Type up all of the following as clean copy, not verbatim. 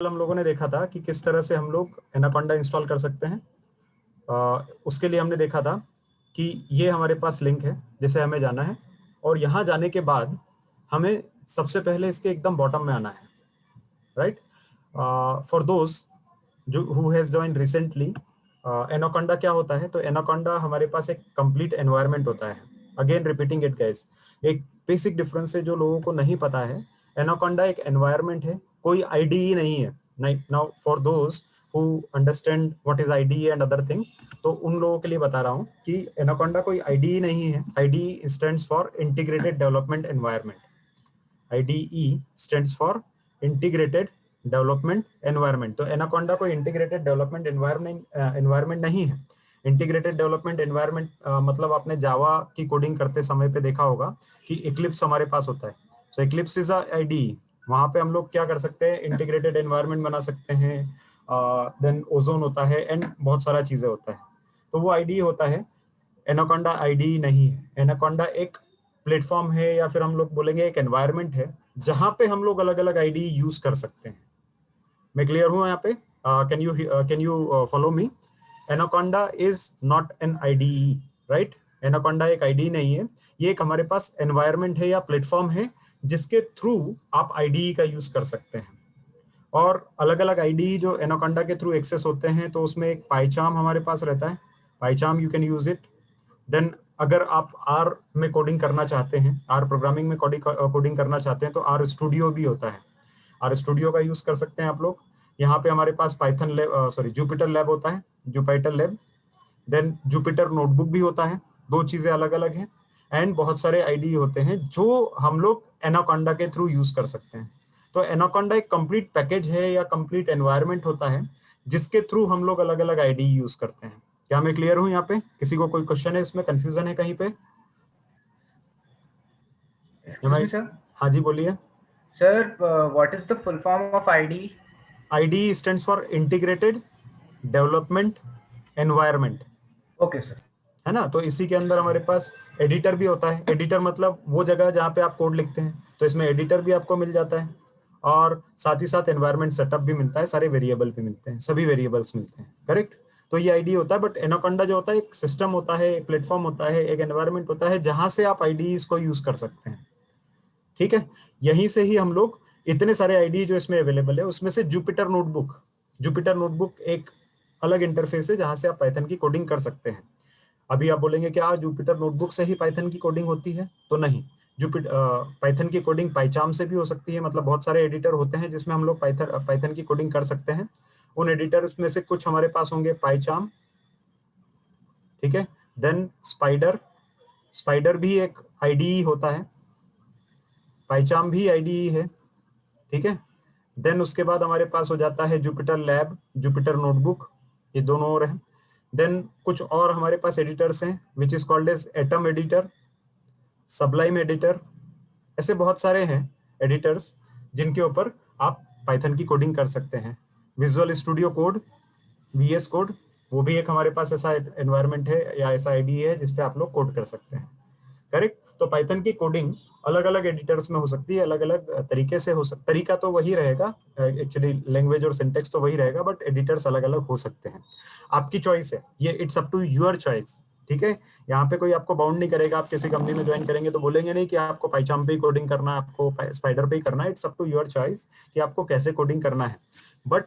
हम लोगों ने देखा था कि किस तरह से हम लोग एनाकोंडा इंस्टॉल कर सकते हैं। उसके लिए हमने देखा था कि ये हमारे पास लिंक है जिसे हमें जाना है, और यहाँ जाने के बाद हमें सबसे पहले इसके एकदम बॉटम में आना है, राइट। फॉर दोज जो who has join recently, anaconda क्या होता है? तो एनाकोंडा हमारे पास एक कंप्लीट एनवायरनमेंट होता है। अगेन रिपीटिंग इट गाइस, एक बेसिक डिफरेंस है जो लोगों को नहीं पता है। एनाकोंडा एक एनवायरनमेंट है, कोई आईडीई नहीं है। Now for those who understand what is IDE and other thing, तो उन लोगों के लिए बता रहा हूँ कि एनाकोंडा कोई आईडीई नहीं है। IDE stands for integrated development environment. IDE stands for integrated development environment. तो एनाकोंडा कोई इंटीग्रेटेड डेवलपमेंट एनवायरनमेंट नहीं है। इंटीग्रेटेड डेवलपमेंट एनवायरनमेंट मतलब आपने जावा की कोडिंग करते समय पे देखा होगा कि इक्लिप्स हमारे पास होता है। सो इक्लिप्स इज IDE। वहां पे हम लोग क्या कर सकते हैं? इंटीग्रेटेड एनवायरनमेंट बना सकते हैं, देन ओजोन होता है एंड बहुत सारा चीजें होता है। तो वो IDE होता है। एनाकोंडा IDE नहीं है। एनाकोंडा एक प्लेटफॉर्म है, या फिर हम लोग बोलेंगे एक एनवायरनमेंट है जहां पे हम लोग अलग अलग IDE यूज कर सकते हैं। मैं क्लियर हूं यहाँ पे? Can you follow me? Anaconda is not an IDE, right. Anaconda एक IDE नहीं है, ये एक हमारे पास एनवायरनमेंट है या प्लेटफॉर्म है जिसके थ्रू आप IDE का यूज कर सकते हैं। और अलग अलग IDE जो एनाकोंडा के थ्रू एक्सेस होते हैं, तो उसमें एक पाइचार्म हमारे पास रहता है। PyCharm you can use it. Then अगर आप आर में कोडिंग करना चाहते हैं, आर प्रोग्रामिंग में कोडिंग करना चाहते हैं, तो आर स्टूडियो भी होता है। आर स्टूडियो का यूज कर सकते हैं आप लोग। यहाँ पे हमारे पास Python lab, sorry Jupyter lab होता है, Jupyter lab. Then Jupyter notebook भी होता है। दो चीजें अलग अलग हैं। एंड बहुत सारे IDE होते हैं जो हम लोग एनाकोंडा के थ्रू यूज कर सकते हैं। तो एनाकोंडा एक कंप्लीट पैकेज है या कंप्लीट एनवायरनमेंट होता है जिसके थ्रू हम लोग अलग अलग IDE यूज करते हैं। क्या मैं क्लियर हूं यहाँ पे? किसी को कोई क्वेश्चन है इसमें? कंफ्यूजन है कहीं पे? Excuse me, sir. हाँ जी, बोलिए। Sir, what is the full form of ID? IDE stands for integrated development environment, Okay, sir. है ना। तो इसी के अंदर हमारे पास एडिटर भी होता है। एडिटर मतलब वो जगह जहाँ पे आप कोड लिखते हैं, तो इसमें एडिटर भी आपको मिल जाता है, और साथ ही साथ एनवायरनमेंट सेटअप भी मिलता है, सारे वेरिएबल भी मिलते हैं, सभी वेरिएबल्स मिलते हैं, करेक्ट। तो ये IDE होता है। बट एनाकोंडा जो होता है एक सिस्टम होता है, एक प्लेटफॉर्म होता है, एक एनवायरनमेंट होता है जहां से आप IDEs को यूज कर सकते हैं। ठीक है। यहीं से ही हम लोग इतने सारे IDE जो इसमें अवेलेबल है, उसमें से जुपिटर नोटबुक एक अलग इंटरफेस है जहां से आप पाइथन की कोडिंग कर सकते हैं। अभी आप बोलेंगे क्या जुपिटर नोटबुक से ही पाइथन की कोडिंग होती है? तो नहीं। जुपिटर पाइथन की कोडिंग पाइचार्म से भी हो सकती है। मतलब बहुत सारे एडिटर होते हैं जिसमें हम लोग पाइथन की कोडिंग कर सकते हैं। उन एडिटर्स में से कुछ हमारे पास होंगे पाइचार्म, ठीक है। देन स्पाइडर, स्पाइडर भी एक IDE होता है, पाइचार्म भी IDE है, ठीक है। देन उसके बाद हमारे पास हो जाता है जुपिटर लैब, जुपिटर नोटबुक, ये दोनों और हैं। देन कुछ और हमारे पास एडिटर्स हैं which is called as Atom editor, Sublime editor. ऐसे बहुत सारे हैं एडिटर्स जिनके ऊपर आप पाइथन की कोडिंग कर सकते हैं। Visual studio code, VS code, वो भी एक हमारे पास ऐसा एनवायरनमेंट है या ऐसा IDE है जिसपे आप लोग कोड कर सकते हैं, करेक्ट। तो पाइथन की कोडिंग अलग अलग एडिटर्स में हो सकती है, अलग अलग तरीके से हो सकता, तरीका तो वही रहेगा एक्चुअली, लैंग्वेज और सिंटेक्स तो वही रहेगा, बट एडिटर्स अलग अलग हो सकते हैं। आपकी चॉइस है ये, it's up to your choice, ठीक है। यहाँ पे कोई आपको बाउंड नहीं करेगा। आप किसी कंपनी में ज्वाइन करेंगे तो बोलेंगे नहीं कि आपको पाइचार्म पे ही कोडिंग करना है, आपको स्पाइडर पे ही करना है। It's up to your choice कि आपको कैसे कोडिंग करना है। But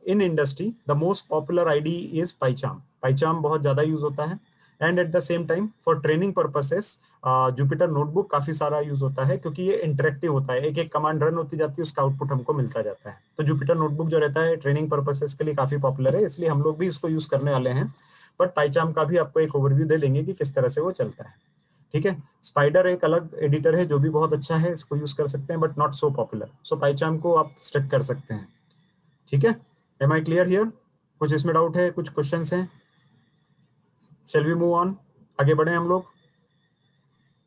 in industry the most popular IDE is PyCharm. PyCharm बहुत ज्यादा यूज होता है। And at the same time for training purposes Jupyter notebook काफी सारा यूज होता है, क्योंकि ये इंटरेक्टिव होता है। एक एक कमांड रन होती जाती है, उसका आउटपुट हमको मिलता जाता है। तो जुपिटर नोटबुक जो रहता है ट्रेनिंग पर्पसेस के लिए काफी पॉपुलर है, इसलिए हम लोग भी इसको यूज करने वाले हैं। बट पाइचार्म का भी आपको एक ओवरव्यू दे देंगे कि किस तरह से वो चलता है, ठीक है। स्पाइडर एक अलग एडिटर है जो भी बहुत अच्छा है, इसको यूज कर सकते हैं, but not so popular. So PyCharm को आप स्टिक कर सकते हैं, ठीक है। Am I clear here? कुछ इसमें डाउट है, कुछ क्वेश्चंस हैं? Shall we move on? आगे बढ़े हम लोग?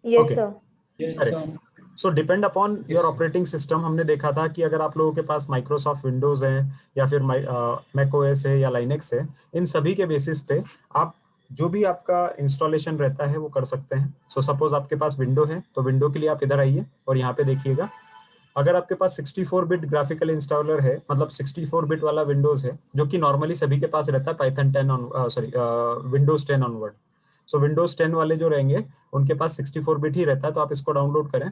Yes, okay, sir. Correct. So depend upon your operating system. हमने देखा था कि अगर आप लोगों के पास माइक्रोसॉफ्ट विंडोज है या फिर मैक OS है या लाइनेक्स है, इन सभी के बेसिस पे आप जो भी आपका इंस्टॉलेशन रहता है वो कर सकते हैं। सो सपोज आपके पास विंडो है, तो विंडो के लिए आप इधर आइए और यहाँ पे देखिएगा, अगर आपके पास 64 बिट ग्राफिकल इंस्टॉलर है, मतलब 64 बिट वाला विंडोज है, जो कि नॉर्मली सभी के पास रहता है, Python 10 on sorry Windows 10 onward. So Windows 10 वाले जो रहेंगे उनके पास 64 बिट ही रहता है, तो आप इसको डाउनलोड करें।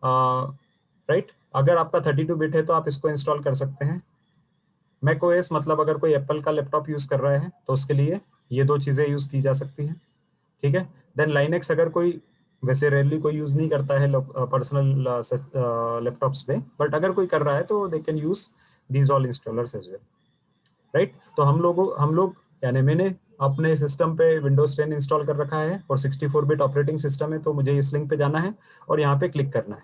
राइट, अगर आपका 32 बिट है तो आप इसको इंस्टॉल कर सकते हैं। मैक ओएस मतलब अगर कोई एप्पल का लैपटॉप यूज कर रहा है तो उसके लिए ये दो चीजें यूज की जा सकती हैं, ठीक है। देन लाइनेक्स अगर कोई, वैसे रेयरली कोई यूज नहीं करता है पर्सनल लैपटॉप्स पे, बट अगर कोई कर रहा है तो they can use these all installers as well, right. तो हम लोग यानी मैंने अपने सिस्टम पे विंडोज 10 इंस्टॉल कर रखा है और 64 बिट ऑपरेटिंग सिस्टम है, तो मुझे इस लिंक पे जाना है और यहाँ पे क्लिक करना है।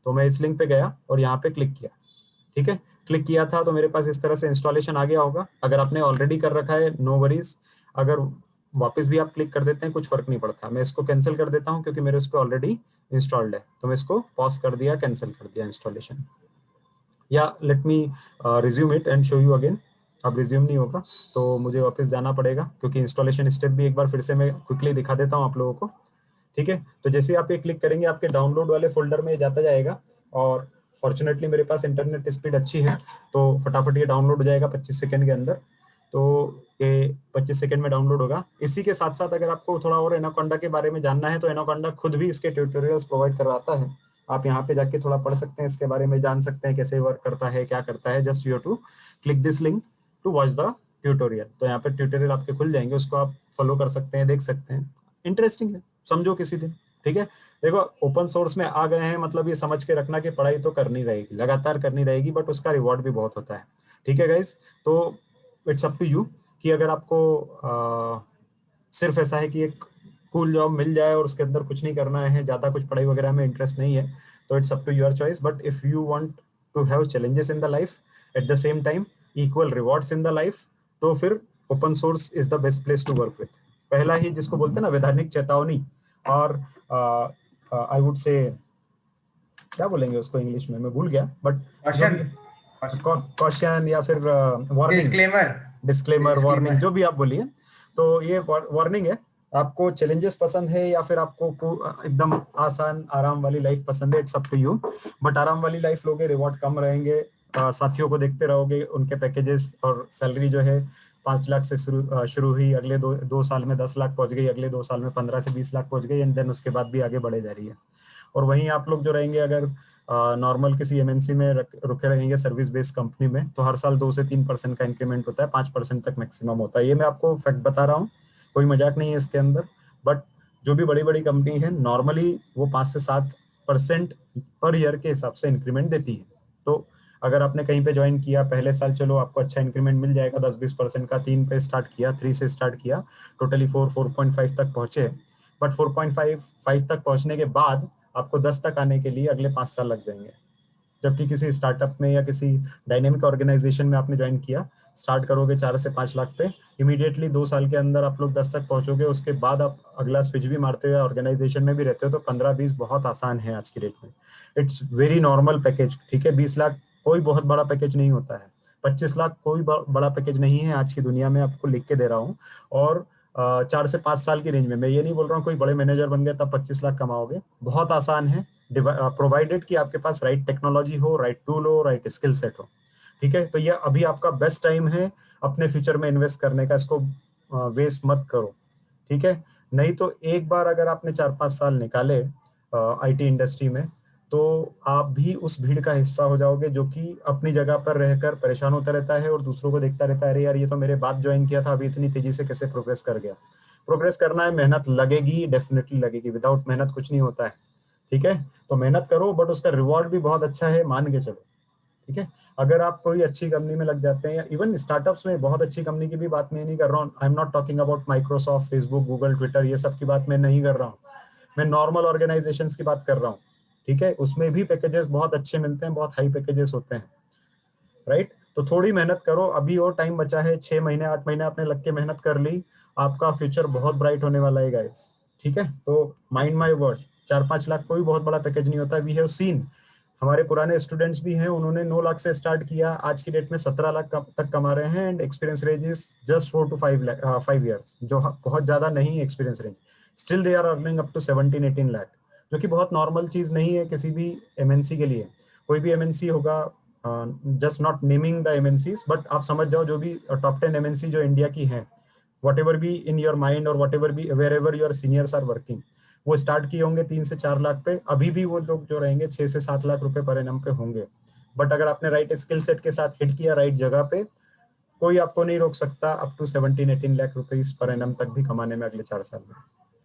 तो मैं इस लिंक पे गया और यहाँ पे क्लिक किया, ठीक है। क्लिक किया था तो मेरे पास इस तरह से इंस्टॉलेशन आ गया होगा। अगर आपने ऑलरेडी कर रखा है नो वरीज, अगर वापस भी आप क्लिक कर देते हैं कुछ फर्क नहीं पड़ता। मैं इसको कैंसिल कर देता हूँ क्योंकि मेरे उस पर ऑलरेडी इंस्टॉल्ड है, तो मैं इसको पॉज कर दिया, कैंसिल कर दिया इंस्टॉलेशन। या let me resume it and show you again. अब रिज्यूम नहीं होगा तो मुझे वापस जाना पड़ेगा, क्योंकि इंस्टॉलेशन स्टेप भी एक बार फिर से मैं क्विकली दिखा देता हूँ आप लोगों को, ठीक है। तो जैसे आप ये क्लिक करेंगे आपके डाउनलोड वाले फोल्डर में जाता जाएगा, और फॉर्चुनेटली मेरे पास इंटरनेट स्पीड अच्छी है तो फटाफट ये डाउनलोड हो जाएगा 25 सेकंड के अंदर। तो ये 25 सेकंड में डाउनलोड होगा। इसी के साथ साथ अगर आपको थोड़ा और एनाकोंडा के बारे में जानना है तो एनाकोंडा खुद भी इसके ट्यूटोरियल्स प्रोवाइड करवाता है। आप यहाँ पे जाके थोड़ा पढ़ सकते हैं, इसके बारे में जान सकते हैं कैसे वर्क करता है, क्या करता है। Just you to click this link to watch the tutorial. तो यहाँ पे ट्यूटोरियल आपके खुल जाएंगे, उसको आप फॉलो कर सकते हैं, देख सकते हैं। इंटरेस्टिंग है, समझो किसी दिन, ठीक है। देखो ओपन सोर्स में आ गए हैं मतलब ये समझ के रखना कि पढ़ाई तो करनी रहेगी, लगातार करनी रहेगी, बट उसका रिवॉर्ड भी बहुत होता है, ठीक है गाइस। तो इट्स अप टू यू कि अगर आपको सिर्फ ऐसा है कि एक कूल जॉब मिल जाए और उसके अंदर कुछ नहीं करना है, ज़्यादा कुछ पढ़ाई वगैरह में इंटरेस्ट नहीं है, तो it's up to your choice. But if you want to have challenges in the life at the same time equal rewards in the life, तो फिर open source is the best place to work with. पहला ही जिसको बोलते हैं ना वैधानिक चेतावनी, और आई वुड से क्या बोलेंगे उसको इंग्लिश में, मैं भूल गया, बट जो भी क्वेश्चन या फिर वार्निंग, डिस्क्लेमर, वार्निंग, जो भी आप बोलिए, तो ये वार्निंग है। आपको चैलेंजेस पसंद है या फिर आपको एकदम आसान आराम वाली लाइफ पसंद है, it's up to you. But आराम वाली लाइफ लोगे, रिवॉर्ड कम रहेंगे, साथियों को देखते रहोगे, उनके पैकेजेस और सैलरी जो है 5 लाख से शुरू हुई, अगले दो साल में 10 लाख पहुंच गई, अगले 2 साल में 15 से 20 लाख पहुंच गई, एंड देन उसके बाद भी आगे बढ़े जा रही है। और वहीं आप लोग जो रहेंगे, अगर नॉर्मल किसी एमएनसी में रुके रहेंगे सर्विस बेस्ड कंपनी में, तो हर साल 2 से 3% का इंक्रीमेंट होता है, 5% तक मैक्सिमम होता है। ये मैं आपको फैक्ट बता रहा हूँ, कोई मजाक नहीं है इसके अंदर। बट जो भी बड़ी बड़ी कंपनी है नॉर्मली वो 5 से 7% पर ईयर के हिसाब से इंक्रीमेंट देती है। तो अगर आपने कहीं पे ज्वाइन किया पहले साल, चलो आपको अच्छा इंक्रीमेंट मिल जाएगा 10-20% का, 3 पे स्टार्ट किया, 3 से स्टार्ट किया, टोटली 4.5 तक पहुंचे। बट 4.5 तक पहुंचने के बाद आपको 10 तक आने के लिए अगले 5 साल लग जाएंगे। जबकि किसी स्टार्टअप में या किसी डायनेमिक ऑर्गेनाइजेशन में आपने ज्वाइन किया, स्टार्ट करोगे 4 से 5 लाख पे, इमीडिएटली 2 साल के अंदर आप लोग 10 तक पहुंचोगे। उसके बाद आप अगला स्विच भी मारते हुए ऑर्गेनाइजेशन में भी रहते हो तो 15-20 बहुत आसान है आज की डेट में। इट्स वेरी नॉर्मल पैकेज, ठीक है। 20 लाख कोई बहुत बड़ा पैकेज नहीं होता है, 25 लाख कोई बड़ा पैकेज नहीं है आज की दुनिया में, आपको लिख के दे रहा हूँ। और 4 से 5 साल की रेंज में, मैं ये नहीं बोल रहा हूँ कोई बड़े मैनेजर बन गए तब 25 लाख कमाओगे, बहुत आसान है, प्रोवाइडेड कि आपके पास राइट टेक्नोलॉजी हो, राइट टूल हो, राइट स्किल सेट हो, ठीक है। तो ये अभी आपका बेस्ट टाइम है अपने फ्यूचर में इन्वेस्ट करने का, इसको वेस्ट मत करो, ठीक है। नहीं तो एक बार अगर आपने 4-5 साल निकाले आईटी इंडस्ट्री में, तो आप भी उस भीड़ का हिस्सा हो जाओगे जो कि अपनी जगह पर रहकर परेशान होता रहता है और दूसरों को देखता रहता है, अरे यार ये तो मेरे बाद ज्वाइन किया था, अभी इतनी तेजी से कैसे प्रोग्रेस कर गया। प्रोग्रेस करना है, मेहनत लगेगी, डेफिनेटली लगेगी, विदाउट मेहनत कुछ नहीं होता है, ठीक है। तो मेहनत करो, बट उसका रिवॉर्ड भी बहुत अच्छा है, मान के चलो, ठीक है। अगर आप कोई अच्छी कंपनी में लग जाते हैं, या इवन स्टार्टअप्स में बहुत अच्छी कंपनी की भी बात मैं नहीं कर रहा हूँ, I am not talking about Microsoft, Facebook, Google, Twitter, ये सब की बात मैं नहीं कर रहा हूँ, मैं नॉर्मल ऑर्गेनाइजेशंस की बात कर रहा हूँ, ठीक है। उसमें भी पैकेजेस बहुत अच्छे मिलते हैं, बहुत हाई पैकेजेस होते हैं, राइट। तो थोड़ी मेहनत करो, अभी और टाइम बचा है, 6 महीने 8 महीने आपने लग के मेहनत कर ली, आपका फ्यूचर बहुत ब्राइट होने वाला है गाइस, ठीक है। तो माइंड माय वर्ड, 4-5 लाख कोई बहुत बड़ा पैकेज नहीं होता। वी हैव सीन, हमारे पुराने स्टूडेंट्स भी हैं, उन्होंने 9 लाख से स्टार्ट किया, आज की डेट में 17 लाख तक कमा रहे हैं, and experience range is just 4 to 5 years, जो बहुत ज्यादा नहीं experience range. Still they are earning up to 17-18 lakh, जो कि बहुत नॉर्मल चीज नहीं है किसी भी एमएनसी के लिए। कोई भी एमएनसी होगा, just not naming the MNCs, but आप समझ जाओ जो भी टॉप 10 एमएनसी जो इंडिया की हैं, whatever be in your mind और whatever be wherever your seniors are working, वो स्टार्ट किए होंगे 3 से 4 लाख पे, अभी भी वो लोग जो रहेंगे 6 से 7 लाख रुपए पर एनम पे होंगे। बट अगर आपने राइट स्किल सेट के साथ हिट किया राइट जगह पे, कोई आपको नहीं रोक सकता up to 17-18 lakh rupees per annum तक भी कमाने में अगले 4 साल में।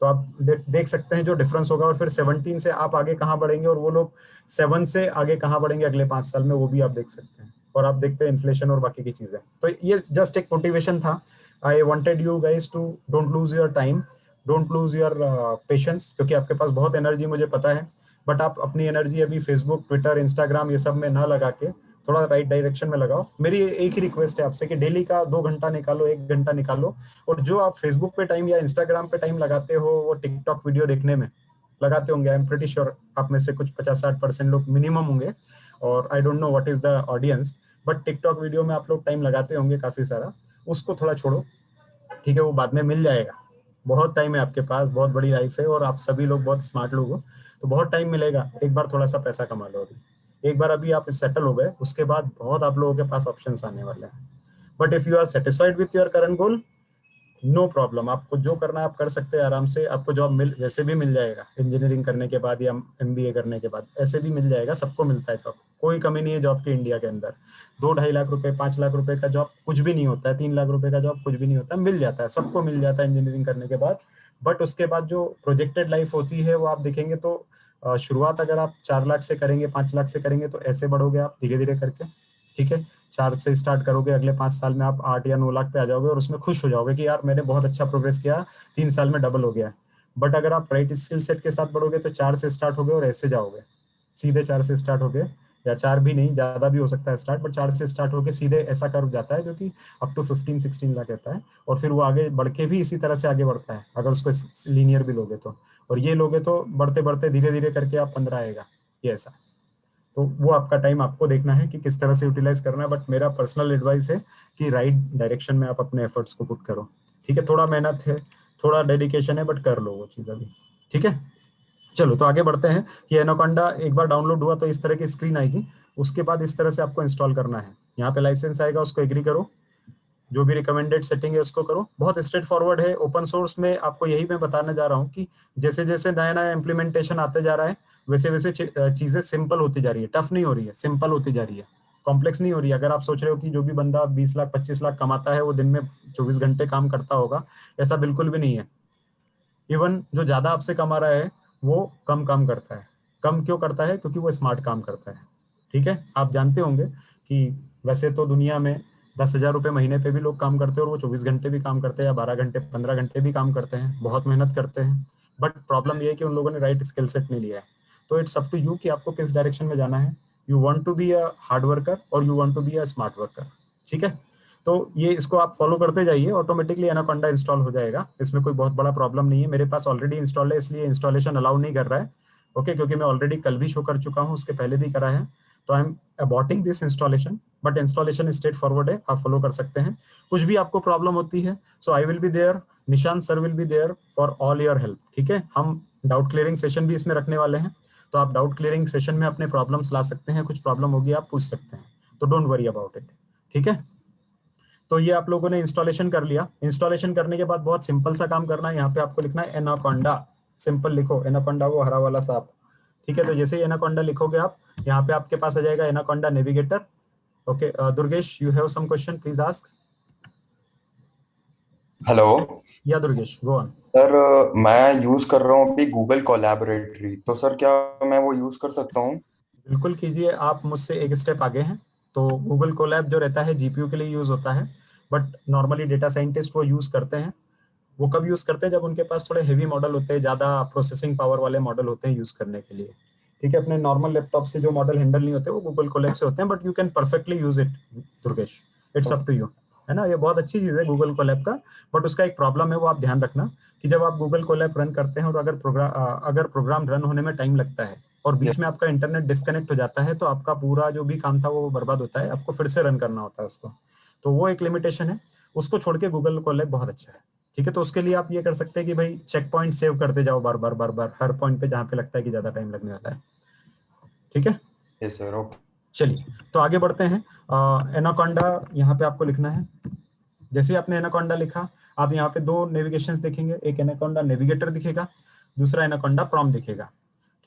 तो आप देख सकते हैं जो डिफरेंस होगा, और फिर 17 से आप आगे कहाँ बढ़ेंगे और वो लोग 7 से आगे कहाँ बढ़ेंगे अगले 5 साल में, वो भी आप देख सकते हैं। और आप देखते हैं इन्फ्लेशन और बाकी की चीजें। तो ये जस्ट एक मोटिवेशन था। I wanted you guys to don't lose your time, don't lose your patience, क्योंकि आपके पास बहुत एनर्जी मुझे पता है, बट आप अपनी एनर्जी अभी फेसबुक, ट्विटर, इंस्टाग्राम ये सब में ना लगा के थोड़ा राइट डायरेक्शन में लगाओ। मेरी एक ही रिक्वेस्ट है आपसे कि डेली का 2 घंटा निकालो, 1 घंटा निकालो, और जो आप फेसबुक पे टाइम या इंस्टाग्राम पे टाइम लगाते हो वो टिकटॉक वीडियो देखने में लगाते होंगे, आई एम प्रीटी श्योर आप में से कुछ 50-60% लोग मिनिमम होंगे, और I don't know what is the audience, but TikTok video में आप लोग टाइम लगाते होंगे काफी सारा, उसको थोड़ा छोड़ो, ठीक है? वो बाद में मिल जाएगा, बहुत टाइम है आपके पास, बहुत बड़ी लाइफ है, और आप सभी लोग बहुत स्मार्ट लोग हो, तो बहुत टाइम मिलेगा। एक बार थोड़ा सा पैसा कमा लो अभी, एक बार अभी आप सेटल हो गए, उसके बाद बहुत आप लोगों के पास ऑप्शंस आने वाले हैं। But if you are satisfied with your current goal, no problem, आपको जो करना है आप कर सकते हैं आराम से। आपको जॉब वैसे भी मिल जाएगा, इंजीनियरिंग करने के बाद या एमबीए करने के बाद ऐसे भी मिल जाएगा, सबको मिलता है जॉब, कोई कमी नहीं है जॉब की इंडिया के अंदर। 2-2.5 लाख रुपए, 5 लाख रुपए का जॉब कुछ भी नहीं होता है, 3 लाख रुपए का जॉब कुछ भी नहीं होता, मिल जाता है, सबको मिल जाता है इंजीनियरिंग करने के बाद। बट उसके बाद जो प्रोजेक्टेड लाइफ होती है वो आप देखेंगे तो शुरुआत अगर आप 4 लाख से करेंगे, 5 लाख से करेंगे, तो ऐसे बढ़ोगे आप धीरे धीरे करके, ठीक है? 4 से स्टार्ट करोगे, अगले 5 साल में आप 8 या 9 लाख पे आ जाओगे, और उसमें खुश हो जाओगे कि यार मैंने बहुत अच्छा प्रोग्रेस किया, 3 साल में डबल हो गया। बट अगर आप राइट स्किल सेट के साथ बढ़ोगे तो 4 से स्टार्ट होगे और ऐसे जाओगे, सीधे 4 से स्टार्ट होगे, या 4 भी नहीं, ज्यादा भी हो सकता है स्टार्ट, बट 4 से स्टार्ट होके सीधे ऐसा कर्व जाता है जो कि अप टू 15-16 लाख रहता है, और फिर वो आगे बढ़ के भी इसी तरह से आगे बढ़ता है अगर उसको लीनियर भी लोगे तो, और ये लोगे तो बढ़ते बढ़ते धीरे धीरे करके आप 15 आएगा, ये ऐसा। तो वो आपका टाइम आपको देखना है कि किस तरह से यूटिलाइज करना है, बट मेरा पर्सनल एडवाइस है कि राइट डायरेक्शन में आप अपने एफर्ट्स को पुट करो, ठीक है? थोड़ा मेहनत है, थोड़ा डेडिकेशन है, बट कर लो वो चीज़ अभी, ठीक है? चलो तो आगे बढ़ते हैं कि एनाकोंडा एक बार डाउनलोड हुआ तो इस तरह की स्क्रीन आएगी, उसके बाद इस तरह से आपको इंस्टॉल करना है। यहाँ पे लाइसेंस आएगा, उसको एग्री करो, जो भी रिकमेंडेड सेटिंग है उसको करो। बहुत स्ट्रेट फॉरवर्ड है, ओपन सोर्स में आपको यही मैं बताने जा रहा हूँ कि जैसे जैसे नया नया इम्प्लीमेंटेशन आते जा रहा है वैसे वैसे चीजें सिंपल होती जा रही है, टफ नहीं हो रही है, सिंपल होती जा रही है, कॉम्प्लेक्स नहीं हो रही है। अगर आप सोच रहे हो कि जो भी बंदा 20 लाख 25 लाख कमाता है वो दिन में 24 घंटे काम करता होगा, ऐसा बिल्कुल भी नहीं है। इवन जो ज्यादा आपसे कमा रहा है वो कम काम करता है। कम क्यों करता है? क्योंकि वो स्मार्ट काम करता है, ठीक है? आप जानते होंगे कि वैसे तो दुनिया में 10,000 रुपये महीने पे भी लोग काम करते हैं, और वो 24 घंटे भी काम करते हैं, या 12 घंटे 15 घंटे भी काम करते हैं, बहुत मेहनत करते हैं। बट प्रॉब्लम ये है कि उन लोगों ने राइट स्किल सेट नहीं लिया है। तो इट्स अप टू यू कि आपको किस डायरेक्शन में जाना है। You want to be a hard worker और you want to be a smart worker, ठीक है? तो ये इसको आप फॉलो करते जाइए, ऑटोमेटिकली एनाकोंडा इंस्टॉल हो जाएगा, इसमें कोई बहुत बड़ा प्रॉब्लम नहीं है। मेरे पास ऑलरेडी इंस्टॉल है, इसलिए इंस्टॉलेशन अलाउ नहीं कर रहा है, ओके? क्योंकि मैं ऑलरेडी कल भी शो कर चुका हूँ, उसके पहले भी करा है, तो I am aborting this installation. But installation straightforward है, आप फॉलो कर सकते हैं। कुछ भी आपको प्रॉब्लम होती है so I will be there, Nishant sir will be there for all your help, ठीक है? हम डाउट क्लियरिंग सेशन भी इसमें रखने वाले हैं, तो आप डाउट क्लियरिंग सेशन में अपने प्रॉब्लम्स ला सकते हैं, कुछ प्रॉब्लम होगी आप पूछ सकते हैं, तो डोंट वरी अबाउट इट, ठीक है? तो ये आप लोगों ने इंस्टॉलेशन कर लिया। इंस्टॉलेशन करने के बाद बहुत सिंपल सा काम करना है, यहाँ पे आपको लिखना है एनाकोंडा, सिंपल लिखो एनाकोंडा, वो हरा वाला सांप, ठीक है? तो जैसे ही एनाकोंडा लिखोगे आप, यहाँ पे आपके पास आ जाएगा Anaconda Navigator, okay? Durgesh, you have some question, please ask. Hello yeah Durgesh, go on. Sir. मैं यूज कर रहा हूँ अभी गूगल कोलैबोरेटरी, तो सर क्या मैं वो यूज कर सकता हूँ? बिल्कुल कीजिए, आप मुझसे एक स्टेप आगे हैं। तो गूगल कोलैब जो रहता है जीपीयू के लिए यूज होता है, बट नॉर्मली डेटा साइंटिस्ट वो यूज करते हैं। वो कब यूज करते हैं? जब उनके पास थोड़े हेवी मॉडल होते हैं, ज्यादा प्रोसेसिंग पावर वाले मॉडल होते हैं यूज करने के लिए, ठीक है? अपने नॉर्मल लैपटॉप से जो मॉडल हैंडल नहीं होते वो गूगल कोलैब से होते हैं, but you can perfectly use it Durgesh, it's up to you, है ना? ये बहुत अच्छी चीज है गूगल कोलैब का, बट उसका एक प्रॉब्लम है, वो आप ध्यान रखना कि जब आप गूगल कोलैब रन करते हैं और अगर प्रोग्राम रन होने में टाइम लगता है और बीच यस। में आपका इंटरनेट डिस्कनेक्ट हो जाता है, तो आपका पूरा जो भी काम था वो बर्बाद होता है, आपको फिर से रन करना होता है उसको। तो वो एक लिमिटेशन है, उसको छोड़ के गूगल कोलैब बहुत अच्छा है, ठीक है? तो उसके लिए आप ये कर सकते हैं कि भाई चेक पॉइंट सेव करते जाओ बार बार बार बार, हर पॉइंट पे जहाँ पे लगता है कि ज्यादा टाइम लगने वाला है, ठीक है? Yes sir, okay. चलिए तो आगे बढ़ते हैं। एनाकोंडा यहाँ पे आपको लिखना है। जैसे ही आपने एनाकोंडा लिखा, आप यहाँ पे दो नेविगेशंस देखेंगे, एक एनाकोंडा नेविगेटर दिखेगा, दूसरा एनाकोंडा प्रॉम दिखेगा।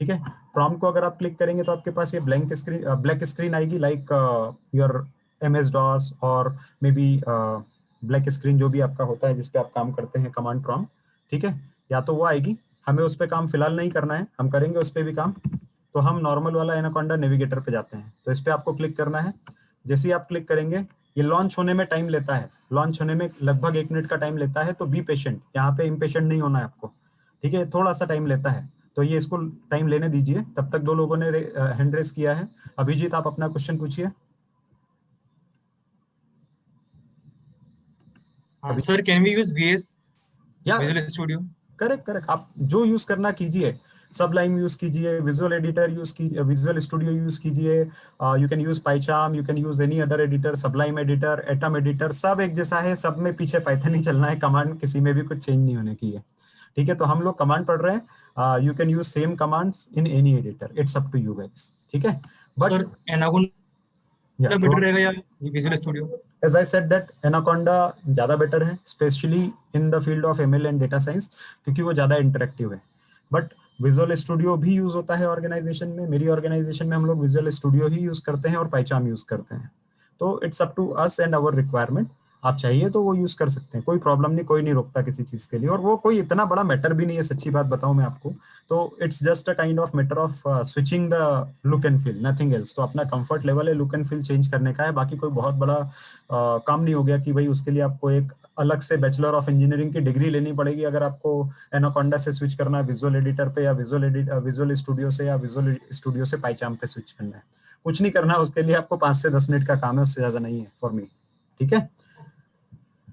ठीक है, प्रॉम को अगर आप क्लिक करेंगे तो आपके पास ये ब्लैक स्क्रीन आएगी, लाइक योर MS DOS और मे बी ब्लैक स्क्रीन जो भी आपका होता है जिसपे आप काम करते हैं, कमांड प्रॉम। ठीक है, या तो वो आएगी, हमें उस पर काम फिलहाल नहीं करना है, हम करेंगे उस पर भी काम। तो हम नॉर्मल वाला एनाकोंडा नेविगेटर पे जाते हैं, तो इस पर आपको क्लिक करना है। जैसे ही आप क्लिक करेंगे, ये लॉन्च होने में टाइम लेता है, लॉन्च होने में लगभग 1 मिनट का टाइम लेता है, तो बी पेशेंट, यहाँ पे इम्पेशेंट नहीं होना है आपको। ठीक है, थोड़ा सा टाइम लेता है, तो ये इसको टाइम लेने दीजिए। तब तक दो लोगों ने हैंड रेस किया है। अभिजीत, आप अपना क्वेश्चन पूछिए। Sir, can we use VS या विजुअल स्टूडियो? करेक्ट, आप जो यूज करना कीजिए, सबलाइम यूज कीजिए, विजुअल एडिटर यूज कीजिए, विजुअल स्टूडियो यूज कीजिए, you can use PyCharm, you can use any other editor, Sublime editor, atom editor, सब एक जैसा है, सब में पीछे पाइथन ही चलना है, कमांड किसी में भी कुछ चेंज नहीं होने की है। ठीक है, तो हम लोग कमांड पढ़ रहे हैं, you can use same commands in any editor, it's up to you guys. ठीक है, बट सर, एनाकोंडा बेटर रहेगा या visual Studio? as I said that Anaconda ज्यादा बेटर है, specially in the field of ML and data science, क्योंकि वो ज्यादा interactive है। बट विजुअल स्टूडियो भी यूज होता है ऑर्गेनाइजेशन में, मेरी ऑर्गेनाइजेशन में हम लोग विजुअल स्टूडियो ही यूज करते हैं और पाइचार्म यूज करते हैं। तो it's up to us and our requirement, आप चाहिए तो वो यूज कर सकते हैं, कोई प्रॉब्लम नहीं, कोई नहीं रोकता किसी चीज के लिए, और वो कोई इतना बड़ा मैटर भी नहीं है, सच्ची बात बताऊं मैं आपको। तो it's just a kind of matter of switching the look and feel, nothing else. तो अपना कंफर्ट लेवल है लुक एंड फील चेंज करने का है, बाकी कोई बहुत बड़ा काम नहीं हो गया कि भाई उसके लिए आपको एक अलग से बैचलर ऑफ इंजीनियरिंग की डिग्री लेनी पड़ेगी अगर आपको एनाकोंडा से स्विच करना है विजुअल एडिटर पे, या विजुअल स्टूडियो से, या विजुअल स्टूडियो से पाइचार्म पे स्विच करना है। कुछ नहीं करना उसके लिए, आपको 5 से 10 मिनट का काम है, उससे ज्यादा नहीं है फॉर मी। ठीक है,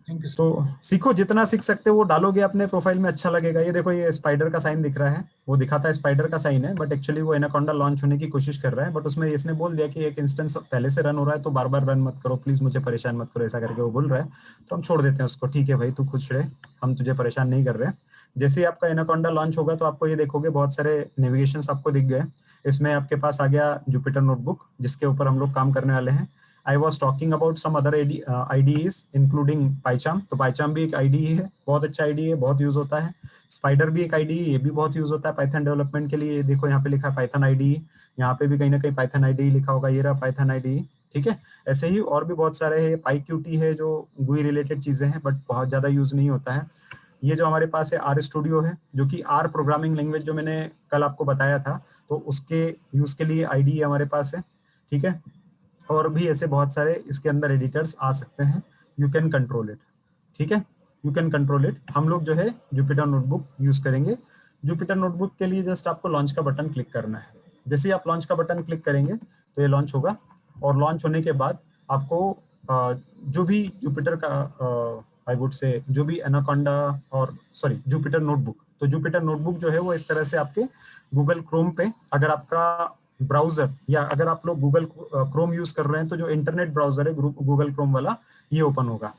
तो सीखो, जितना सीख सकते हो वो डालोगे अपने प्रोफाइल में, अच्छा लगेगा। ये देखो, ये स्पाइडर का साइन दिख रहा है, वो दिखाता है स्पाइडर का साइन है, बट एक्चुअली वो एनाकोंडा लॉन्च होने की कोशिश कर रहा है। बट उसमें इसने बोल दिया कि एक इंस्टेंस पहले से रन हो रहा है, तो बार बार रन मत करो प्लीज, मुझे परेशान मत करो, ऐसा करके वो बोल रहा है। तो हम छोड़ देते हैं उसको, ठीक है भाई तू खुश रहे, हम तुझे परेशान नहीं कर रहे। जैसे ही आपका एनाकोंडा लॉन्च होगा तो आपको ये देखोगे बहुत सारे नेविगेशन आपको दिख गए। इसमें आपके पास आ गया जुपिटर नोटबुक, जिसके ऊपर हम लोग काम करने वाले हैं। I was talking about some other IDEs including PyCharm। तो PyCharm भी एक IDE है, बहुत अच्छा IDE है, बहुत यूज होता है। स्पाइडर भी एक IDE, ये भी बहुत यूज होता है पाइथन डेवलपमेंट के लिए। देखो यहाँ पे लिखा है पाइथन IDE, यहाँ पे भी कहीं ना कहीं पाइथन IDE लिखा होगा, ये रहा पाइथन IDE। ठीक है, ऐसे ही और भी बहुत सारे है। PyQt है जो GUI रिलेटेड चीजें हैं, बट बहुत ज्यादा यूज नहीं होता है। ये जो हमारे पास है R स्टूडियो है, जो कि R प्रोग्रामिंग लैंग्वेज जो मैंने कल आपको बताया था, तो उसके यूज के लिए IDE हमारे पास है। ठीक है, और भी ऐसे बहुत सारे इसके अंदर एडिटर्स आ सकते हैं, यू कैन कंट्रोल इट। ठीक है, यू कैन कंट्रोल इट। हम लोग जो है जुपिटर नोटबुक यूज करेंगे। जुपिटर नोटबुक के लिए जस्ट आपको लॉन्च का बटन क्लिक करना है। जैसे ही आप लॉन्च का बटन क्लिक करेंगे तो ये लॉन्च होगा, और लॉन्च होने के बाद आपको जो भी जुपिटर का आई वुड से जो भी एनाकोंडा और सॉरी जुपिटर नोटबुक, तो जुपिटर नोटबुक जो है वो इस तरह से आपके गूगल क्रोम पे, अगर आपका ब्राउजर या अगर आप लोग गूगल क्रोम यूज कर रहे हैं तो जो इंटरनेट ब्राउजर है गूगल क्रोम वाला, ये ओपन होगा।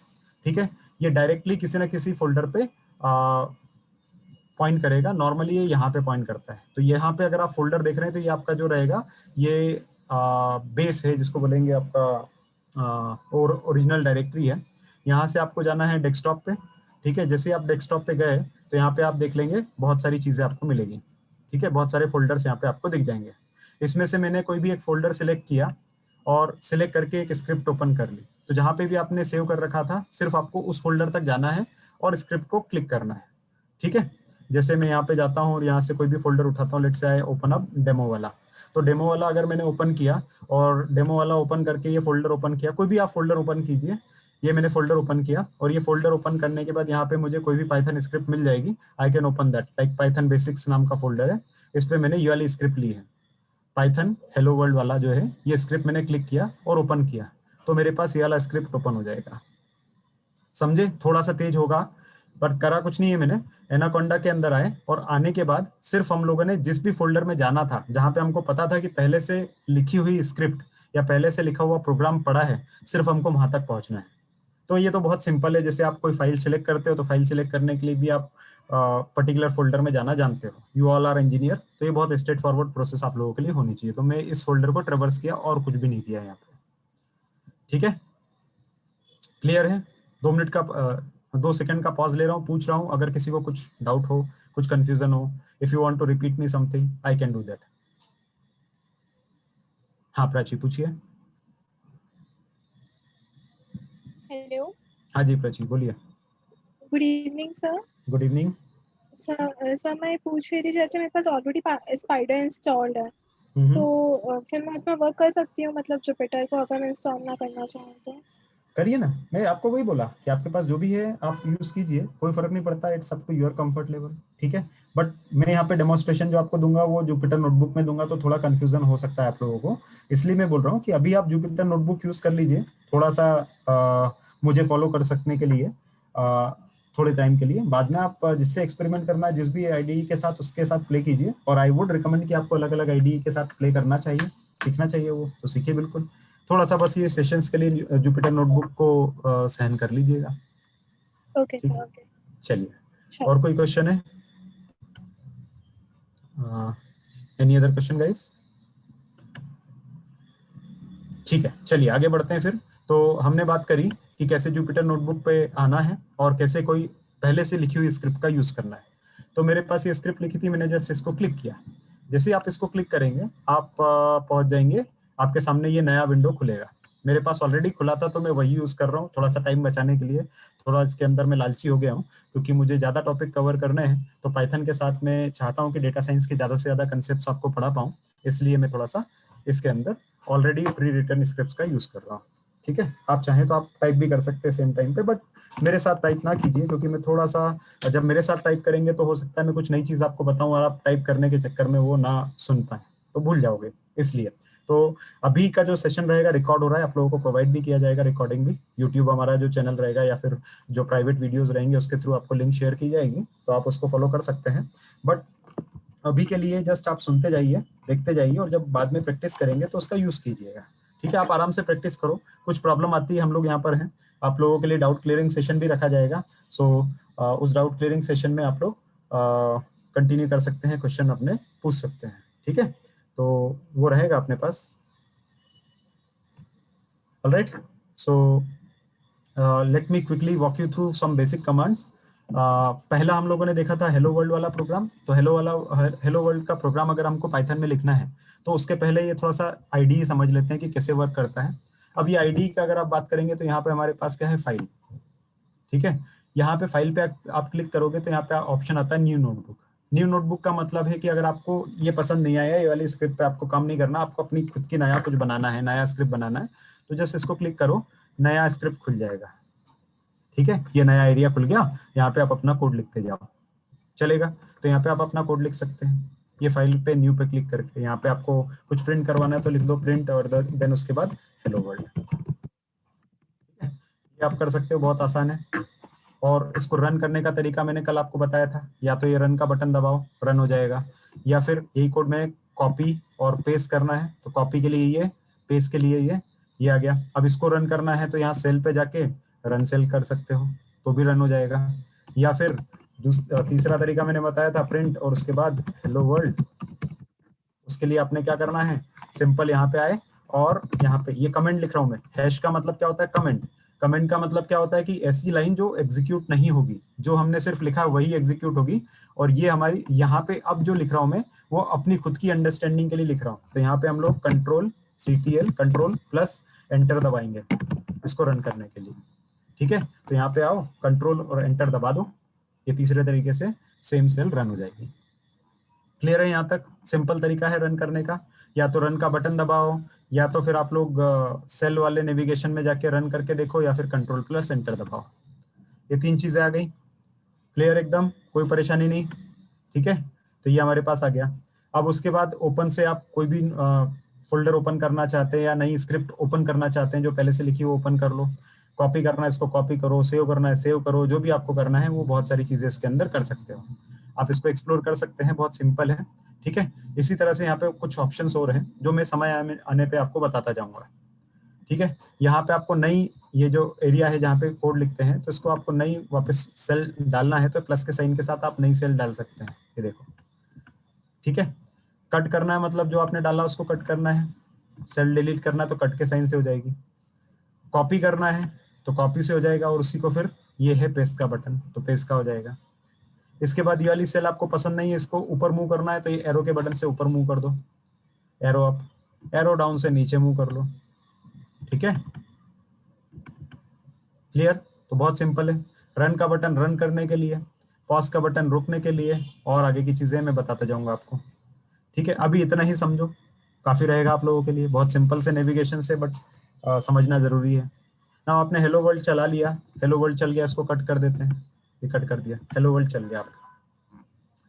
ठीक है, ये डायरेक्टली किसी ना किसी फोल्डर पे पॉइंट करेगा। नॉर्मली ये यहाँ पे पॉइंट करता है, तो यहाँ पे अगर आप फोल्डर देख रहे हैं तो ये आपका जो रहेगा ये बेस है, जिसको बोलेंगे आपका और ओरिजिनल डायरेक्टरी है। यहाँ से आपको जाना है डेस्कटॉप पे। ठीक है, जैसे आप डेस्कटॉप पे गए तो यहाँ पे आप देख लेंगे बहुत सारी चीजें आपको मिलेगी। ठीक है, बहुत सारे फोल्डर्स यहाँ पे आपको दिख जाएंगे। इसमें से मैंने कोई भी एक फोल्डर सिलेक्ट किया और सिलेक्ट करके एक स्क्रिप्ट ओपन कर ली, तो जहाँ पे भी आपने सेव कर रखा था सिर्फ आपको उस फोल्डर तक जाना है और स्क्रिप्ट को क्लिक करना है। ठीक है, जैसे मैं यहाँ पे जाता हूँ और यहाँ से कोई भी फोल्डर उठाता हूँ, let's say I open up demo वाला। तो डेमो वाला अगर मैंने ओपन किया और डेमो वाला ओपन करके ये फोल्डर ओपन किया, कोई भी आप फोल्डर ओपन कीजिए, ये मैंने फोल्डर ओपन किया, और ये फोल्डर ओपन करने के बाद यहाँ पे मुझे कोई भी पाइथन स्क्रिप्ट मिल जाएगी। I can open that, like Python basics नाम का फोल्डर है, इस पे मैंने ये वाली स्क्रिप्ट ली है, पाइथन हेलो वर्ल्ड वाला जो है, ये स्क्रिप्ट मैंने क्लिक किया और ओपन किया, तो मेरे पास ये वाला स्क्रिप्ट ओपन हो जाएगा। समझे, थोड़ा सा तेज होगा पर करा कुछ नहीं है मैंने। एनाकोंडा के अंदर आए और आने के बाद सिर्फ हम लोगों ने जिस भी फोल्डर में जाना था, जहां पे हमको पता था कि पहले से लिखी हुई स्क्रिप्ट या पहले से लिखा हुआ प्रोग्राम पड़ा है, सिर्फ हमको वहां तक पहुंचना है। तो ये तो बहुत सिंपल है, जैसे आप कोई फाइल सिलेक्ट करते हो तो फाइल सिलेक्ट करने के लिए भी आप पर्टिकुलर फोल्डर में जाना जानते हो, यू ऑल आर इंजीनियर, तो ये बहुत स्ट्रेट फॉरवर्ड प्रोसेस आप लोगों के लिए होनी चाहिए। तो मैं इस फोल्डर को ट्रेवर्स किया और कुछ भी नहीं किया यहाँ पे, ठीक है, क्लियर है। 2 मिनट का 2 सेकंड का पॉज ले रहा हूँ, पूछ रहा हूँ अगर किसी को कुछ डाउट हो, कुछ कंफ्यूजन हो, if you want to repeat me something I can do that. हाँ प्राची पूछिए। हेलो, हाँ जी प्राची बोलिए। Good evening sir. Good evening. Sir मैं पूछ रही थी, जैसे मेरे पास ऑलरेडी स्पाइडर इंस्टॉल्ड है, तो फिर मैं उसमें वर्क कर सकती हूँ, मतलब जुपिटर को अगर मैं इंस्टॉल ना करना चाहूँ तो? करिए ना, मैं आपको वही बोला कि आपके पास जो भी है आप यूज कीजिए, कोई फर्क नहीं पड़ता, it's up to your comfort level, ठीक है। बट मैं यहाँ पे डेमोन्स्ट्रेशन जो आपको दूंगा वो जुपिटर नोटबुक में दूंगा, तो थोड़ा कंफ्यूजन हो सकता है आप लोगों को, इसलिए मैं बोल रहा हूँ कि अभी आप जुपिटर नोटबुक यूज कर लीजिए थोड़ा सा मुझे फॉलो कर सकने के लिए थोड़े टाइम के लिए। बाद में आप जिससे एक्सपेरिमेंट करना है जिस भी आईडी के साथ उसके साथ प्ले कीजिए, और आई वुड रिकमेंड कि आपको अलग अलग आईडी के साथ प्ले करना चाहिए, सीखना चाहिए, वो तो सीखिए बिल्कुल। थोड़ा सा बस ये सेशंस के लिए जुपिटर नोटबुक को सहन कर लीजिएगा। Okay sir, okay. चलिए, और कोई क्वेश्चन है? Any other question guys? ठीक है, चलिए आगे बढ़ते हैं फिर। तो हमने बात करी कि कैसे जुपिटर नोटबुक पे आना है और कैसे कोई पहले से लिखी हुई स्क्रिप्ट का यूज करना है। तो मेरे पास ये स्क्रिप्ट लिखी थी, मैंने जस्ट इसको क्लिक किया, जैसे आप इसको क्लिक करेंगे आप पहुंच जाएंगे, आपके सामने ये नया विंडो खुलेगा। मेरे पास ऑलरेडी खुला था तो मैं वही यूज कर रहा हूँ, थोड़ा सा टाइम बचाने के लिए, थोड़ा इसके अंदर मैं लालची हो गया हूँ क्योंकि मुझे ज्यादा टॉपिक कवर करने हैं, तो पाइथन के साथ मैं चाहता हूँ कि डेटा साइंस के ज्यादा से ज्यादा कंसेप्ट आपको पढ़ा पाऊँ, इसलिए मैं थोड़ा सा इसके अंदर ऑलरेडी प्री रिटन स्क्रिप्ट्स का यूज कर रहा हूँ, ठीक है। आप चाहें तो आप टाइप भी कर सकते हैं सेम टाइम पे, बट मेरे साथ टाइप ना कीजिए क्योंकि मैं थोड़ा सा, जब मेरे साथ टाइप करेंगे तो हो सकता है मैं कुछ नई चीज आपको बताऊं और आप टाइप करने के चक्कर में वो ना सुन पाए, तो भूल जाओगे, इसलिए। तो अभी का जो सेशन रहेगा रिकॉर्ड हो रहा है, आप लोगों को प्रोवाइड भी किया जाएगा रिकॉर्डिंग भी, यूट्यूब हमारा जो चैनल रहेगा या फिर जो प्राइवेट वीडियोज रहेंगे उसके थ्रू आपको लिंक शेयर की जाएगी, तो आप उसको फॉलो कर सकते हैं। बट अभी के लिए जस्ट आप सुनते जाइए, देखते जाइए, और जब बाद में प्रैक्टिस करेंगे तो उसका यूज कीजिएगा, ठीक है। आप आराम से प्रैक्टिस करो, कुछ प्रॉब्लम आती है हम लोग यहाँ पर हैं, आप लोगों के लिए डाउट क्लियरिंग सेशन भी रखा जाएगा, सो उस डाउट क्लियरिंग सेशन में आप लोग कंटिन्यू कर सकते हैं, क्वेश्चन अपने पूछ सकते हैं, ठीक है, तो वो रहेगा अपने पास। Alright, so let me quickly walk you through some basic commands. पहला हम लोगों ने देखा था हेलो वर्ल्ड वाला प्रोग्राम, तो हेलो वर्ल्ड का प्रोग्राम अगर हमको पाइथन में लिखना है तो उसके पहले ये थोड़ा सा आईडी समझ लेते हैं कि कैसे वर्क करता है। अब ये आईडी का अगर आप बात करेंगे तो यहाँ पे हमारे पास क्या है, फाइल, ठीक है। यहाँ पे फाइल पे आप क्लिक करोगे तो यहाँ पे ऑप्शन आता है न्यू नोटबुक। न्यू नोटबुक का मतलब है कि अगर आपको ये पसंद नहीं आया, ये वाली स्क्रिप्ट पे आपको काम नहीं करना, आपको अपनी खुद की नया कुछ बनाना है, नया स्क्रिप्ट बनाना है, तो जस्ट इसको क्लिक करो, नया स्क्रिप्ट खुल जाएगा, ठीक है। ये नया एरिया खुल गया, यहाँ पे आप अपना कोड लिखते जाओ, चलेगा। तो यहाँ पे आप अपना कोड लिख सकते हैं, ये फाइल पे न्यू पे क्लिक करके, यहाँ पे आपको कुछ प्रिंट करवाना है तो लिख दो प्रिंट, और देन उसके बाद हेलो वर्ल्ड, ये आप कर सकते हो, बहुत आसान है। और इसको रन करने का तरीका मैंने कल आपको बताया था, या तो ये रन का बटन दबाओ, रन हो जाएगा, या फिर यही कोड में कॉपी और पेस्ट करना है, तो कॉपी के लिए ये, पेस्ट के लिए ये आ गया। अब इसको रन करना है तो यहाँ सेल पे जाके रन सेल कर सकते हो, तो भी रन हो जाएगा। या फिर तीसरा तरीका मैंने बताया था, प्रिंट और उसके बाद हेलो वर्ल्ड, उसके लिए आपने क्या करना है, सिंपल यहाँ पे आए और यहाँ पे ये कमेंट लिख रहा हूँ मैं, हैश का मतलब क्या होता है, कमेंट। कमेंट का मतलब क्या होता है कि ऐसी लाइन जो एग्जीक्यूट नहीं होगी, जो हमने सिर्फ लिखा है वही एग्जीक्यूट होगी, और ये हमारी यहाँ पे अब जो लिख रहा हूँ मैं वो अपनी खुद की अंडरस्टैंडिंग के लिए लिख रहा हूँ। तो यहाँ पे हम लोग CTRL कंट्रोल प्लस एंटर दबाएंगे इसको रन करने के लिए, ठीक है। तो यहाँ पे आओ, कंट्रोल और एंटर दबा दो, ये तीसरे तरीके से सेम सेल रन हो जाएगी। क्लियर है यहाँ तक? सिंपल तरीका है रन करने का, या तो रन का बटन दबाओ, या तो फिर आप लोग सेल वाले नेविगेशन में जाके रन करके देखो, या फिर कंट्रोल प्लस एंटर दबाओ। ये 3 चीजें आ गई, क्लियर एकदम, कोई परेशानी नहीं, ठीक है। तो ये हमारे पास आ गया। अब उसके बाद ओपन से आप कोई भी फोल्डर ओपन करना चाहते हैं या नई स्क्रिप्ट ओपन करना चाहते हैं जो पहले से लिखी वो ओपन कर लो, कॉपी करना है इसको कॉपी करो, सेव करना है सेव करो, जो भी आपको करना है वो बहुत सारी चीजें इसके अंदर कर सकते हो, आप इसको एक्सप्लोर कर सकते हैं, बहुत सिंपल है, ठीक है। इसी तरह से यहाँ पे कुछ ऑप्शंस और हैं जो मैं समय आने पे आपको बताता जाऊंगा। ठीक है, यहाँ पे आपको नई ये जो एरिया है जहाँ पे कोड लिखते हैं, तो इसको आपको नई वापस सेल डालना है तो प्लस के साइन के साथ आप नई सेल डाल सकते हैं, ये देखो। ठीक है, कट करना है मतलब जो आपने डाला उसको कट करना है, सेल डिलीट करना है तो कट के साइन से हो जाएगी, कॉपी करना है तो कॉपी से हो जाएगा, और उसी को फिर ये है पेस्ट का बटन तो पेस्ट का हो जाएगा। इसके बाद ये वाली सेल आपको पसंद नहीं है, इसको ऊपर मूव करना है तो ये एरो के बटन से ऊपर मूव कर दो, एरो अप, एरो डाउन से नीचे मूव कर लो। ठीक है, क्लियर? तो बहुत सिंपल है। रन का बटन रन करने के लिए, पॉज का बटन रुकने के लिए, और आगे की चीजें मैं बताता जाऊंगा आपको। ठीक है, अभी इतना ही समझो, काफी रहेगा आप लोगों के लिए, बहुत सिंपल से नेविगेशन से, बट समझना जरूरी है ना। आपने हेलो वर्ल्ड चला लिया, हेलो वर्ल्ड चल गया, इसको कट कर देते हैं, ये कट कर दिया, हेलो वर्ल्ड चल गया आपका।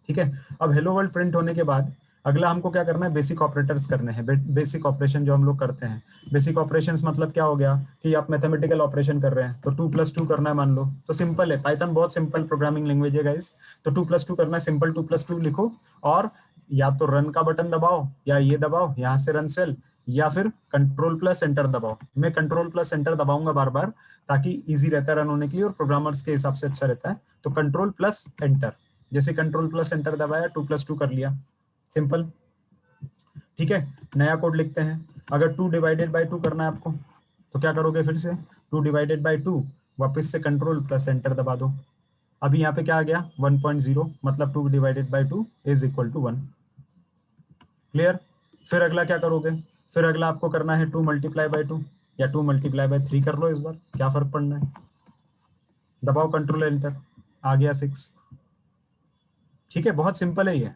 ठीक है, अब हेलो वर्ल्ड प्रिंट होने के बाद अगला हमको क्या करना है, बेसिक ऑपरेटर्स करने हैं, बेसिक ऑपरेशन जो हम लोग करते हैं। बेसिक ऑपरेशंस मतलब क्या हो गया कि आप मैथमेटिकल ऑपरेशन कर रहे हैं तो 2+2 करना है मान लो, तो सिंपल है, पाइथन बहुत सिंपल प्रोग्रामिंग लैंग्वेज है गाइस। तो 2+2 करना है, सिंपल 2+2 लिखो, और या तो रन का बटन दबाओ, या ये दबाओ यहाँ से रन सेल, या फिर कंट्रोल+एंटर दबाओ। मैं कंट्रोल+एंटर दबाऊंगा बार बार, ताकि इजी रहता है रन होने के लिए और प्रोग्रामर्स के हिसाब से अच्छा रहता है। तो कंट्रोल+एंटर, जैसे कंट्रोल+एंटर दबाया 2+2 कर लिया, सिंपल। ठीक है, नया कोड लिखते हैं। अगर 2/2 करना है आपको तो क्या करोगे, फिर से 2/2, वापस से कंट्रोल+एंटर दबा दो। अभी यहाँ पे क्या आ गया 1.0, मतलब 2/2 इज इक्वल टू 1। क्लियर? फिर अगला क्या करोगे, फिर अगला आपको करना है 2×2 या 2×3 कर लो इस बार, क्या फर्क पड़ना है। दबाओ कंट्रोल+एंटर, आ गया 6। ठीक है, बहुत सिंपल है ये,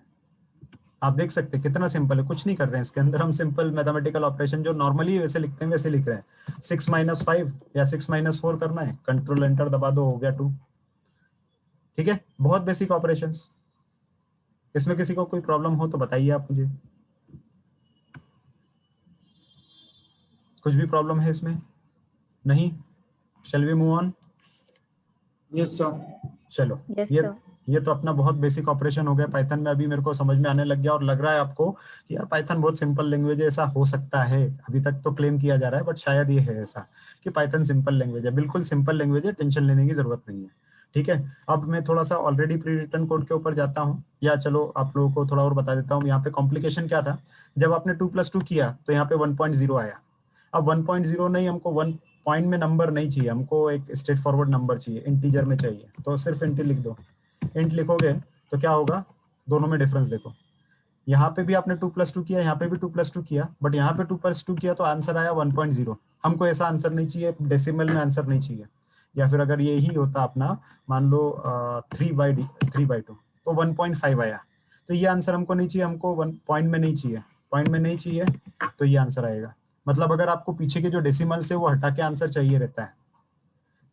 आप देख सकते हैं कितना सिंपल है, कुछ नहीं कर रहे हैं इसके अंदर, हम सिंपल मैथमेटिकल ऑपरेशन जो नॉर्मली वैसे लिखते हैं वैसे लिख रहे हैं। 6-5 या 6-4 करना है, कंट्रोल+एंटर दबा दो, हो गया 2। ठीक है, बहुत बेसिक ऑपरेशंस। इसमें किसी को कोई प्रॉब्लम हो तो बताइए आप मुझे, कुछ भी प्रॉब्लम है इसमें? नहीं? Shall we move on? Yes sir. चलो, Yes, ये sir. ये तो अपना बहुत बेसिक ऑपरेशन हो गया पाइथन में। अभी मेरे को समझ में आने लग गया और लग रहा है आपको कि यार पाइथन बहुत सिंपल लैंग्वेज है, ऐसा हो सकता है। अभी तक तो क्लेम किया जा रहा है, बट शायद ये है ऐसा कि पाइथन सिंपल लैंग्वेज है। बिल्कुल सिंपल लैंग्वेज है, टेंशन लेने की जरूरत नहीं है। ठीक है, अब मैं थोड़ा सा ऑलरेडी प्री रिटन कोड के ऊपर जाता हूँ, या चलो आप लोगों को थोड़ा और बता देता हूँ। यहाँ पे कॉम्प्लिकेशन क्या था, जब आपने 2+2 किया तो यहाँ पे 1.0 आया। अब 1.0 नहीं, हमको 1 पॉइंट में नंबर नहीं चाहिए, हमको एक स्ट्रेट फॉरवर्ड नंबर चाहिए, इंटीजर में चाहिए। तो सिर्फ इंट लिख दो, इंट लिखोगे तो क्या होगा, दोनों में डिफरेंस देखो। यहाँ पे भी आपने 2+2 किया, यहाँ पे भी 2+2 किया, बट यहाँ पे 2+2 किया तो आंसर आया 1.0। हमको ऐसा आंसर नहीं चाहिए, डेसिमल में आंसर नहीं चाहिए। या फिर अगर ये ही होता अपना, मान लो 3/2 तो 1.5 आया, तो ये आंसर हमको नहीं चाहिए, हमको 1 पॉइंट में नहीं चाहिए, पॉइंट में नहीं चाहिए तो ये आंसर आएगा। मतलब अगर आपको पीछे के जो डेसिमल्स है वो हटा के आंसर चाहिए रहता है,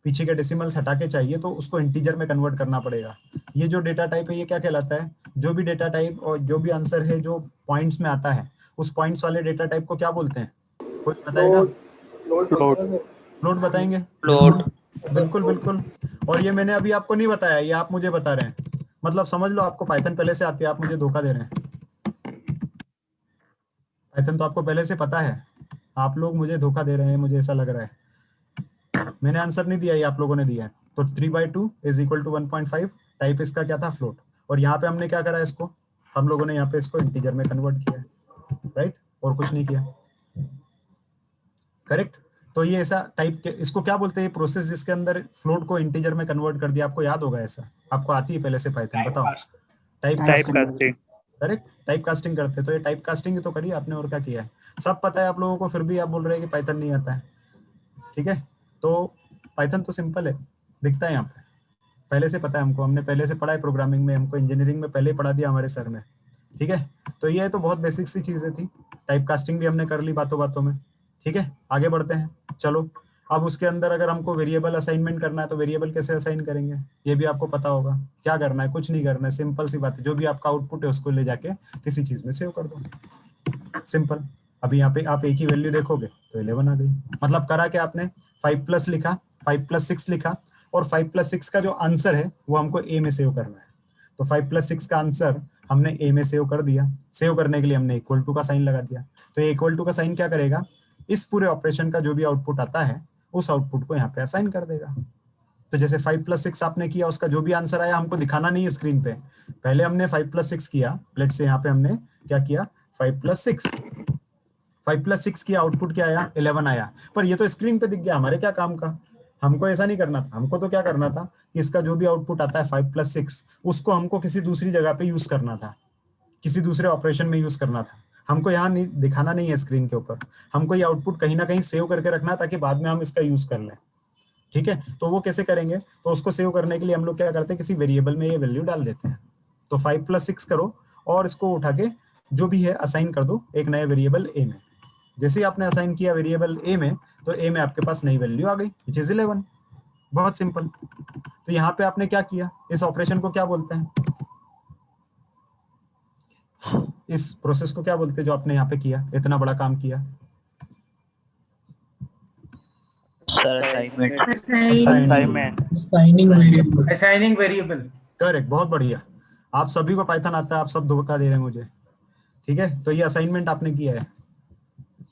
पीछे के डेसिमल्स हटा के चाहिए तो उसको इंटीजर में कन्वर्ट करना पड़ेगा। ये जो डेटा टाइप है ये क्या कहलाता है, जो भी डेटा टाइप और जो भी आंसर है जो पॉइंट्स में आता है, उस पॉइंट्स वाले डेटा टाइप को क्या बोलते हैं, कोई बताएगा? फ्लोट बताएंगे? फ्लोट। बिल्कुल बिल्कुल। और ये मैंने अभी आपको नहीं बताया, ये आप मुझे बता रहे हैं, मतलब समझ लो आपको पाइथन पहले से आती है, आप मुझे धोखा दे रहे हैं। पाइथन तो आपको पहले से पता है, आप लोग मुझे धोखा दे रहे हैं, मुझे ऐसा लग रहा है। मैंने आंसर नहीं दिया, ये आप लोगों ने दिया है। तो 3/2 इज इक्वल टू 1.5, टाइप इसका क्या था, फ्लोट। और यहाँ पे हमने क्या करा, इसको हम लोगों ने यहाँ पे इसको इंटीजर में कन्वर्ट किया, राइट, और कुछ नहीं किया, करेक्ट। तो ये ऐसा टाइप के, इसको क्या बोलते हैं, प्रोसेस जिसके अंदर फ्लोट को इंटीजर में कन्वर्ट कर दिया। आपको याद होगा ऐसा, आपको आती है पहले से पाइथन, बताओ। Type casting, correct, type casting करते। तो ये टाइप कास्टिंग तो करी आपने, और क्या किया है, सब पता है आप लोगों को, फिर भी आप बोल रहे हैं कि पाइथन नहीं आता है। ठीक है, तो पाइथन तो सिंपल है, दिखता है यहाँ पे, पहले से पता है हमको, हमने पहले से पढ़ा है प्रोग्रामिंग में, हमको इंजीनियरिंग में पहले ही पढ़ा दिया हमारे सर में। ठीक है, तो ये तो बहुत बेसिक सी चीजें थी, टाइप कास्टिंग भी हमने कर ली बातों बातों में। ठीक है, आगे बढ़ते हैं। चलो, अब उसके अंदर अगर हमको वेरिएबल असाइनमेंट करना है तो वेरिएबल कैसे असाइन करेंगे, ये भी आपको पता होगा। क्या करना है, कुछ नहीं करना है, सिंपल सी बात है, जो भी आपका आउटपुट है उसको ले जाके किसी चीज में सेव कर दो, सिंपल। अभी यहाँ पे आप एक ही वैल्यू देखोगे तो 11 आ गई, मतलब करा के आपने 5+ लिखा, 5+6 लिखा, और 5+6 का जो आंसर है वो हमको ए में सेव करना है। तो 5+6 का आंसर हमने ए में सेव कर दिया। सेव करने के लिए हमने इक्वल टू का साइन लगा दिया। तो ये इक्वल टू का साइन क्या करेगा, इस पूरे ऑपरेशन का जो भी आउटपुट आता है उस आउटपुट को यहाँ पे असाइन कर देगा। तो जैसे 5 + 6 आपने किया, उसका जो भी आंसर आया हमको दिखाना नहीं है स्क्रीन पे, पहले हमने 5 + 6 किया। लेट्स से यहाँ पे हमने क्या किया, 5 + 6, 5 + 6 किया, आउटपुट क्या आया, 11 आया। पर ये तो स्क्रीन पे दिख गया, हमारे क्या काम का, हमको ऐसा नहीं करना था। हमको तो क्या करना था कि इसका जो भी आउटपुट आता है 5 + 6 उसको हमको किसी दूसरी जगह पे यूज करना था, किसी दूसरे ऑपरेशन में यूज करना था। हमको यहाँ नहीं दिखाना नहीं है स्क्रीन के ऊपर, हमको ये आउटपुट कहीं ना कहीं सेव करके रखना ताकि बाद में हम इसका यूज कर लें। ठीक है, तो वो कैसे करेंगे, तो उसको सेव करने के लिए हम लोग क्या करते हैं, किसी वेरिएबल में ये वैल्यू डाल देते हैं। तो 5 + 6 करो और इसको उठा के जो भी है असाइन कर दो एक नए वेरिएबल ए में। जैसे ही आपने असाइन किया वेरिएबल ए में, तो ए में आपके पास नई वैल्यू आ गई विच इज 11। बहुत सिंपल। तो यहाँ पे आपने क्या किया, इस ऑपरेशन को क्या बोलते हैं, इस प्रोसेस को क्या बोलते हैं जो आपने यहाँ पे किया, इतना बड़ा काम किया? Assigning variable. करेक्ट, बहुत बढ़िया। आप सभी को पाइथन आता है, आप सब धोखा दे रहे हैं मुझे। ठीक है, तो ये असाइनमेंट आपने किया है,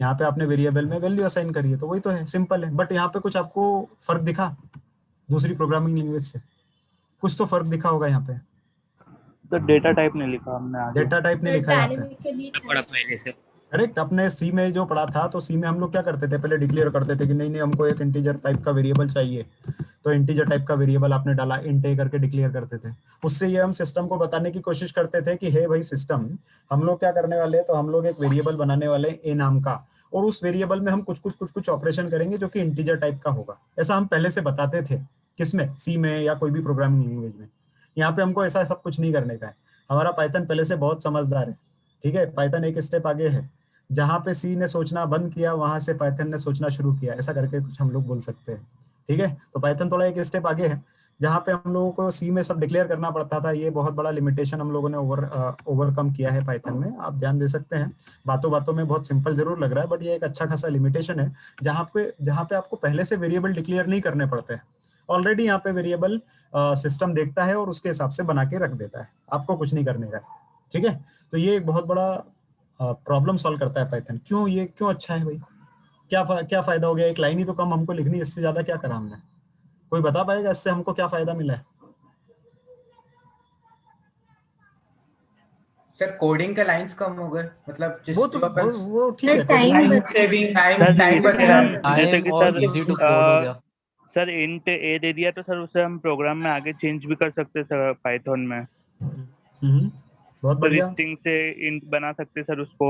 यहाँ पे आपने वेरिएबल में वैल्यू असाइन करी है, तो वही तो है, सिंपल है। बट यहाँ पे कुछ आपको फर्क दिखा दूसरी प्रोग्रामिंग लैंग्वेज से, कुछ तो फर्क दिखा होगा यहाँ पे। तो डेटा टाइप नहीं लिखा हमने आगे, डेटा टाइप नहीं लिखा यहाँ पे। करेक्ट, अपने सी में जो पढ़ा था, तो सी में हम लोग क्या करते थे, पहले डिक्लेयर करते थे कि नहीं नहीं हमको एक इंटीजर टाइप का वेरिएबल चाहिए, तो इंटीजर टाइप का वेरिएबल आपने डाला, इंट ए करके डिक्लेयर करते थे। उससे ये हम सिस्टम को बताने की कोशिश करते थे कि हे भाई सिस्टम, हम लोग क्या करने वाले हैं, तो हम लोग एक वेरिएबल बनाने वाले ए नाम का, और उस वेरिएबल में हम कुछ ऑपरेशन करेंगे जो कि इंटीजर टाइप का होगा। ऐसा हम पहले से बताते थे, किसमें, सी में या कोई भी प्रोग्रामिंग लैंग्वेज में। यहाँ पे हमको ऐसा सब कुछ नहीं करने का है, हमारा पाइथन पहले से बहुत समझदार है। ठीक है, पाइथन एक स्टेप आगे है, जहाँ पे सी ने सोचना बंद किया वहां से पाइथन ने सोचना शुरू किया, ऐसा करके कुछ हम लोग बोल सकते हैं। ठीक है, तो पाइथन थोड़ा एक स्टेप आगे है, जहाँ पे हम लोगों को सी में सब डिक्लेयर करना पड़ता था। ये बहुत बड़ा लिमिटेशन हम लोगों ने ओवरकम किया है पाइथन में, आप ध्यान दे सकते हैं। बातों बातों में बहुत सिंपल जरूर लग रहा है, बट ये एक अच्छा खासा लिमिटेशन है, जहाँ पे आपको पहले से वेरिएबल डिक्लेयर नहीं करने पड़ते हैं। ऑलरेडी यहाँ पे वेरिएबल सिस्टम देखता है और उसके हिसाब से बना के रख देता है, आपको कुछ नहीं करने का। ठीक है, तो ये एक बहुत बड़ा प्रॉब्लम सॉल्व करता है पाइथन। ये क्यों अच्छा है भाई, क्या फायदा हो गया, एक लाइन ही तो कम हमको लिखनी, इससे ज्यादा क्या करा हमने, कोई बता पाएगा इससे हमको क्या फायदा मिला है? सर कोडिंग के लाइंस कम हो गए, मतलब वो ठीक है, टाइम सेविंग, टाइम बच रहा है। सर इंट ए दे दिया तो सर उसे हम प्रोग्राम में आगे चेंज भी कर सकते सर पाइथन में। बहुत बढ़िया, स्ट्रिंग से इंट बना सकते सर उसको,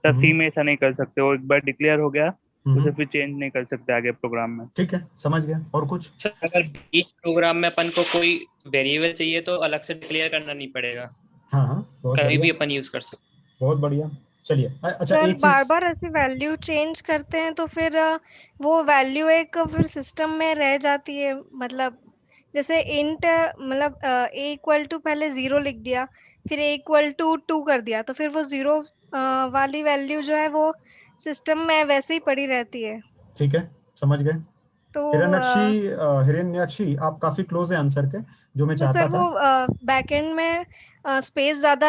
सर सी में ऐसा नहीं कर सकते, वो एक बार डिक्लेयर हो गया उसे फिर चेंज नहीं कर सकते आगे प्रोग्राम में। ठीक है, समझ गया। और कुछ सर, अगर बीच प्रोग्राम में अपन को कोई वेरिएबल चाहिए तो अलग से डिक्लेयर करना नहीं पड़ेगा। हाँ, कभी भी अपन यूज कर सकते। बहुत बढ़िया। चलिए, अच्छा एक चीज, बार बार ऐसे वैल्यू चेंज करते हैं तो फिर वो वैल्यू एक फिर सिस्टम में रह जाती है। मतलब जैसे इंट, मतलब a = पहले 0 लिख दिया, फिर a = 2 कर दिया, तो फिर वो 0 वाली वैल्यू जो है वो सिस्टम में वैसे ही पड़ी रहती है। ठीक है, समझ गए। तो हिरण्याक्षी आप काफी क्लोज है आंसर के, जो मैं तो चाहता सर था। वो बैकएंड में स्पेस ज्यादा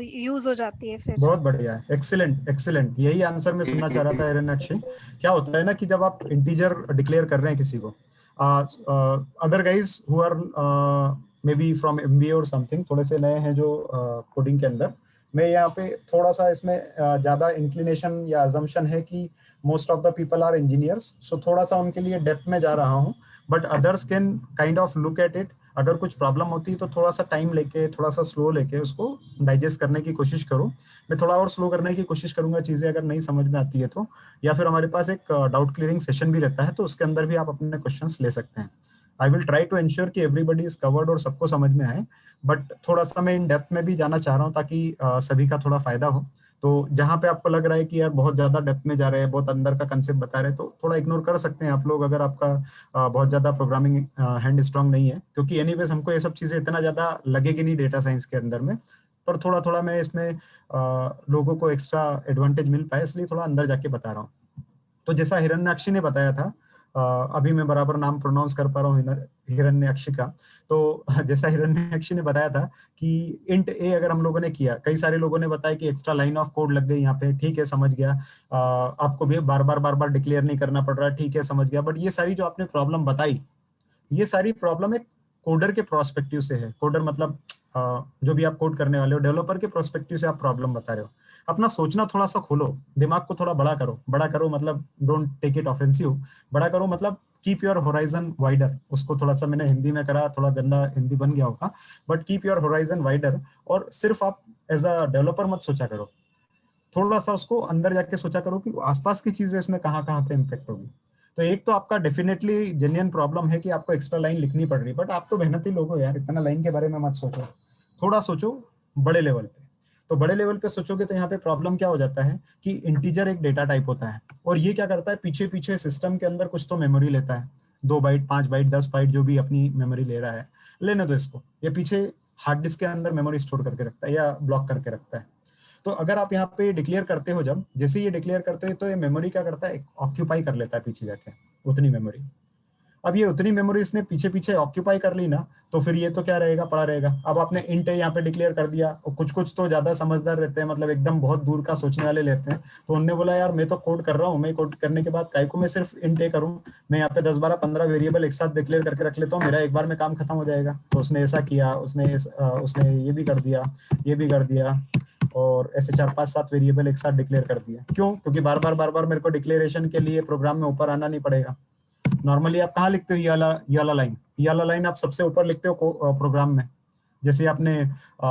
यूज हो जाती है फिर। बहुत बढ़िया है, एक्सीलेंट, यही आंसर मैं सुनना चाह रहा था हिरण्याक्षी। क्या होता है ना कि जब आप इंटीजर डिक्लेयर कर रहे हैं किसी को, other guys who are may be from MBA और समथिंग, थोड़े से नए हैं जो कोडिंग के अंदर, मैं यहाँ पे थोड़ा सा इसमें ज्यादा इंक्लिनेशन या अजम्पशन है कि most of the people are engineers, so थोड़ा सा उनके लिए डेप्थ में जा रहा हूँ, but others can kind of look at it. अगर कुछ प्रॉब्लम होती है तो थोड़ा सा टाइम लेके, थोड़ा सा स्लो लेके उसको डाइजेस्ट करने की कोशिश करो। मैं थोड़ा और स्लो करने की कोशिश करूंगा चीजें, अगर नहीं समझ में आती है तो, या फिर हमारे पास एक डाउट क्लियरिंग सेशन भी रहता है, तो उसके अंदर भी आप अपने क्वेश्चंस ले सकते हैं। I will try to ensure कि एवरीबडी इज कवर्ड और सबको समझ में आए, बट थोड़ा सा मैं इन डेप्थ में भी जाना चाह रहा हूँ ताकि सभी का थोड़ा फायदा हो। तो जहाँ पे आपको लग रहा है कि यार बहुत ज्यादा डेप्थ में जा रहे हैं, बहुत अंदर का कंसेप्ट बता रहे हैं, तो थोड़ा इग्नोर कर सकते हैं आप लोग, अगर आपका बहुत ज्यादा प्रोग्रामिंग हैंड स्ट्रांग नहीं है, क्योंकि एनीवेज हमको ये सब चीजें इतना ज्यादा लगेगी नहीं डेटा साइंस के अंदर में, पर थोड़ा थोड़ा मैं इसमें लोगों को एक्स्ट्रा एडवांटेज मिल पाए, इसलिए थोड़ा अंदर जाके बता रहा हूँ। तो जैसा हिरण्याक्षी ने बताया था, अभी मैं बराबर नाम प्रोनाउंस कर पा रहा हूँ, हिरण्याक्षी का। तो जैसा हिरण्याक्षी ने बताया था कि इंट ए अगर हम लोगों ने किया, कई सारे लोगों ने बताया कि एक्स्ट्रा लाइन ऑफ कोड लग गई यहाँ पे, ठीक है समझ गया, आपको भी बार बार डिक्लेयर नहीं करना पड़ रहा, ठीक है समझ गया। बट ये सारी जो आपने प्रॉब्लम बताई, ये सारी प्रॉब्लम एक कोडर के प्रोस्पेक्टिव से है। कोडर मतलब जो भी आप कोड करने वाले हो, डेवलपर के प्रोस्पेक्टिव से आप प्रॉब्लम बता रहे हो। अपना सोचना थोड़ा सा खोलो, दिमाग को थोड़ा बड़ा करो। बड़ा करो मतलब डोंट टेक इट ऑफेंसिव, बड़ा करो मतलब कीप योर होराइजन वाइडर। उसको थोड़ा सा मैंने हिंदी में करा, थोड़ा गंदा हिंदी बन गया होगा, but keep your horizon wider. और सिर्फ आप एज अ डेवलपर मत सोचा करो, थोड़ा सा उसको अंदर जाके सोचा करो कि आसपास की चीजें इसमें कहाँ कहाँ पे इम्पेक्ट होगी। तो एक तो आपका डेफिनेटली जेन्युइन प्रॉब्लम है कि आपको एक्स्ट्रा लाइन लिखनी पड़ रही, बट आप तो मेहनती लोग हो यार, इतना लाइन के बारे में मत सोचो, थोड़ा सोचो बड़े लेवल पे। तो बड़े लेवल पे सोचोगे तो यहाँ पे प्रॉब्लम क्या हो जाता है कि इंटीजर एक डेटा टाइप होता है, और ये क्या करता है, पीछे पीछे सिस्टम के अंदर कुछ तो मेमोरी लेता है, 2 बाइट 5 बाइट 10 बाइट जो भी अपनी मेमोरी ले रहा है, लेने दो इसको। ये पीछे हार्ड डिस्क के अंदर मेमोरी स्टोर करके रखता है या ब्लॉक करके रखता है। तो अगर आप यहाँ पे डिक्लेयर करते हो, जब जैसे ये डिक्लेयर करते हो तो ये मेमोरी क्या करता है, ऑक्यूपाई कर लेता है पीछे जाके उतनी मेमोरी। अब ये उतनी मेमोरी इसने पीछे पीछे ऑक्यूपाई कर ली ना, तो फिर ये तो क्या रहेगा, पड़ा रहेगा। अब आपने इंट यहाँ पे डिक्लेयर कर दिया, और कुछ तो ज्यादा समझदार रहते हैं, मतलब एकदम बहुत दूर का सोचने वाले लेते हैं, तो उन्होंने बोला यार मैं तो कोड कर रहा हूँ, मैं कोड करने के बाद काय को मैं सिर्फ इंट ए करूँ, मैं यहाँ पे 10 12 15 वेरिएबल एक साथ डिक्लेयर करके रख लेता हूँ, मेरा एक बार में काम खत्म हो जाएगा। तो उसने ऐसा किया, उसने ये भी कर दिया, ये भी कर दिया, और ऐसे 4 5 7 वेरिएबल एक साथ डिक्लेयर कर दिया। क्यों? क्योंकि बार बार मेरे को डिक्लेरेशन के लिए प्रोग्राम में ऊपर आना नहीं पड़ेगा। नॉर्मली आप कहाँ लिखते हो ये वाला लाइन आप सबसे ऊपर लिखते हो प्रोग्राम में। जैसे आपने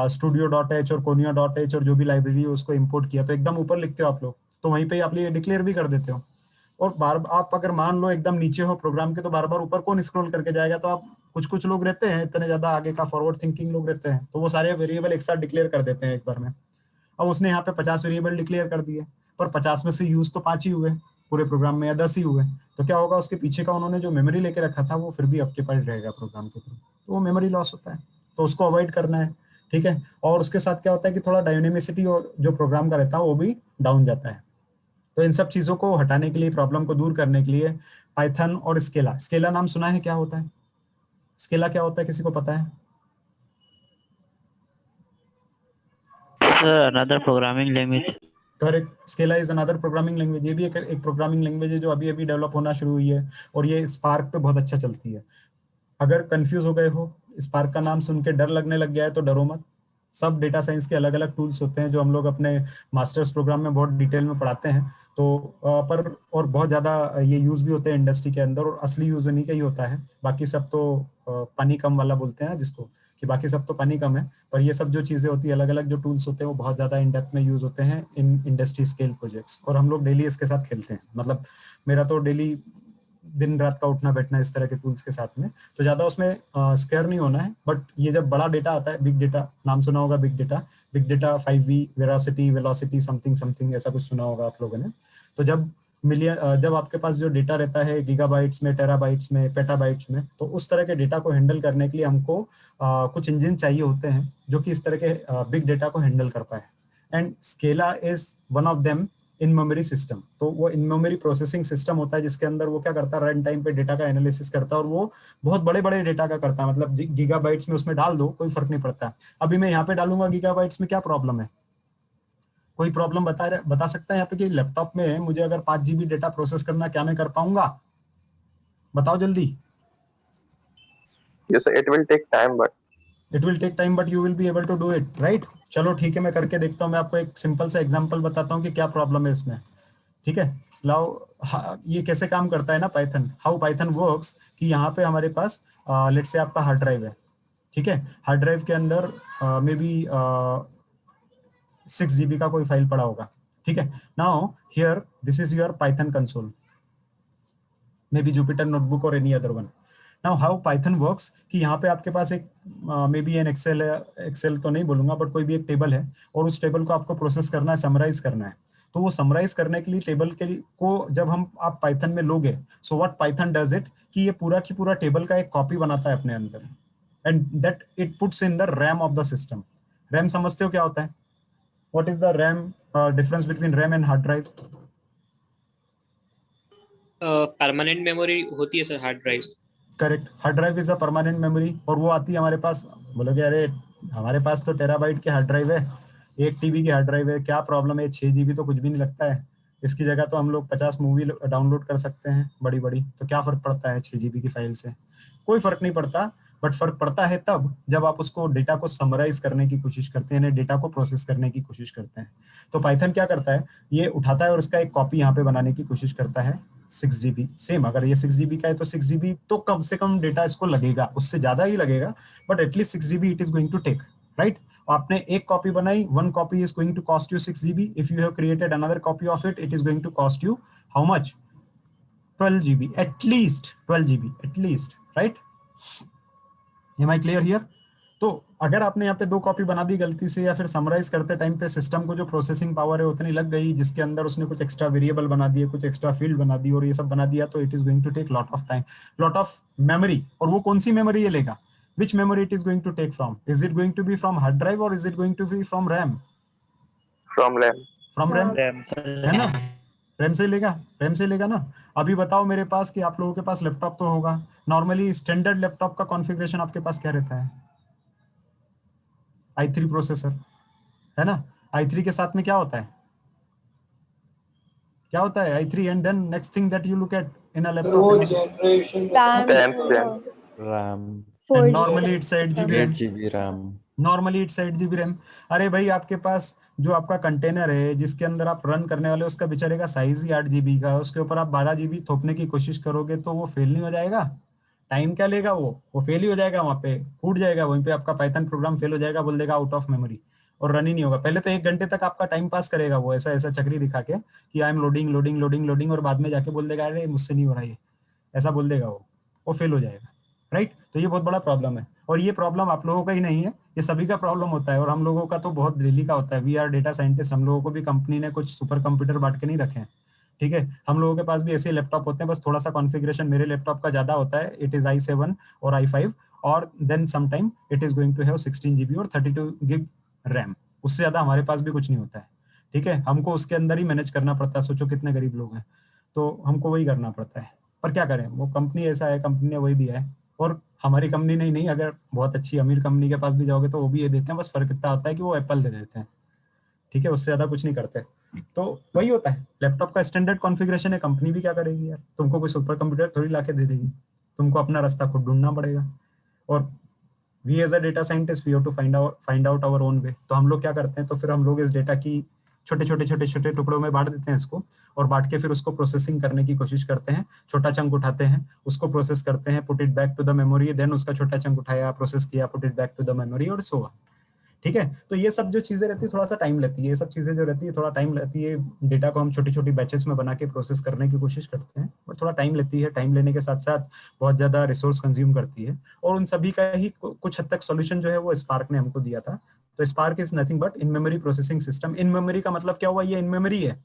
studio.h और कोनिया.h और जो भी लाइब्रेरी है उसको इंपोर्ट किया, तो एकदम ऊपर लिखते हो आप लोग, तो वहीं पे आप ये डिक्लेयर भी कर देते हो। और बार आप अगर मान लो एकदम नीचे हो प्रोग्राम के, तो बार बार ऊपर कौन स्क्रॉल करके जाएगा। तो आप कुछ लोग रहते हैं इतने ज्यादा आगे का फॉरवर्ड थिंकिंग लोग रहते हैं, तो वो सारे वेरिएबल एक साथ डिक्लेयर कर देते हैं एक बार में। अब उसने यहाँ पे 50 वेरिएबल डिक्लेयर कर दिए, पर 50 में से यूज तो 5 ही हुए पूरे प्रोग्राम में, या 10 ही हुए। तो क्या होगा, उसके पीछे का उन्होंने जो मेमोरी लेके रखा था वो फिर भी ऑक्यूपाइड रहेगा प्रोग्राम के थ्रू, तो वो मेमोरी लॉस होता है, तो उसको अवॉइड करना है, ठीक है। और उसके साथ क्या होता है कि थोड़ा डायनेमिसिटी और जो प्रोग्राम का रहता है वो भी डाउन जाता है। तो इन सब चीजों को हटाने के लिए, प्रॉब्लम को दूर करने के लिए पाइथन और स्केला नाम सुना है, क्या होता है स्केला, क्या होता है, किसी को पता है? Another programming language. Correct, Scala is another programming language. ये भी एक प्रोग्रामिंग लैंग्वेज है जो अभी डेवलप होना शुरू हुई है, और ये स्पार्क पे बहुत अच्छा चलती है। अगर कंफ्यूज हो गए हो, स्पार्क का नाम सुन के डर लगने लग गया है, तो डरो मत। सब डेटा साइंस के अलग अलग टूल्स होते हैं जो हम लोग अपने मास्टर्स प्रोग्राम में बहुत डिटेल में पढ़ाते हैं। तो पर और बहुत ज़्यादा ये यूज़ भी होते हैं इंडस्ट्री के अंदर, और असली यूज़ उन्हीं का ही होता है। बाकी सब तो पानी कम वाला बोलते हैं जिसको, कि बाकी सब तो पानी कम है, पर ये सब जो चीज़ें होती है, अलग अलग जो टूल्स होते हैं, वो बहुत ज़्यादा इन डेप्थ में यूज़ होते हैं इन इंडस्ट्री स्केल प्रोजेक्ट्स। और हम लोग डेली इसके साथ खेलते हैं, मतलब मेरा तो डेली दिन रात का उठना बैठना इस तरह के टूल्स के साथ में। तो ज़्यादा उसमें स्केयर नहीं होना है। बट ये जब बड़ा डेटा आता है, बिग डेटा नाम सुना होगा, big data 5V, velocity something ऐसा कुछ सुना होगा आप लोगों ने। तो जब आपके पास जो डेटा रहता है गीगाबाइट्स में, टेराबाइट्स में, पेटाबाइट्स में, तो उस तरह के डेटा को हैंडल करने के लिए हमको कुछ इंजन चाहिए होते हैं जो कि इस तरह के बिग डेटा को हैंडल कर पाए। And Scala is one of them in memory system. तो वो इन मेमोरी प्रोसेसिंग सिस्टम होता है जिसके अंदर वो क्या करता है, रन टाइम पे डेटा का एनालिसिस करता है, और वो बहुत बड़े बड़े डेटा का करता है। मतलब गीगाबाइट्स में उसमें डाल दो, कोई फर्क नहीं पड़ता। अभी मैं यहाँ पे डालूंगा गीगाबाइट्स में, क्या प्रॉब्लम है? कोई प्रॉब्लम बता सकता है यहाँ पे कि लैपटॉप में मुझे अगर 5 GB डेटा प्रोसेस करना, क्या मैं कर पाऊंगा? बताओ जल्दी। Yes, sir, it will take time, but you will be able to do it, right? चलो ठीक है, मैं करके देखता हूँ। मैं आपको एक सिंपल सा एग्जांपल बताता हूँ कि क्या प्रॉब्लम है इसमें, ठीक है। लाओ, ये कैसे काम करता है ना पाइथन, हाउ पाइथन वर्क्स, कि यहाँ पे हमारे पास लेट्स से आपका हार्ड ड्राइव है, ठीक है। हार्ड ड्राइव के अंदर मे बी 6 GB का कोई फाइल पड़ा होगा, ठीक है। Now here this is your Python console, maybe Jupyter notebook और any other one. Now how Python works, कि यहाँ पे आपके पास एक मे बी एन एक्सेल तो नहीं बोलूंगा, बट कोई भी एक टेबल है, और उस टेबल को आपको प्रोसेस करना है, समराइज करना है। तो वो समराइज करने के लिए टेबल को जब आप पाइथन में लोगे, so what Python does it, कि ये पूरा की पूरा टेबल का एक कॉपी बनाता है अपने अंदर, and that it puts in the RAM of the system. RAM समझते हो क्या होता है? What is the RAM difference between RAM and hard drive? Permanent memory होती है sir hard drive. Correct, hard drive is a permanent memory, और वो आती है हमारे पास। बोलोगे अरे हमारे पास तो टेराबाइट की हार्ड ड्राइव है, 1 TB की हार्ड ड्राइव है, क्या प्रॉब्लम है, 6 GB तो कुछ भी नहीं लगता है, इसकी जगह तो हम लोग 50 मूवी डाउनलोड कर सकते हैं बड़ी बड़ी, तो क्या फर्क पड़ता है 6 GB की फाइल से? कोई फर्क नहीं पड़ता, बट फर्क पड़ता है तब जब आप उसको डेटा को समराइज करने की कोशिश करते हैं, डेटा को प्रोसेस करने की कोशिश करते हैं। तो पाइथन क्या करता है, ये उठाता है और इसका एक कॉपी यहाँ पे बनाने की कोशिश करता है 6 GB। सेम अगर ये 6 GB का है तो 6 GB तो कम से कम डेटा इसको लगेगा, उससे ज्यादा ही लगेगा, but at least 6 GB it is going to take, right? आपने एक कॉपी बनाई, 1 copy is going to cost you 6 GB. If you have created another copy of it, it is going to cost you how much? 12 GB, at least 12 GB, at least, right? Am I clear here? तो अगर आपने यहाँ पे 2 copy बना दी गलती से, या फिर समराइज करते टाइम पे सिस्टम को जो प्रोसेसिंग पावर है उतनी लग गई, जिसके अंदर उसने कुछ एक्स्ट्रा वेरिएबल बना दिए, कुछ एक्स्ट्रा फील्ड बना दी और ये सब बना दिया, तो it is going to take lot of time, lot of memory. और वो कौन सी मेमोरी ये लेगा? Which memory it is going to take from? Is it going to be from hard drive or is it going to be from RAM? From RAM. From RAM, RAM. है ना? RAM से लेगा, RAM से लेगा ना। अभी बताओ मेरे पास कि आप लोगों के पास लैपटॉप तो होगा, नॉर्मली स्टैंडर्ड लैपटॉप का कॉन्फ़िगरेशन आपके पास क्या रहता है? i3 प्रोसेसर, है ना? i3 के साथ में क्या होता है? क्या होता है i3 and then next thing that you look at in a laptop, RAM, and normally it's 8 GB 8 GB RAM. Normally it's 8 GB RAM. अरे भाई आपके पास जो आपका कंटेनर है जिसके अंदर आप रन करने वाले, उसका बेचारे का साइज ही 8 GB का, उसके ऊपर आप 12 GB थोपने की कोशिश करोगे तो वो फेल नहीं हो जाएगा? टाइम क्या लेगा? वो फेल ही हो जाएगा, वहाँ पे फूट जाएगा, वहीं पे आपका पाइथन प्रोग्राम फेल हो जाएगा, बोल देगा आउट ऑफ मेमोरी, और रन ही नहीं होगा। पहले तो 1 घंटे तक आपका टाइम पास करेगा वो, ऐसा ऐसा चक्री दिखा के कि I am loading loading loading loading, और बाद में जाके बोल देगा अरे मुझसे नहीं हो रहा ये, ऐसा बोल देगा वो फेल हो जाएगा, राइट? तो ये बहुत बड़ा प्रॉब्लम है, और ये प्रॉब्लम आप लोगों का ही नहीं है, ये सभी का प्रॉब्लम होता है, और हम लोगों का तो बहुत दिल्ली का होता है। वी आर डेटा साइंटिस्ट, हम लोगों को भी कंपनी ने कुछ सुपर कंप्यूटर बांट के नहीं रखे हैं, ठीक है? हम लोगों के पास भी ऐसे लैपटॉप होते हैं, बस थोड़ा सा कॉन्फ़िगरेशन मेरे लैपटॉप का ज्यादा होता है, इट इज i7 और i5, और then some time it is going to have 16 GB और 32 GB रैम, उससे ज्यादा हमारे पास भी कुछ नहीं होता है, ठीक है? हमको उसके अंदर ही मैनेज करना पड़ता है। सोचो कितने गरीब लोग हैं, तो हमको वही करना पड़ता है, पर क्या करें, वो कंपनी ऐसा है, कंपनी ने वही दिया है। और हमारी कंपनी नहीं, अगर बहुत अच्छी अमीर कंपनी के पास भी जाओगे तो वो भी ये देते हैं, बस फर्क इतना होता है कि वो एप्पल दे देते हैं, ठीक है? उससे ज्यादा कुछ नहीं करते। तो वही होता है, लैपटॉप का स्टैंडर्ड कॉन्फ़िगरेशन है, कंपनी भी क्या करेगी यार, तुमको कोई सुपर कंप्यूटर थोड़ी लाके दे देगी, तुमको अपना रास्ता खुद ढूंढना पड़ेगा। और we as a data scientist we have to find out our own way. तो हम लोग क्या करते हैं, तो फिर हम लोग इस डेटा की छोटे छोटे टुकड़ों में बांट देते हैं इसको, और बांट के फिर उसको प्रोसेसिंग करने की कोशिश करते हैं। छोटा चंक उठाते हैं, उसको प्रोसेस करते हैं, put it back to the memory, then उसका छोटा चंक उठाया, प्रोसेस किया, put it back to the memory, और सो ऑन, ठीक है? तो ये सब जो चीजें रहती है थोड़ा सा टाइम लेती है, ये सब चीजें जो रहती है थोड़ा टाइम लेती है। डेटा को हम छोटी छोटी बैचेस में बना के प्रोसेस करने की कोशिश करते हैं, और थोड़ा टाइम लेती है। टाइम लेने के साथ साथ बहुत ज्यादा रिसोर्स कंज्यूम करती है, और उन सभी का ही कुछ हद तक सॉल्यूशन जो है वो स्पार्क ने हमको दिया था। तो spark is nothing but in memory processing system. In memory का मतलब क्या हुआ? ये इन मेमोरी है।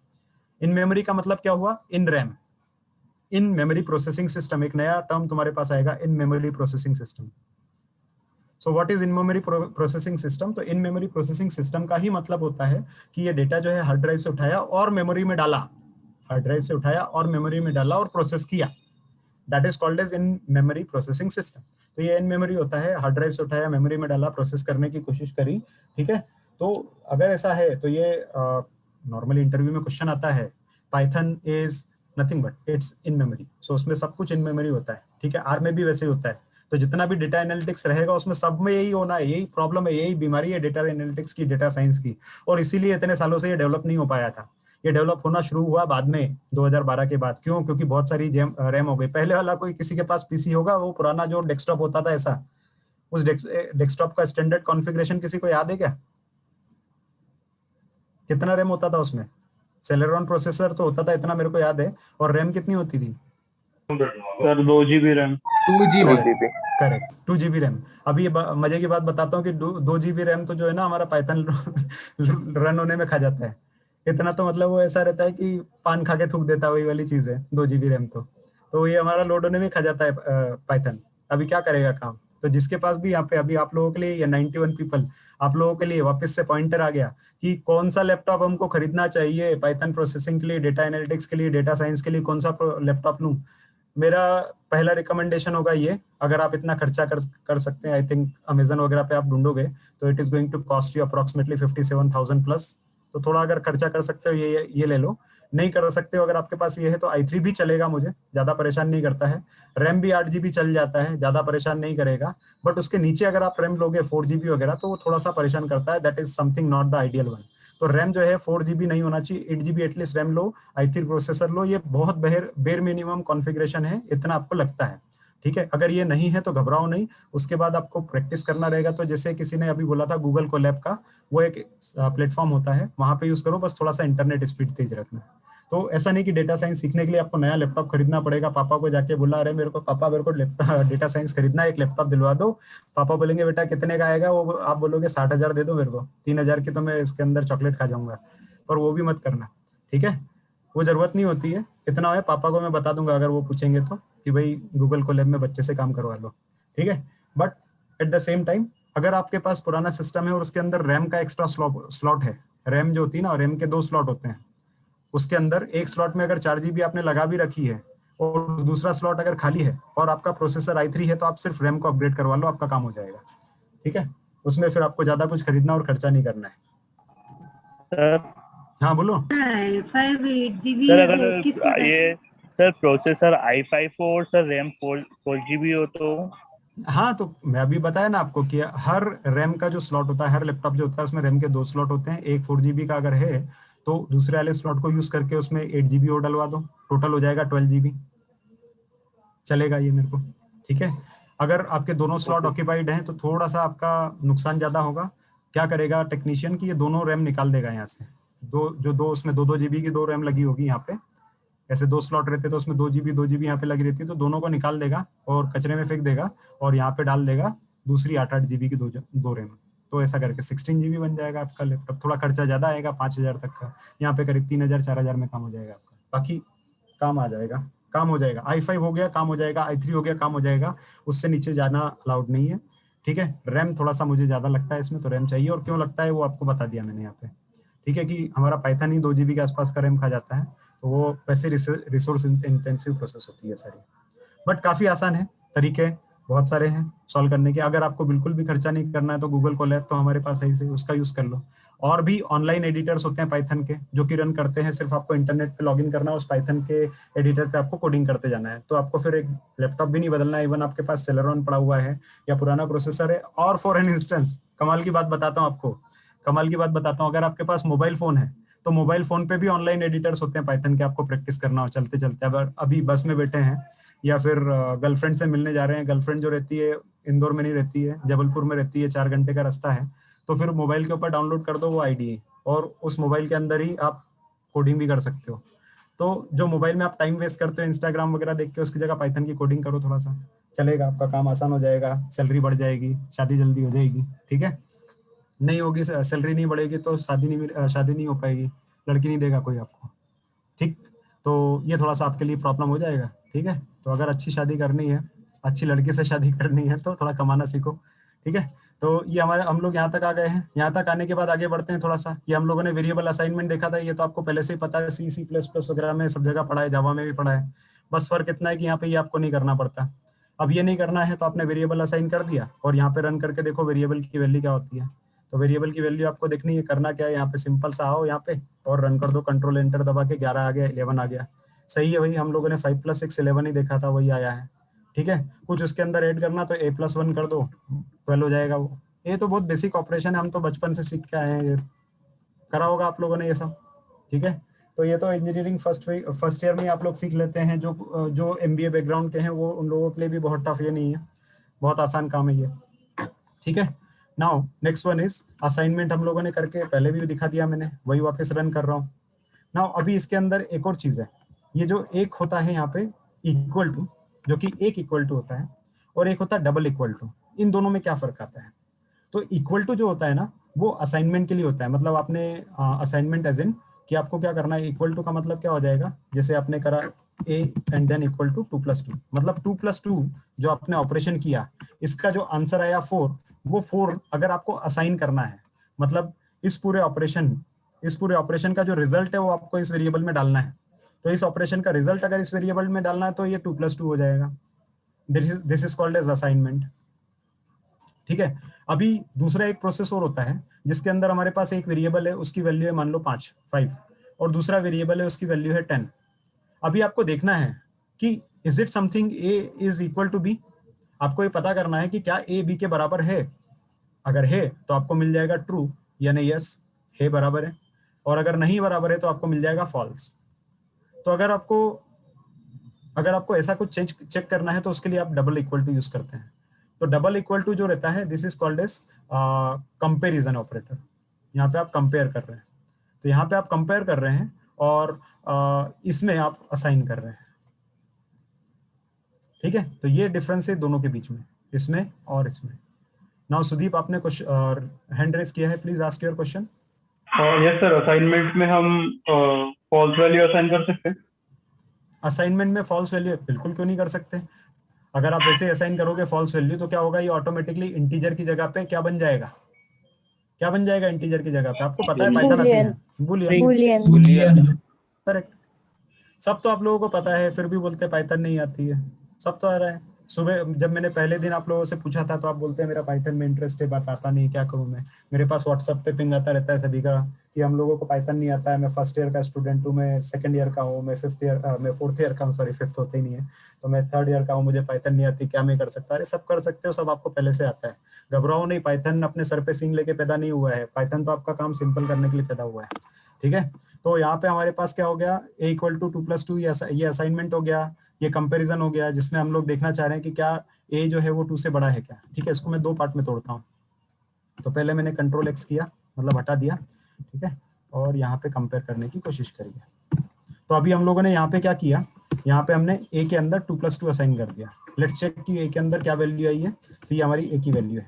इन मेमोरी का मतलब क्या हुआ? In RAM. In memory processing system, एक नया टर्म तुम्हारे पास आएगा, in memory processing system. So what is in memory processing system? तो इन मेमोरी प्रोसेसिंग सिस्टम का ही मतलब होता है कि ये डेटा जो है हार्ड ड्राइव से उठाया और मेमोरी में डाला, हार्ड ड्राइव से उठाया और मेमोरी में डाला और प्रोसेस किया, that is called as in memory processing system. तो ये इन मेमोरी होता है, हार्ड ड्राइव से उठाया, मेमोरी में डाला, प्रोसेस करने की कोशिश करी, ठीक है? तो अगर ऐसा है तो ये नॉर्मली इंटरव्यू में क्वेश्चन आता है, Python is nothing but it's in memory. So उसमें सब कुछ इन मेमोरी होता है, ठीक है? आर में भी वैसे ही होता है। तो जितना भी डेटा एनालिटिक्स रहेगा उसमें सब में यही होना है, यही प्रॉब्लम है, यही बीमारी है डेटा एनालिटिक्स की, डेटा साइंस की, और इसीलिए इतने सालों से ये डेवलप नहीं हो पाया था। ये डेवलप होना शुरू हुआ बाद में 2012 के बाद। क्यों? क्योंकि बहुत सारी रैम हो गई। पहले वाला कोई किसी के पास पीसी होगा, वो पुराना जो डेस्कटॉप होता था ऐसा, उस डेस्कटॉप का स्टैंडर्ड कॉन्फ़िगरेशन किसी को याद है क्या? कितना रैम होता था उसमें? सेलेरॉन प्रोसेसर तो होता था, इतना मेरे को याद है। और रैम कितनी होती थी sir? 2 GB RAM. 2 GB correct, 2 GB RAM. अभी ये मजे की बात बताता हूँ कि 2 GB रैम तो जो है ना हमारा पाइथन रन होने में खा जाता है। इतना तो मतलब वो ऐसा रहता है कि पान खा के थूक देता है, वही वाली चीज है 2 GB रैम। तो ये हमारा लोड होने में खा जाता है पाइथन। अभी क्या करेगा काम? तो जिसके पास भी यहाँ पे अभी आप लोगों के लिए ये 91 पीपल, आप लोगों के लिए वापस से पॉइंटर आ गया कि कौन सा लैपटॉप हमको खरीदना चाहिए पाइथन प्रोसेसिंग के लिए, डेटा एनालिटिक्स के लिए, डेटा साइंस के लिए, कौन सा लैपटॉप लूं। मेरा पहला रिकमेंडेशन होगा ये, अगर आप इतना खर्चा कर सकते हैं, आई थिंक अमेजन वगैरह पे आप ढूंढोगे तो it is going to cost you approximately 57,000 plus. तो थोड़ा अगर खर्चा कर सकते हो ये ले लो। नहीं कर सकते हो अगर आपके पास ये है तो i3 भी चलेगा, मुझे ज्यादा परेशान नहीं करता है। रैम भी 8 GB चल जाता है, ज्यादा परेशान नहीं करेगा। बट उसके नीचे अगर आप रैम लोगे 4 GB वगैरह तो वो थोड़ा सा परेशान करता है। That is something not the ideal one. तो रैम जो है 4 GB नहीं होना चाहिए, 8 GB एटलीस्ट रैम लो, i3 प्रोसेसर लो। ये बहुत बेर मिनिमम कॉन्फ़िगरेशन है, इतना आपको लगता है, ठीक है। अगर ये नहीं है तो घबराओ नहीं, उसके बाद आपको प्रैक्टिस करना रहेगा। तो जैसे किसी ने अभी बोला था गूगल कोलैब का, वो एक प्लेटफॉर्म होता है, वहां पे यूज करो, बस थोड़ा सा इंटरनेट स्पीड तेज रखना। तो ऐसा नहीं कि डेटा साइंस सीखने के लिए आपको नया लैपटॉप खरीदना पड़ेगा। पापा को जाके बोला, अरे मेरे को डेटा साइंस खरीदना है, एक लैपटॉप दिलवा दो। पापा बोलेंगे बेटा कितने का आएगा, वो आप बोलोगे 60,000 दे दो मेरे को, 3,000 की तो मैं इसके अंदर चॉकलेट खा जाऊंगा। पर वो भी मत करना, ठीक है, वो जरूरत नहीं होती है। इतना है, पापा को मैं बता दूंगा अगर वो पूछेंगे तो, कि भाई गूगल कोलैब में बच्चे से काम करवा लो, ठीक है। But at the same time अगर आपके पास पुराना सिस्टम है और उसके अंदर रैम का एक्स्ट्रा स्लॉट है, रैम जो होती है ना, रैम के 2 स्लॉट होते हैं, उसके अंदर एक स्लॉट में अगर 4 GB आपने लगा भी रखी है और दूसरा स्लॉट अगर खाली है और आपका प्रोसेसर i3 है, तो आप सिर्फ रैम को अपग्रेड करवा लो, आपका काम हो जाएगा, ठीक है। उसमें फिर आपको ज्यादा कुछ खरीदना और खर्चा नहीं करना है। हाँ बोलो। सर अगर ये सर प्रोसेसर i5 हो और सर रैम 4 GB हो तो? हाँ, तो मैं अभी बताया ना आपको कि हर रैम का जो स्लॉट होता है, हर लैपटॉप जो होता है उसमें रैम के 2 स्लॉट होते हैं। एक 4 GB का अगर है तो दूसरे वाले स्लॉट को यूज करके उसमें 8 GB और डलवा दो, टोटल हो जाएगा 12 GB, चलेगा ये मेरे को, ठीक है। अगर आपके दोनों स्लॉट ऑक्यूपाइड हैं तो थोड़ा सा आपका नुकसान ज्यादा होगा। क्या करेगा टेक्नीशियन की, ये दोनों रैम निकाल देगा यहाँ से, दो उसमें 2 GB की 2 रैम लगी होगी यहाँ पे, ऐसे 2 स्लॉट रहते तो उसमें 2 GB यहाँ पे लगी रहती है, तो दोनों को निकाल देगा और कचरे में फेंक देगा और यहाँ पे डाल देगा दूसरी 8 GB की 2 रैम। तो ऐसा करके 16 GB बन जाएगा आपका लैपटॉप। थोड़ा खर्चा ज्यादा आएगा, 5,000 तक का, यहाँ पे करीब 3,000-4,000 में काम हो जाएगा आपका। बाकी काम आ जाएगा, काम हो जाएगा। i5 हो गया, काम हो जाएगा, i3 हो गया, काम हो जाएगा। उससे नीचे जाना अलाउड नहीं है, ठीक है। रैम थोड़ा सा मुझे ज्यादा लगता है इसमें, तो रैम चाहिए, और क्यों लगता है वो आपको बता दिया मैंने यहाँ पे, ठीक है, कि हमारा पाइथन ही 2 GB के आसपास का रैम खा जाता है, तो वो वैसे रिसोर्स इंटेंसिव प्रोसेस होती है सारी। बट काफी आसान है, तरीके बहुत सारे हैं सॉल्व करने के। अगर आपको बिल्कुल भी खर्चा नहीं करना है तो गूगल कोलैब तो हमारे पास है, उसका यूज कर लो। और भी ऑनलाइन एडिटर्स होते हैं पाइथन के जो कि रन करते हैं, सिर्फ आपको इंटरनेट पे लॉगिन करना है, उस पाइथन के एडिटर पे आपको कोडिंग करते जाना है। तो आपको फिर एक लैपटॉप भी नहीं बदलना है, इवन आपके पास सेलेरॉन पड़ा हुआ है या पुराना प्रोसेसर है। और फॉर एन इंस्टेंस कमाल की बात बताता हूँ आपको, कमाल की बात बताता हूँ, अगर आपके पास मोबाइल फोन है तो मोबाइल फोन पे भी ऑनलाइन एडिटर्स होते हैं पाइथन के, आपको प्रैक्टिस करना हो चलते चलते। अगर अभी बस में बैठे हैं या फिर गर्लफ्रेंड से मिलने जा रहे हैं, गर्लफ्रेंड जो रहती है इंदौर में नहीं रहती है, जबलपुर में रहती है, 4 घंटे का रास्ता है, तो फिर मोबाइल के ऊपर डाउनलोड कर दो वो IDE, और उस मोबाइल के अंदर ही आप कोडिंग भी कर सकते हो। तो जो मोबाइल में आप टाइम वेस्ट करते हो इंस्टाग्राम वगैरह देख के, उसकी जगह पाइथन की कोडिंग करो, थोड़ा सा चलेगा, आपका काम आसान हो जाएगा, सैलरी बढ़ जाएगी, शादी जल्दी हो जाएगी, ठीक है। नहीं होगी सैलरी नहीं बढ़ेगी तो शादी नहीं हो पाएगी, लड़की नहीं देगा कोई आपको, ठीक। तो ये थोड़ा सा आपके लिए प्रॉब्लम हो जाएगा, ठीक है। तो अगर अच्छी शादी करनी है, अच्छी लड़की से शादी करनी है तो थोड़ा कमाना सीखो, ठीक है। तो ये हम लोग यहाँ तक आ गए हैं। यहाँ तक आने के बाद आगे बढ़ते हैं थोड़ा सा। ये हम लोगों ने वेरिएबल असाइनमेंट देखा था, ये तो आपको पहले से ही पता है, C++ वगैरह में सब जगह पढ़ा है, जावा में भी पढ़ा है। बस फर्क इतना है कि यहाँ पे ये आपको नहीं करना पड़ता। अब ये नहीं करना है तो आपने वेरिएबल असाइन कर दिया और यहाँ पे रन करके देखो वेरिएबल की वैल्यू क्या होती है। तो वेरिएबल की वैल्यू आपको देखनी है, करना क्या है, यहाँ पे सिंपल सा आओ यहाँ पे और रन कर दो, कंट्रोल एंटर दबा के 11 आ गया, 11 आ गया, सही है। वही हम लोगों ने 5 + 6 11 ही देखा था, वही आया है, ठीक है। कुछ उसके अंदर ऐड करना तो A+1 कर दो, 12 हो जाएगा वो। ये तो बहुत बेसिक ऑपरेशन है, हम तो बचपन से सीख के आए हैं, ये करा होगा आप लोगों ने ये सब, ठीक है। तो ये तो इंजीनियरिंग फर्स्ट ईयर में आप लोग सीख लेते हैं। जो MBA बैकग्राउंड के हैं वो उन लोगों के लिए भी बहुत टफ ये नहीं है, बहुत आसान काम है ये, ठीक है। Now next one is assignment. हम लोगों ने करके पहले भी दिखा दिया मैंने, वही वापस रन कर रहा हूँ। नाउ अभी इसके अंदर एक और चीज है, ये जो एक होता है यहाँ पे इक्वल टू, जो कि एक इक्वल टू होता है, और एक होता है डबल इक्वल टू। इन दोनों में क्या फर्क आता है? तो इक्वल टू जो होता है ना, वो असाइनमेंट के लिए होता है। मतलब आपने असाइनमेंट एज इन कि आपको क्या करना है, इक्वल टू का मतलब क्या हो जाएगा, जैसे आपने करा a and then equal to 2 + 2, मतलब 2 + 2 जो आपने ऑपरेशन किया, इसका जो आंसर आया 4, वो 4 अगर आपको असाइन करना है, मतलब इस पूरे ऑपरेशन का जो रिजल्ट है वो आपको इस वेरिएबल में डालना है, तो इस ऑपरेशन का रिजल्ट अगर इस वेरिएबल में डालना है तो ये 2 + 2 हो जाएगा। This is called as assignment. ठीक है, अभी दूसरा एक प्रोसेस और होता है जिसके अंदर हमारे पास एक वेरिएबल है, उसकी वैल्यू है मान लो 5 और दूसरा वेरिएबल है उसकी वैल्यू है 10। अभी आपको देखना है कि is it something A is equal to B, आपको ये पता करना है कि क्या ए बी के बराबर है। अगर है तो आपको मिल जाएगा ट्रू, यानी यस है बराबर है, और अगर नहीं बराबर है तो आपको मिल जाएगा फॉल्स। तो अगर आपको ऐसा कुछ चेक करना है तो उसके लिए आप डबल इक्वल टू यूज करते हैं। तो डबल इक्वल टू जो रहता है this is called as comparison operator. यहाँ पे आप कंपेयर कर रहे हैं, तो यहाँ पे आप कंपेयर कर रहे हैं और इसमें आप असाइन कर रहे हैं। ठीक है, तो ये डिफरेंस है दोनों के बीच में, इसमें और इसमें। नाउ सुदीप, आपने कुछ हैंड रेज किया है, please ask your question. Yes sir, assignment में हम फॉल्स वैल्यू असाइन कर सकते हैं? असाइनमेंट में फॉल्स वैल्यू बिल्कुल क्यों नहीं कर सकते। अगर आप वैसे असाइन करोगे फॉल्स वैल्यू तो क्या होगा, ये ऑटोमेटिकली इंटीजर की जगह पे क्या बन जाएगा, इंटीजर की जगह पे? आपको पता है पाइथन आती है, बूलियन। करेक्ट। सब तो आप लोगों को पता है, फिर भी बोलते पाइथन नहीं आती है। सब तो आ रहा है। सुबह जब मैंने पहले दिन आप लोगों से पूछा था तो आप बोलते हैं मेरा पाइथन में इंटरेस्ट है, बात आता नहीं, क्या करूं मैं। मेरे पास व्हाट्सएप पे पिंग आता रहता है सभी का कि हम लोगों को पाइथन नहीं आता है, मैं फर्स्ट ईयर का स्टूडेंट हूँ, मैं सेकंड ईयर का हूँ, मैं फोर्थ ईयर का हूँ, सॉरी फिफ्थ होते ही नहीं है, तो मैं थर्ड ईयर का हूँ, मुझे पाइथन नहीं आती, क्या मैं कर सकता? अरे सब कर सकते हो, सब आपको पहले से आता है। घबराओ नहीं, पाइथन अपने सर पे सींग लेके पैदा नहीं हुआ है, पाइथन तो आपका काम सिंपल करने के लिए पैदा हुआ है। ठीक है, तो यहाँ पे हमारे पास क्या हो गया, a = 2 + 2, ये असाइनमेंट हो गया, ये कंपैरिजन हो गया, जिसमें हम लोग देखना चाह रहे हैं कि क्या a जो है वो 2 से बड़ा है क्या। ठीक है, इसको मैं 2 पार्ट में तोड़ता हूँ। तो पहले मैंने Ctrl+X किया, मतलब हटा दिया, ठीक है, और यहाँ पे कंपेयर करने की कोशिश करिए। तो अभी हम लोगों ने यहाँ पे क्या किया, यहाँ पे हमने a के अंदर 2 + 2 असाइन कर दिया। लेट्स चेक कि a के अंदर क्या वैल्यू आई है, तो ये हमारी a की वैल्यू है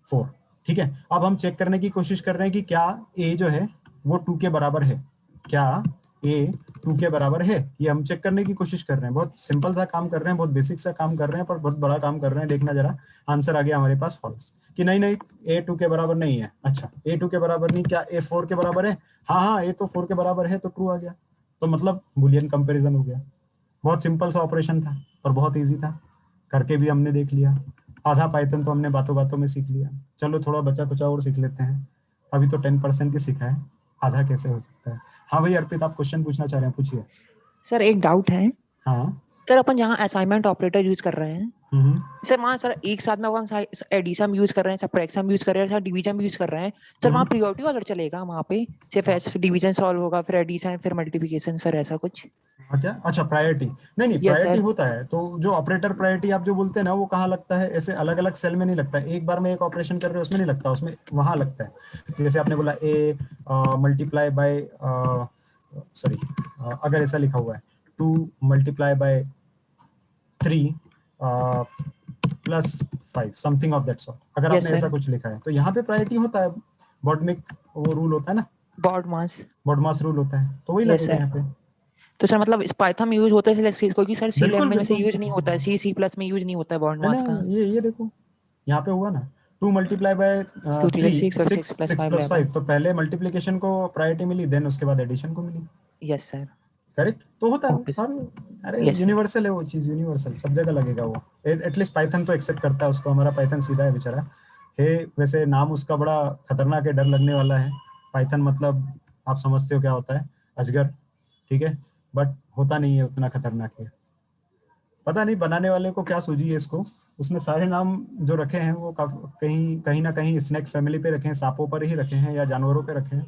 4। ठीक है, अब हम चेक करने की कोशिश कर रहे हैं कि क्या a जो है वो 2 के बराबर है, क्या a 2 के बराबर है, ये हम चेक करने की कोशिश कर रहे हैं। बहुत सिंपल सा काम कर रहे हैं, बहुत बेसिक सा काम कर रहे हैं, पर बहुत बड़ा काम कर रहे हैं। देखना जरा, आंसर आ गया हमारे पास फॉल्स, कि नहीं a 2 के बराबर नहीं है। अच्छा, a 2 के बराबर नहीं, क्या a 4 के बराबर है? हाँ, a तो 4 के बराबर है, तो ट्रू आ गया। तो मतलब बुलियन कंपेरिजन हो गया। बहुत सिंपल सा ऑपरेशन था और बहुत ईजी था, करके भी हमने देख लिया। आधा पाइथन तो हमने बातों बातों में सीख लिया। चलो थोड़ा बचा कुचा और सीख लेते हैं, अभी तो 10% की सीखा है, आधा कैसे हो सकता है। हाँ भाई अर्पित, आप क्वेश्चन पूछना चाह रहे हैं, पूछिए। सर एक डाउट है। हाँ सर, अपन यहाँ असाइनमेंट ऑपरेटर यूज कर रहे हैं, सर मान सर एक साथ में अपन एडिशन यूज कर रहे हैं, सबट्रैक्शन यूज कर रहे हैं, सर डिवीजन यूज कर रहे हैं, सर वहाँ प्रायोरिटी ऑर्डर चलेगा? वहाँ पे सिर्फ डिवीजन सॉल्व होगा, फिर एडिशन, फिर मल्टीप्लिकेशन, सर ऐसा कुछ? हाँ क्या? अच्छा, प्रायोरिटी नहीं प्रायोरिटी होता है। तो जो ऑपरेटर प्रायोरिटी आप जो बोलते हैं ना, वो कहाँ लगता है? ऐसे अलग अलग सेल में नहीं लगता है, एक बार में एक ऑपरेशन कर रहे हो उसमें नहीं लगता, उसमें वहां लगता है। जैसे आपने बोला a मल्टीप्लाई बाय, सॉरी, अगर ऐसा लिखा हुआ है 2 × 3 +5 समथिंग ऑफ दैट सॉर्ट, अगर आपने ऐसा कुछ लिखा है तो यहाँ पे प्रायोरिटी होता है। बॉडमिक वो रूल होता है ना, बॉडमास रूल होता है, तो वही लगेगा यहाँ पे। तो सर मतलब इस पाइथन में यूज होता है, क्योंकि सर सी लैंग्वेज में से यूज नहीं होता है, C++ में यूज नहीं होता है बॉडमास का। ये देखो यहाँ पे हुआ ना, 2 × 3 6 + 5, तो पहले मल्टीप्लिकेशन को प्रायोरिटी मिली, देन उसके बाद एडिशन को मिली। Yes sir, correct. तो होता है, अरे यूनिवर्सल है वो चीज, यूनिवर्सल सब जगह लगेगा वो। एटलीस्ट पाइथन तो एक्सेप्ट करता है उसको। हमारा पाइथन सीधा है बेचारा है, वैसे नाम उसका बड़ा खतरनाक है, डर लगने वाला है। पाइथन मतलब आप समझते हो क्या होता है, अजगर, ठीक है, बट होता नहीं है उतना खतरनाक है। पता नहीं बनाने वाले को क्या सूझी है इसको, उसने सारे नाम जो रखे हैं वो कहीं ना कहीं स्नेक फैमिली पे रखे हैं, सांपों पर ही रखे हैं या जानवरों पे रखे हैं,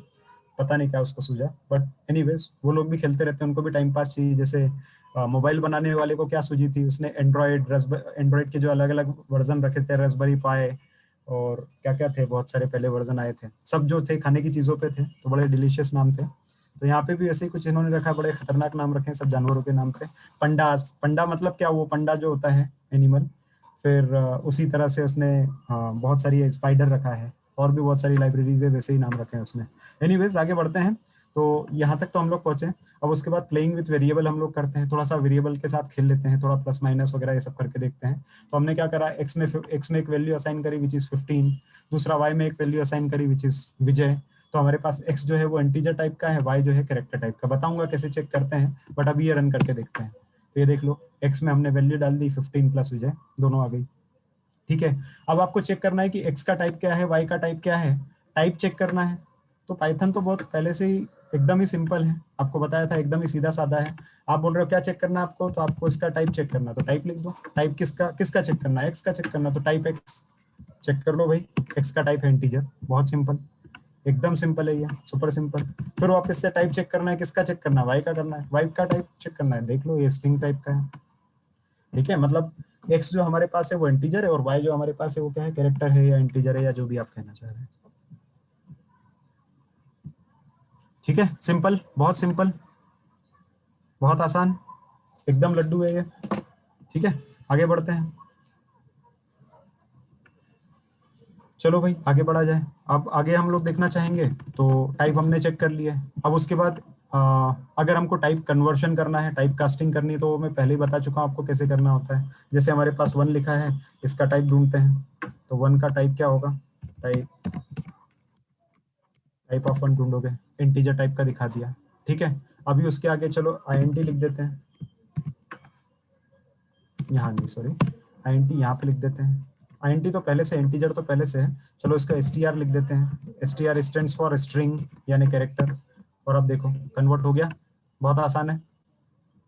पता नहीं क्या उसको सूझा। बट एनीवेज, वो लोग भी खेलते रहते हैं, उनको भी टाइम पास चाहिए। जैसे मोबाइल बनाने वाले को क्या सूझी थी, उसने एंड्रॉयड के जो अलग अलग वर्जन रखे थे, रास्पबेरी पाई और क्या क्या थे, बहुत सारे पहले वर्जन आए थे, सब जो थे खाने की चीज़ों पे थे, तो बड़े डिलीशियस नाम थे। तो यहाँ पे भी ऐसे ही कुछ इन्होंने रखा, बड़े खतरनाक नाम रखे हैं, सब जानवरों के नाम थे। पंडा मतलब क्या, वो पंडा जो होता है एनिमल। फिर उसी तरह से उसने बहुत सारी स्पाइडर रखा है, और भी बहुत सारी लाइब्रेरीज है, वैसे ही नाम रखे हैं उसने। एनीवेज आगे बढ़ते हैं। तो यहाँ तक तो हम लोग पहुंचे। अब उसके बाद प्लेइंग विथ वेरिएबल हम लोग करते हैं, थोड़ा सा वेरिएबल के साथ खेल लेते हैं, थोड़ा प्लस माइनस वगैरह ये सब करके देखते हैं। तो हमने क्या करा, x में एक वैल्यू असाइन करी विच इज 15, दूसरा y में एक वैल्यू असाइन करी विच इज विजय। तो हमारे पास x जो है वो इंटीजर टाइप का है, y जो है कैरेक्टर टाइप का। बताऊंगा कैसे चेक करते हैं, बट अभी ये रन करके देखते हैं। तो ये देख लो, x में हमने वैल्यू डाल दी 15 प्लस विजय, दोनों आ गई। ठीक है, अब आपको चेक करना है कि x का टाइप क्या है, y का टाइप क्या है, टाइप चेक करना है। तो पाइथन तो बहुत पहले से ही एकदम ही सिंपल है, आपको बताया था एकदम ही सीधा साधा है। आप बोल रहे हो क्या चेक करना है आपको, तो आपको इसका टाइप चेक करना है, तो टाइप लिख दो। टाइप किसका चेक करना है, x का चेक करना, तो टाइप x चेक कर लो भाई, x का टाइप है इंटीजर। बहुत सिंपल, एकदम सिंपल है ये, सुपर सिंपल। फिर वापस से टाइप चेक करना है, किसका चेक करना है, y का करना है, y का टाइप चेक करना है, देख लो ये स्ट्रिंग टाइप का है। ठीक है, मतलब x जो हमारे पास है वो इंटीजर है और y जो हमारे पास है वो क्या है, कैरेक्टर है या इंटीजर है या जो भी आप कहना चाह रहे हैं। ठीक है, सिंपल, बहुत सिंपल, बहुत आसान, एकदम लड्डू है ये। ठीक है, आगे बढ़ते हैं। चलो भाई आगे बढ़ा जाए। अब आगे हम लोग देखना चाहेंगे, तो टाइप हमने चेक कर लिया है। अब उसके बाद अगर हमको टाइप कन्वर्शन करना है, टाइप कास्टिंग करनी है, तो मैं पहले ही बता चुका हूँ आपको कैसे करना होता है। जैसे हमारे पास 1 लिखा है, इसका टाइप ढूंढते हैं, तो 1 का टाइप क्या होगा, टाइप ऑफ 1 ढूंढोगे, इंटीजर टाइप का दिखा दिया। ठीक है, अभी उसके आगे चलो int लिख देते हैं, यहाँ नहीं सॉरी, int यहाँ पे लिख देते हैं। int तो पहले से, इंटीजर तो पहले से है, चलो इसका str लिख देते हैं। str स्टैंड्स फॉर स्ट्रिंग यानी कैरेक्टर। और अब देखो कन्वर्ट हो गया, बहुत आसान है।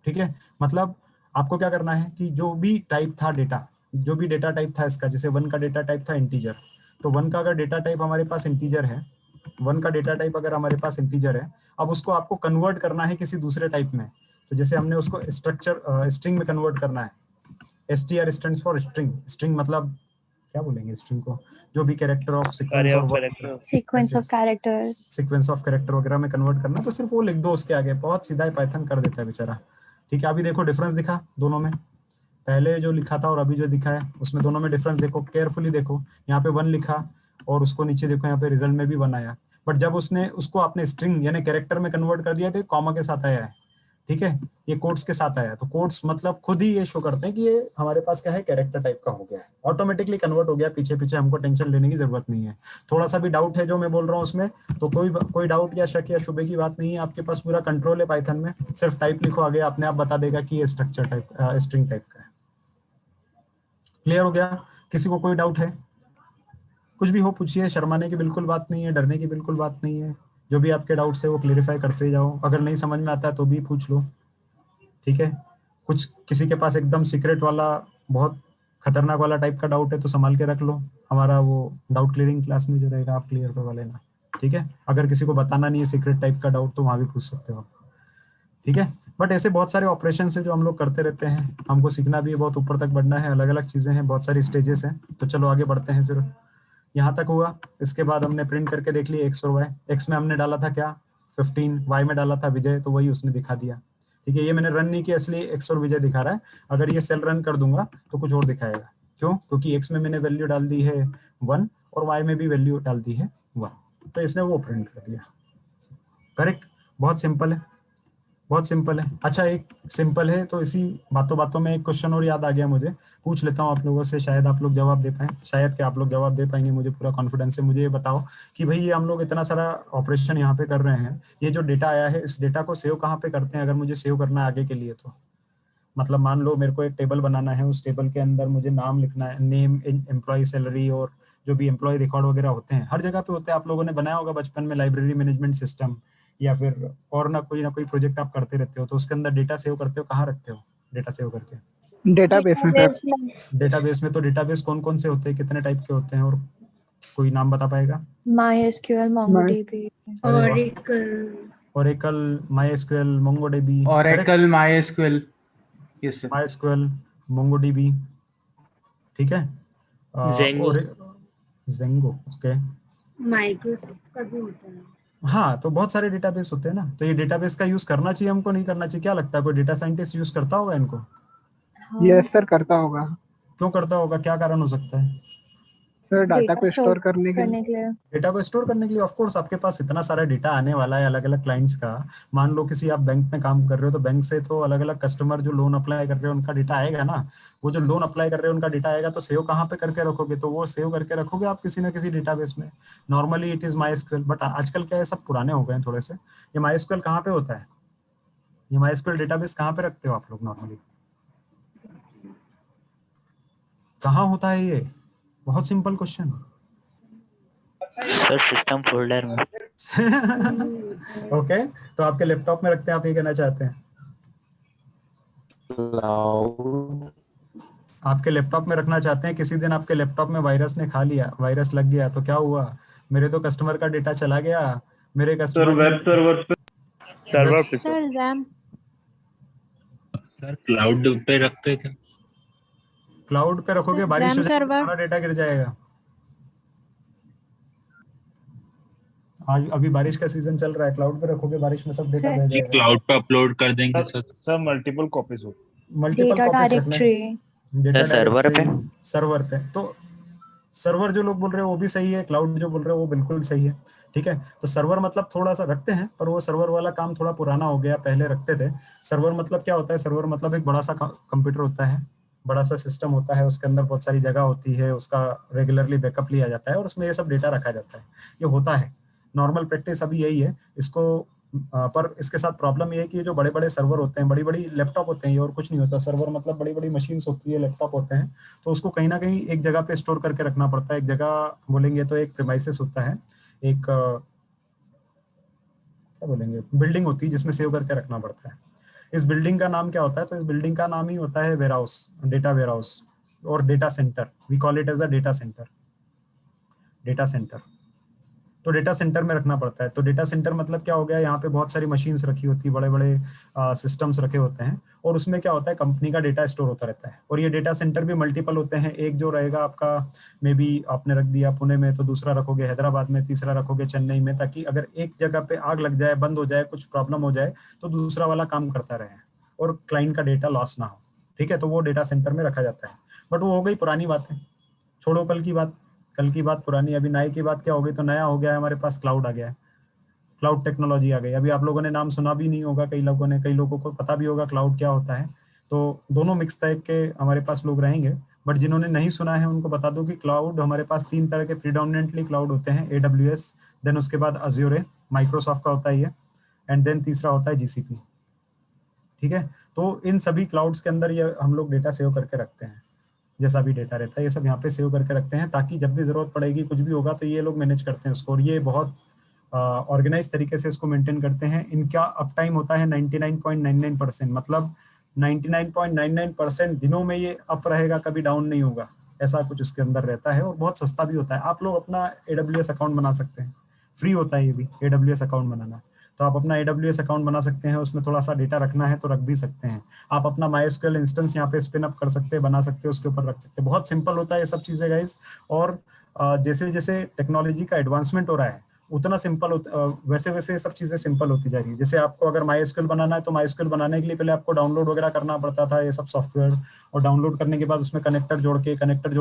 ठीक है, मतलब आपको क्या करना है कि जो भी टाइप था डेटा, जो भी डेटा टाइप था इसका, जैसे 1 का डेटा टाइप था इंटीजर, तो 1 का अगर डेटा टाइप हमारे पास इंटीजर है, 1 का डेटा टाइप अगर हमारे पास इंटीजर है, अब उसको आपको कन्वर्ट करना है किसी दूसरे टाइप में। तो जैसे हमने उसको स्ट्रिंग में कन्वर्ट करना है, str stands for string, string मतलब क्या बोलेंगे स्ट्रिंग को, जो भी character of sequence of character वगैरह में कन्वर्ट करना, तो सिर्फ वो लिख दो उसके आगे, बहुत सीधा है, पाइथन कर देता है बेचारा। ठीक है, अभी देखो डिफरेंस दिखा दोनों में, पहले जो लिखा था और अभी जो दिखा है उसमें दोनों में डिफरेंस देखो, केयरफुली देखो। यहाँ पे 1 लिखा और उसको नीचे देखो, यहाँ पे रिजल्ट में भी 1 आया, बट जब उसने उसको आपने स्ट्रिंग यानी कैरेक्टर में कन्वर्ट कर दिया तो कॉमा के साथ आया है। ठीक है, ये कोट्स के साथ आया, तो कोट्स मतलब खुद ही ये शो करते हैं कि ये हमारे पास क्या है, कैरेक्टर टाइप का हो गया है, ऑटोमेटिकली कन्वर्ट हो गया, पीछे पीछे हमको टेंशन लेने की जरूरत नहीं है। थोड़ा सा भी डाउट है जो मैं बोल रहा हूँ उसमें, तो कोई डाउट या शक या शुबे की बात नहीं है, आपके पास पूरा कंट्रोल है पाइथन में, सिर्फ टाइप लिखो आगे, अपने आप बता देगा कि ये स्ट्रक्चर टाइप स्ट्रिंग टाइप का है। क्लियर हो गया, किसी को कोई डाउट है, कुछ भी हो पूछिए, शर्माने की बिल्कुल बात नहीं है, डरने की बिल्कुल बात नहीं है, जो भी आपके डाउट्स है वो क्लियरिफाई करते जाओ, अगर नहीं समझ में आता है तो भी पूछ लो। ठीक है, कुछ किसी के पास एकदम सीक्रेट वाला बहुत खतरनाक वाला टाइप का डाउट है तो संभाल के रख लो, हमारा वो डाउट क्लियरिंग क्लास में जो रहेगा आप क्लियर करवा लेना। ठीक है, अगर किसी को बताना नहीं है सीक्रेट टाइप का डाउट तो वहाँ भी पूछ सकते हो आप। ठीक है, बट ऐसे बहुत सारे ऑपरेशन है जो हम लोग करते रहते हैं, हमको सीखना भी है, बहुत ऊपर तक बढ़ना है, अलग अलग चीजें हैं, बहुत सारी स्टेजेस हैं। तो चलो आगे बढ़ते हैं। फिर यहाँ तक हुआ, इसके बाद हमने प्रिंट करके देख लिया x और y। x में हमने डाला था क्या 15, y में डाला था विजय, तो वही उसने दिखा दिया। ठीक है, ये मैंने रन नहीं किया इसलिए x और विजय दिखा रहा है, अगर ये सेल रन कर दूंगा तो कुछ और दिखाएगा। क्यों? क्योंकि x में मैंने वैल्यू डाल दी है 1 और y में भी वैल्यू डाल दी है 1, तो इसने वो प्रिंट कर दिया। करेक्ट, बहुत सिंपल है, बहुत सिंपल है। अच्छा, एक सिंपल है तो इसी बातों बातों में एक क्वेश्चन और याद आ गया मुझे, पूछ लेता हूँ आप लोगों से, शायद आप लोग जवाब दे पाएं, शायद क्या आप लोग जवाब दे पाएंगे, मुझे पूरा कॉन्फिडेंस है। मुझे ये बताओ कि भाई ये हम लोग इतना सारा ऑपरेशन यहाँ पे कर रहे हैं, ये जो डेटा आया है इस डेटा को सेव कहाँ पे करते हैं, अगर मुझे सेव करना है आगे के लिए तो? मतलब मान लो मेरे को एक टेबल बनाना है, उस टेबल के अंदर मुझे नाम लिखना है, नेम, एम्प्लॉय, सैलरी और जो भी एम्प्लॉय रिकॉर्ड वगैरह होते हैं, हर जगह पे होते हैं, आप लोगों ने बनाया होगा बचपन में लाइब्रेरी मैनेजमेंट सिस्टम, या फिर और ना कोई प्रोजेक्ट आप करते रहते हो, तो उसके अंदर डेटा सेव करते हो, कहाँ रखते हो डेटा सेव करके? डेटाबेस में सर। डेटाबेस में। तो डेटाबेस कौन कौन से होते हैं, कितने टाइप के होते हैं, और कोई नाम बता पाएगा? MySQL, MongoDB, Oracle, MySQL, MongoDB, Oracle, MySQL, yes sir, MySQL, MongoDB, ठीक है, Zengo, ओके, माइक्रोसॉफ्ट का भी होता है। हाँ, तो बहुत सारे डेटाबेस होते हैं ना, तो ये डेटाबेस का यूज करना चाहिए हमको, नहीं करना चाहिए, क्या लगता है? कोई डेटा साइंटिस्ट यूज करता होगा इनको? यस सर, करता होगा। क्यों करता होगा, क्या कारण हो सकता है? सर डाटा को स्टोर स्टोर करने के लिए करने के लिए। डेटा को स्टोर करने के लिए ऑफ कोर्स आपके पास इतना सारा डेटा आने वाला है अलग अलग क्लाइंट्स का। मान लो किसी आप बैंक में काम कर रहे हो तो बैंक से तो अलग अलग कस्टमर जो लोन अप्लाई कर रहे हैं उनका डेटा आएगा ना। वो जो लोन अप्लाई कर रहे हैं उनका डेटा आएगा तो सेव कहाँ पे करके रखोगे? तो वो सेव करके रखोगे आप किसी ना किसी डेटाबेस में। Normally it is MySQL, but आजकल क्या है सब पुराने हो गए हैं थोड़े से। ये MySQL कहाँ पे होता है? ये MySQL डेटाबेस कहाँ पे रखते हो आप लोग नॉर्मली? कहाँ होता है ये? बहुत simple question. Sir system folder में। ओके तो आपके लैपटॉप में रखते हैं, आप ये कहना चाहते हैं? क्लाउड। आपके लैपटॉप में रखना चाहते हैं। किसी दिन आपके लैपटॉप में वायरस ने खा लिया, वायरस लग गया तो क्या हुआ? मेरे तो कस्टमर का डेटा चला गया। मेरे कस्टमर वेब सर्वर पे सर क्लाउड पे रखते क्या? क्लाउड पे रखोगे बारिश हो जाएगी सारा डेटा गिर जाएगा। आज अभी बारिश का सीजन चल रहा है, क्लाउड पे रखोगे बारिश में सब डेटा बह जाएगा। क्लाउड पे अपलोड कर देंगे सर। सर मल्टीपल कॉपीज हो, मल्टीपल कॉपीज रखने डेटा सर्वर पे। सर्वर पे तो सर्वर जो लोग बोल रहे हैं वो भी सही है, क्लाउड जो बोल रहे हो वो बिल्कुल सही है। ठीक है तो सर्वर मतलब थोड़ा सा रखते हैं पर वो सर्वर वाला काम थोड़ा पुराना हो गया, पहले रखते थे। सर्वर मतलब क्या होता है? सर्वर मतलब एक बड़ा सा कंप्यूटर होता है, बड़ा सा सिस्टम होता है, उसके अंदर बहुत सारी जगह होती है, उसका रेगुलरली बैकअप लिया जाता है और उसमें ये सब डेटा रखा जाता है। ये होता है नॉर्मल प्रैक्टिस अभी यही है इसको। पर इसके साथ प्रॉब्लम ये है कि जो बड़े बड़े सर्वर होते हैं, बड़ी बड़ी लैपटॉप होते हैं, ये और कुछ नहीं होता। सर्वर मतलब बड़ी बड़ी मशीन्स होती है, लैपटॉप होते हैं, तो उसको कहीं ना कहीं एक जगह पे स्टोर करके रखना पड़ता है। एक जगह बोलेंगे तो एक प्रीमाइसेस होता है, एक क्या बोलेंगे बिल्डिंग होती है जिसमें सेव करके रखना पड़ता है। इस बिल्डिंग का नाम क्या होता है? तो इस बिल्डिंग का नाम ही होता है वेयरहाउस, डेटा वेयरहाउस और data centre. We call it as a data centre. Data centre तो डेटा सेंटर में रखना पड़ता है। तो डेटा सेंटर मतलब क्या हो गया? यहाँ पे बहुत सारी मशीन्स रखी होती है, बड़े बड़े सिस्टम्स रखे होते हैं और उसमें क्या होता है? कंपनी का डेटा स्टोर होता रहता है। और ये डेटा सेंटर भी मल्टीपल होते हैं। एक जो रहेगा आपका मे बी आपने रख दिया पुणे में, तो दूसरा रखोगे हैदराबाद में, तीसरा रखोगे चेन्नई में, ताकि अगर एक जगह पे आग लग जाए, बंद हो जाए, कुछ प्रॉब्लम हो जाए तो दूसरा वाला काम करता रहे और क्लाइंट का डेटा लॉस ना हो। ठीक है तो वो डेटा सेंटर में रखा जाता है। बट वो हो गई पुरानी बात है, छोड़ो कल की बात। कल की बात पुरानी, अभी नए की बात क्या हो गई? तो नया हो गया है हमारे पास, क्लाउड आ गया है, क्लाउड टेक्नोलॉजी आ गई। अभी आप लोगों ने नाम सुना भी नहीं होगा, कई लोगों ने, कई लोगों को पता भी होगा क्लाउड क्या होता है। तो दोनों मिक्स टाइप के हमारे पास लोग रहेंगे। बट जिन्होंने नहीं सुना है उनको बता दो कि क्लाउड हमारे पास 3 तरह के प्रीडोमिनेंटली क्लाउड होते हैं। AWS, देन उसके बाद अज्योर, माइक्रोसॉफ्ट का होता है ये, एंड देन तीसरा होता है GCP। ठीक है तो इन सभी क्लाउड्स के अंदर ये हम लोग डेटा सेव करके रखते हैं। जैसा भी डेटा रहता है ये सब यहाँ पे सेव करके रखते हैं, ताकि जब भी जरूरत पड़ेगी, कुछ भी होगा तो ये लोग मैनेज करते हैं उसको। और ये बहुत ऑर्गेनाइज तरीके से इसको मेंटेन करते हैं। इनका अप टाइम होता है 99.99%, मतलब 99.99% दिनों में ये अप रहेगा, कभी डाउन नहीं होगा, ऐसा कुछ उसके अंदर रहता है। और बहुत सस्ता भी होता है। आप लोग अपना AWS अकाउंट बना सकते हैं, फ्री होता है ये भी AWS अकाउंट बनाना। तो आप अपना AWS अकाउंट बना सकते हैं, उसमें थोड़ा सा डेटा रखना है तो रख भी सकते हैं। आप अपना MySQL इंस्टेंस यहाँ पे स्पिन अप कर सकते हैं, बना सकते हैं, उसके ऊपर रख सकते हैं। बहुत सिंपल होता है ये सब चीज़ें गाइस। और जैसे जैसे टेक्नोलॉजी का एडवांसमेंट हो रहा है उतना सिंपल वैसे वैसे सब चीज़ें सिंपल होती जा रही है। जैसे आपको अगर MySQL बनाना है तो MySQL बनाने के लिए पहले आपको डाउनलोड वगैरह करना पड़ता था ये सब सॉफ्टवेयर, और डाउनलोड करने के बाद उसमें कनेक्टर जोड़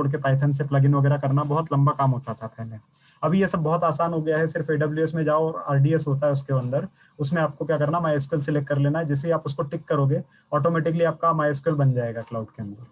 के पाइथन से प्लगइन वगैरह करना बहुत लंबा काम होता था पहले। अभी ये सब बहुत आसान हो गया है। सिर्फ AWS में जाओ और RDS होता है उसके अंदर, उसमें आपको क्या करना, MySQL सिलेक्ट कर लेना है। जैसे ही आप उसको टिक करोगे ऑटोमेटिकली आपका MySQL बन जाएगा क्लाउड के अंदर।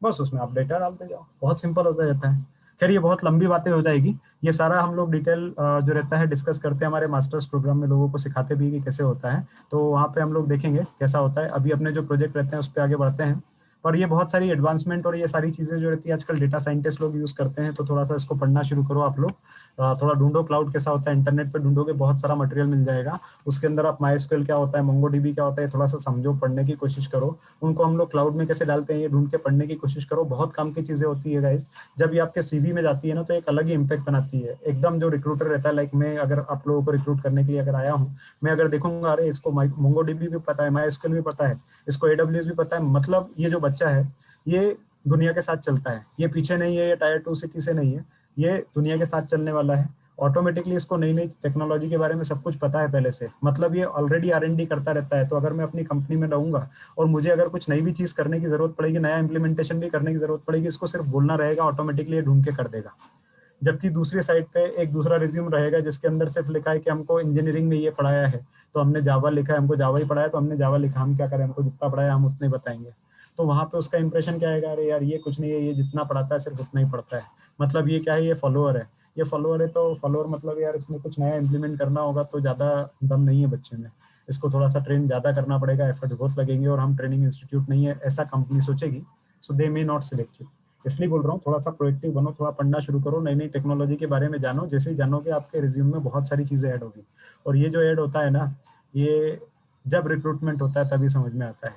बस उसमें आप डेटा डालते जाओ, बहुत सिंपल होता जाता है। खैर ये बहुत लंबी बातें हो जाएगी, ये सारा हम लोग डिटेल जो रहता है डिस्कस करते हैं हमारे मास्टर्स प्रोग्राम में, लोगों को सिखाते भी कि कैसे होता है। तो वहाँ पे हम लोग देखेंगे कैसा होता है। अभी अपने जो प्रोजेक्ट रहते हैं उस पर आगे बढ़ते हैं। और ये बहुत सारी एडवांसमेंट और ये सारी चीज़ें जो रहती है आजकल डेटा साइंटिस्ट लोग यूज़ करते हैं, तो थोड़ा सा इसको पढ़ना शुरू करो आप लोग। थोड़ा ढूंढो क्लाउड कैसा होता है, इंटरनेट पे ढूंढोगे बहुत सारा मटेरियल मिल जाएगा। उसके अंदर आप MySQL क्या होता है, MongoDB क्या होता है, थोड़ा सा समझो, पढ़ने की कोशिश करो। उनको हम लोग क्लाउड में कैसे डालते हैं ये ढूंढ के पढ़ने की कोशिश करो। बहुत काम की चीज़ें होती है गाइस। जब ये आपके CV में जाती है ना तो एक अलग ही इम्पैक्ट बनाती है। एकदम जो रिक्रूटर रहता है, लाइक मैं अगर आप लोगों को रिक्रूट करने के लिए अगर आया हूँ, मैं अगर देखूंगा अरे इसको MongoDB भी पता है, MySQL भी पता है, इसको AWS भी पता है, मतलब ये जो बच्चा है ये दुनिया के साथ चलता है, ये पीछे नहीं है, ये टायर 2 सिटी से नहीं है, ये दुनिया के साथ चलने वाला है। ऑटोमेटिकली इसको नई नई टेक्नोलॉजी के बारे में सब कुछ पता है पहले से, मतलब ये ऑलरेडी R&D करता रहता है। तो अगर मैं अपनी कंपनी में रहूंगा और मुझे अगर कुछ नई भी चीज़ करने की जरूरत पड़ेगी, नया इंप्लीमेंटेशन भी करने की जरूरत पड़ेगी, इसको सिर्फ बोलना रहेगा, ऑटोमेटिकली ये ढूंढ के कर देगा। जबकि दूसरी साइड पे एक दूसरा रिज्यूम रहेगा जिसके अंदर सिर्फ लिखा है कि हमको इंजीनियरिंग में ये पढ़ाया है, तो हमने जावा लिखा है, हमको जावा ही पढ़ाया तो हमने जावा लिखा, हम क्या करें, हमको जितना पढ़ाया हम उतने बताएंगे। तो वहाँ पे उसका इंप्रेशन क्या आएगा, अरे यार ये कुछ नहीं है, ये जितना पढ़ाता है सिर्फ उतना ही पढ़ता है, मतलब ये क्या है, ये फॉलोअर है। ये फॉलोअर है तो फॉलोअर मतलब यार इसमें कुछ नया इंप्लीमेंट करना होगा तो ज़्यादा दम नहीं है बच्चे में, इसको थोड़ा सा ट्रेन ज़्यादा करना पड़ेगा, एफर्ट बहुत लगेंगे और हम ट्रेनिंग इंस्टीट्यूट नहीं है ऐसा कंपनी सोचेगी, so they may not select you. इसलिए बोल रहा हूँ थोड़ा सा प्रोएक्टिव बनो, थोड़ा पढ़ना शुरू करो, नई नई टेक्नोलॉजी के बारे में जानो, जैसे ही जानोगे आपके रिज्यूम में बहुत सारी चीज़ें ऐड होगी। और ये जो ऐड होता है ना, ये जब रिक्रूटमेंट होता है तभी समझ में आता है,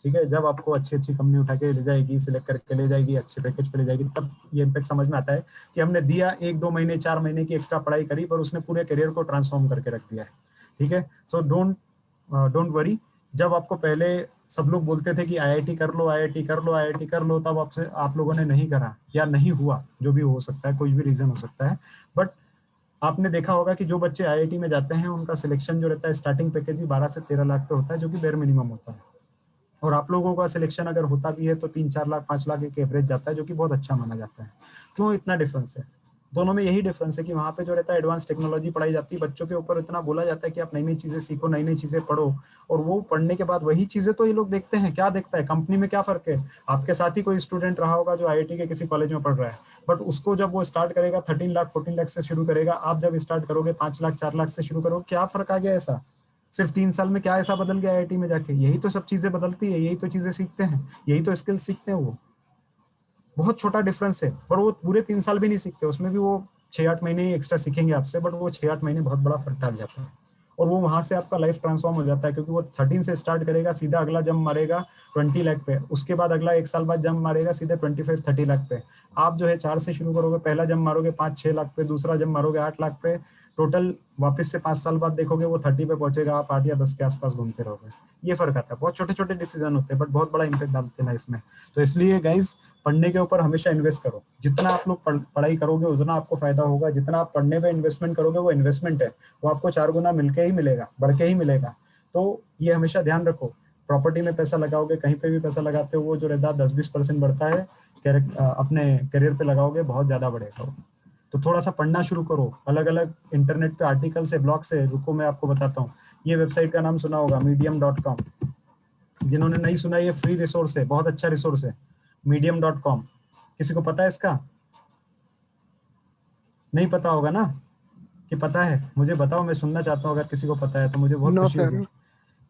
ठीक है, जब आपको अच्छी अच्छी कंपनी उठा के ले जाएगी, सिलेक्ट करके ले जाएगी, अच्छे पैकेज पे ले जाएगी, तब ये इम्पैक्ट समझ में आता है कि हमने दिया 1-2 महीने 4 महीने की एक्स्ट्रा पढ़ाई करी पर उसने पूरे करियर को ट्रांसफॉर्म करके रख दिया है, ठीक है। So don't worry. जब आपको पहले सब लोग बोलते थे कि आईआईटी कर लो, आईआईटी कर लो, आईआईटी कर लो, तब आपसे आप लोगों ने नहीं करा या नहीं हुआ, जो भी हो सकता है, कोई भी रीजन हो सकता है, बट आपने देखा होगा कि जो बच्चे आईआईटी में जाते हैं उनका सिलेक्शन जो रहता है स्टार्टिंग पैकेज ही 12 से 13 लाख पे होता है, जो कि बेर मिनिमम होता है। और आप लोगों का सिलेक्शन अगर होता भी है तो 3-4 लाख 5 लाख एक एवरेज जाता है, जो कि बहुत अच्छा माना जाता है। क्यों इतना डिफरेंस है? दोनों में यही डिफरेंस है कि वहाँ पे जो रहता है एडवांस टेक्नोलॉजी पढ़ाई जाती है, बच्चों के ऊपर इतना बोला जाता है कि आप नई नई चीजें सीखो, नई नई चीजें पढ़ो, और वो पढ़ने के बाद वही चीजें तो ये लोग देखते हैं। क्या देखता है कंपनी में, क्या फर्क है? आपके साथ ही कोई स्टूडेंट रहा होगा जो आईआईटी के किसी कॉलेज में पढ़ रहा है, बट उसको जब वो स्टार्ट करेगा 13 लाख 14 लाख से शुरू करेगा, आप जब स्टार्ट करोगे 5 लाख 4 लाख से शुरू करोगे, क्या फर्क आ गया? ऐसा सिर्फ 3 साल में क्या ऐसा बदल गया आईआईटी में जाके? यही तो सब चीजें बदलती है, यही तो चीजें सीखते हैं, यही तो स्किल्स सीखते हैं। वो बहुत छोटा डिफरेंस है, पर वो पूरे 3 साल भी नहीं सीखते, उसमें भी वो 6-8 महीने ही एक्स्ट्रा सीखेंगे आपसे, बट वो 6-8 महीने बहुत बड़ा फर्क डाल जाता है। और वो वहां से आपका लाइफ ट्रांसफॉर्म हो जाता है, क्योंकि वो 13 से स्टार्ट करेगा, सीधा अगला जंप मारेगा 20 लाख पे, उसके बाद अगला 1 साल बाद जंप मारेगा सीधे 25-30 लाख पे। आप जो है 4 से शुरू करोगे, पहला जंप मारोगे 5-6 लाख पे, दूसरा जंप मारोगे 8 लाख पे, टोटल वापस से 5 साल बाद देखोगे वो 30 पे पहुंचेगा, आप 8 या 10 के आसपास घूमते रहोगे। ये फर्क आता है। बहुत छोटे छोटे डिसीजन होते हैं बट बहुत बड़ा इंपैक्ट डालते हैं लाइफ में। तो इसलिए गाइज पढ़ने के ऊपर हमेशा इन्वेस्ट करो। जितना आप लोग पढ़ाई करोगे उतना आपको फायदा होगा। जितना आप पढ़ने पे इन्वेस्टमेंट करोगे वो इन्वेस्टमेंट है, वो आपको 4 गुना मिलके ही मिलेगा, बढ़ के ही मिलेगा। तो ये हमेशा ध्यान रखो। प्रॉपर्टी में पैसा लगाओगे, कहीं पे भी पैसा लगाते हो, वो जो रहता है 10-20% बढ़ता है, अपने करियर पे लगाओगे बहुत ज्यादा बढ़ेगा। तो थोड़ा सा पढ़ना शुरू करो, अलग अलग इंटरनेट पे आर्टिकल से, ब्लॉग से। रुको मैं आपको बताता हूँ। ये वेबसाइट का नाम सुना होगा, medium.com। जिन्होंने नहीं सुना, ये फ्री रिसोर्स है, बहुत अच्छा रिसोर्स है, medium.com। किसी को पता है इसका? नहीं पता होगा ना? कि पता है? मुझे बताओ, मैं सुनना चाहता हूँ। अगर किसी को पता है तो मुझे बहुत खुशी होगी।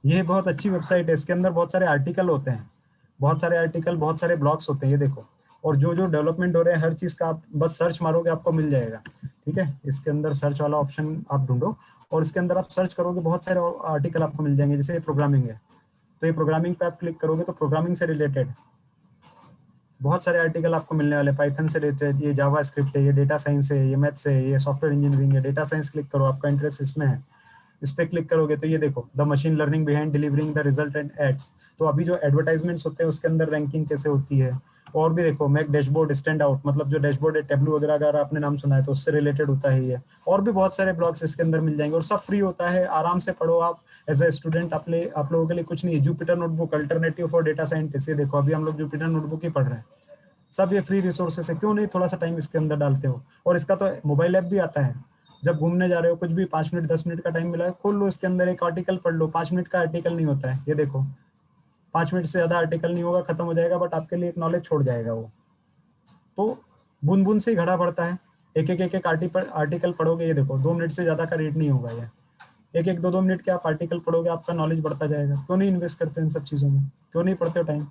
ये बहुत अच्छी वेबसाइट है, इसके अंदर बहुत सारे आर्टिकल होते हैं, बहुत सारे आर्टिकल, बहुत सारे ब्लॉग्स होते हैं। ये देखो, और जो जो डेवलपमेंट हो रहे हैं हर चीज का आप बस सर्च मारोगे आपको मिल जाएगा। ठीक है, इसके अंदर सर्च वाला ऑप्शन आप ढूंढो और इसके अंदर आप सर्च करोगे, बहुत सारे आर्टिकल आपको मिल जाएंगे। जैसे प्रोग्रामिंग है तो ये प्रोग्रामिंग पे आप क्लिक करोगे तो प्रोग्रामिंग से रिलेटेड बहुत सारे आर्टिकल आपको मिलने वाले। पाइथन से रिलेटेड, ये जावा स्क्रिप्ट है, ये डेटा साइंस है, ये मैथ्स है, ये सॉफ्टवेयर इंजीनियरिंग है। डेटा साइंस क्लिक करो, आपका इंटरेस्ट इसमें है, इस पे क्लिक करोगे तो ये देखो, the machine learning behind delivering the result and ads. तो अभी जो एडवर्टाइजमेंट्स होते हैं उसके अंदर रैंकिंग कैसे होती है। और भी देखो, मेक डैशबोर्ड स्टैंड आउट, मतलब जो डैशबोर्ड है, टेबलू वगैरह अगर आपने नाम सुना है तो उससे रिलेटेड होता है ये। और भी बहुत सारे ब्लॉग्स इसके अंदर मिल जाएंगे और सब फ्री होता है, आराम से पढ़ो आप एज ए स्टूडेंट। आप लोगों के लिए कुछ नहीं है। Jupyter notebook, alternative for data scientist, ये देखो अभी हम लोग जुपिटर नोटबुक ही पढ़ रहे हैं। सब ये फ्री रिसोर्सेस है, क्यों नहीं थोड़ा सा टाइम इसके अंदर डालते हो। और इसका तो मोबाइल ऐप भी आता है, जब घूमने जा रहे हो कुछ भी 5 मिनट 10 मिनट का टाइम मिला है, खोल लो, इसके अंदर एक आर्टिकल पढ़ लो। 5 मिनट का आर्टिकल नहीं होता है, ये देखो 5 मिनट से ज्यादा आर्टिकल नहीं होगा, खत्म हो जाएगा, बट आपके लिए एक नॉलेज छोड़ जाएगा वो। तो बूंद बूंद से घड़ा बढ़ता है। एक एक आर्टिकल पढ़ोगे, ये देखो 2 मिनट से ज्यादा का रेट नहीं होगा ये। एक 2 मिनट के आप आर्टिकल पढ़ोगे, आपका नॉलेज बढ़ता जाएगा। क्यों नहीं इन्वेस्ट करते इन सब चीजों में, क्यों नहीं पढ़ते हो टाइम।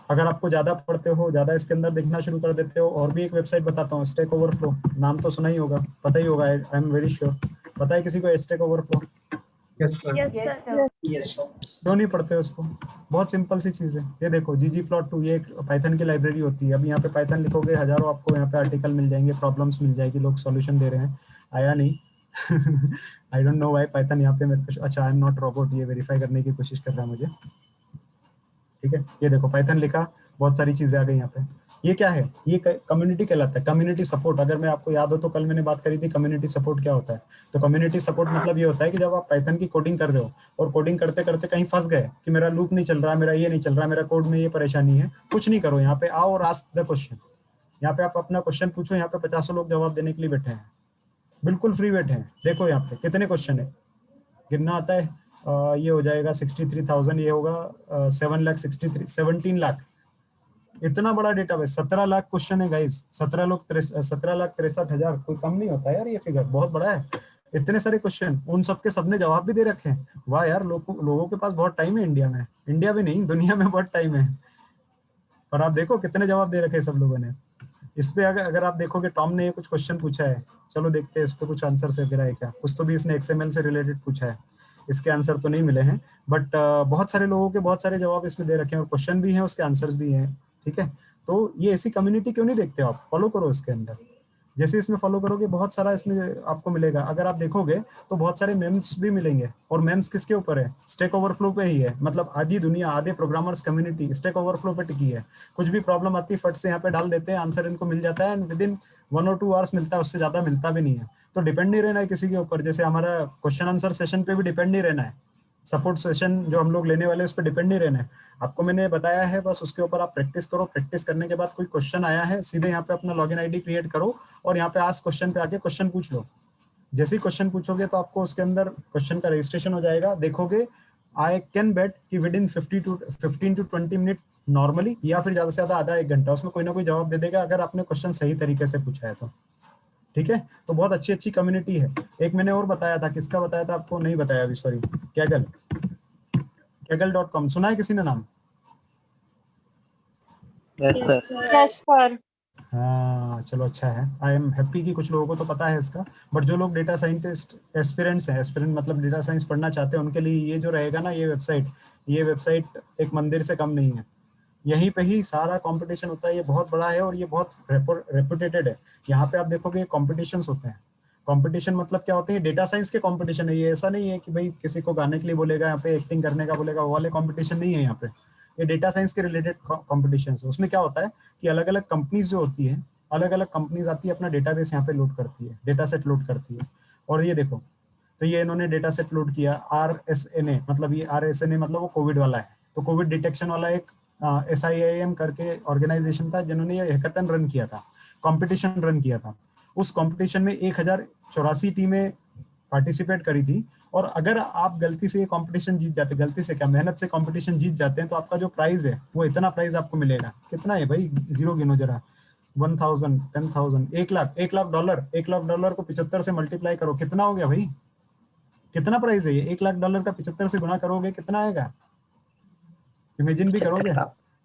अगर आपको ज्यादा पढ़ते हो, ज्यादा इसके अंदर देखना शुरू कर देते हो। और भी एक वेबसाइट बताता हूँ, स्टैक ओवरफ्लो, नाम तो सुना ही होगा, पता ही होगा, आई एम वेरी श्योर। पता है किसी को स्टैक ओवरफ्लो? Yes sir. क्यों नहीं पढ़ते हो उसको? बहुत सिंपल सी चीज है। ये देखो ggplot2, ये एक पाइथन की लाइब्रेरी होती है। अब यहाँ पे पाइथन लिखोगे, हजारों आपको यहाँ पे आर्टिकल मिल जाएंगे, प्रॉब्लम्स मिल जाएगी, लोग सॉल्यूशन दे रहे हैं। आया नहीं I don't know why Python यहाँ पे मेरे को, अच्छा आई एम नॉट रोबोट, ये वेरीफाई करने की कोशिश कर रहा है मुझे। ठीक है, ये देखो पाइथन लिखा, बहुत सारी चीजें आ गई यहाँ पे। ये क्या है? ये कम्युनिटी कहलाता है, कम्युनिटी सपोर्ट। अगर मैं आपको याद हो तो कल मैंने बात करी थी कम्युनिटी सपोर्ट क्या होता है। तो कम्युनिटी सपोर्ट मतलब ये होता है कि जब आप पाइथन की कोडिंग कर रहे हो और कोडिंग करते करते कहीं फंस गए कि मेरा लूप नहीं चल रहा, मेरा ये नहीं चल रहा, मेरा कोड में ये परेशानी है, कुछ नहीं करो, यहाँ पे आओ और आस्क द क्वेश्चन। यहाँ पे आप अपना क्वेश्चन पूछो, यहाँ पे 50 लोग जवाब देने के लिए बैठे हैं, बिल्कुल फ्री बैठे हैं। देखो यहाँ पे कितने क्वेश्चन है, गिनना आता है। ये हो जाएगा 63,000, ये होगा 17 लाख, इतना बड़ा डेटाबेस, 17 लाख क्वेश्चन है गाइस, 17,63,000, कोई कम नहीं होता यार, ये फिगर बहुत बड़ा है। इतने सारे क्वेश्चन, उन सबके सबने जवाब भी दे रखे हैं। वाह यार, लोगों के पास बहुत टाइम है इंडिया में, इंडिया भी नहीं दुनिया में बहुत टाइम है। और आप देखो कितने जवाब दे रखे हैं सब लोगों ने। इस पे अगर आप देखोगे, टॉम ने ये कुछ क्वेश्चन पूछा है, चलो देखते हैं इस पे कुछ आंसर से वगैरह है क्या, कुछ तो भी इसने XML से रिलेटेड पूछा है, इसके आंसर तो नहीं मिले हैं, बट बहुत सारे लोगों के बहुत सारे जवाब इसमें दे रखे हैं, और क्वेश्चन भी हैं, उसके आंसर्स भी हैं। ठीक है, तो ये ऐसी कम्युनिटी क्यों नहीं देखते हो आप, फॉलो करो इसके अंदर। जैसे इसमें फॉलो करोगे बहुत सारा इसमें आपको मिलेगा। अगर आप देखोगे तो बहुत सारे मेम्स भी मिलेंगे, और मेम्स किसके ऊपर है, स्टैक ओवरफ्लो पे ही है। मतलब आधी दुनिया, आधे प्रोग्रामर्स कम्युनिटी स्टैक ओवरफ्लो पे टिकी है। कुछ भी प्रॉब्लम आती है फट से यहाँ पे डाल देते हैं, आंसर इनको मिल जाता है, एंड विद इन 1 और 2 आवर्स मिलता है, उससे ज्यादा मिलता भी नहीं है। तो डिपेंड नहीं रहना है किसी के ऊपर। जैसे हमारा क्वेश्चन आंसर सेशन पे भी डिपेंड नहीं रहना है, सपोर्ट सेशन जो हम लोग लेने वाले हैं उस पर डिपेंड नहीं रहना है। आपको मैंने बताया है, बस उसके ऊपर आप प्रैक्टिस करो। प्रैक्टिस करने के बाद कोई क्वेश्चन आया है, सीधे यहाँ पे अपना लॉगिन आईडी क्रिएट करो और यहाँ पे आस्क क्वेश्चन पे आके क्वेश्चन पूछ लो। जैसे ही क्वेश्चन पूछोगे तो आपको उसके अंदर क्वेश्चन का रजिस्ट्रेशन हो जाएगा। देखोगे, आई कैन बेट कि with in 15 to 20 minute normally, या फिर ज्यादा से ज्यादा आधा 1 घंटा, उसमें कोई ना कोई जवाब दे देगा अगर आपने क्वेश्चन सही तरीके से पूछा है तो। ठीक है, तो बहुत अच्छी कम्युनिटी है। एक मैंने और बताया था, किसका बताया था आपको, नहीं बताया अभी, सॉरी, kaggle.com, सुना है किसी ने नाम? Yes sir. हाँ चलो, अच्छा है। आई एम हैप्पी कि कुछ लोगों को तो पता है इसका, बट जो लोग डेटा साइंटिस्ट एस्पिरेंट्स हैं, एस्पिरेंट मतलब डेटा साइंस पढ़ना चाहते हैं, उनके लिए ये जो रहेगा ना, ये वेबसाइट एक मंदिर से कम नहीं है। यहीं पे ही सारा कंपटीशन होता है, ये बहुत बड़ा है और ये बहुत रेपुटेटेड है। यहाँ पे आप देखोगे कॉम्पिटिशन्स होते हैं। कंपटीशन मतलब क्या होते हैं, डेटा साइंस के कंपटीशन है। ये ऐसा नहीं है कि भाई किसी को गाने के लिए बोलेगा, यहाँ पे एक्टिंग करने का बोलेगा, वो वाले कंपटीशन नहीं है यहाँ पे। ये डेटा साइंस के रिलेटेड कंपटीशन है। उसमें क्या होता है कि अलग अलग कंपनीज जो होती है, अलग अलग कंपनीज आती है, अपना डेटाबेस यहाँ पे लोड करती है, डेटा सेट लोड करती है। और ये देखो, तो ये इन्होंने डेटा सेट लोड किया, RSNA, मतलब ये RSNA मतलब वो कोविड वाला है। तो कोविड डिटेक्शन वाला एक SIIM करके ऑर्गेनाइजेशन था, जिन्होंने ये हैकाथन रन किया था, कंपटीशन रन किया था। उस कंपटीशन में 1084 टीमें पार्टिसिपेट करी थी। और अगर आप गलती से ये कंपटीशन जीत जाते, गलती से क्या, मेहनत से कंपटीशन जीत जाते हैं, तो आपका जो प्राइज है वो इतना प्राइज आपको मिलेगा। कितना है भाई, जीरो गिनो जरा, 1000, 10,000, 1 लाख, $1 लाख को 75 से मल्टीप्लाई करो, कितना हो गया भाई, कितना प्राइस है ये? $1 लाख का 75 से गुना करोगे कितना आएगा, इमेजिन भी करोगे?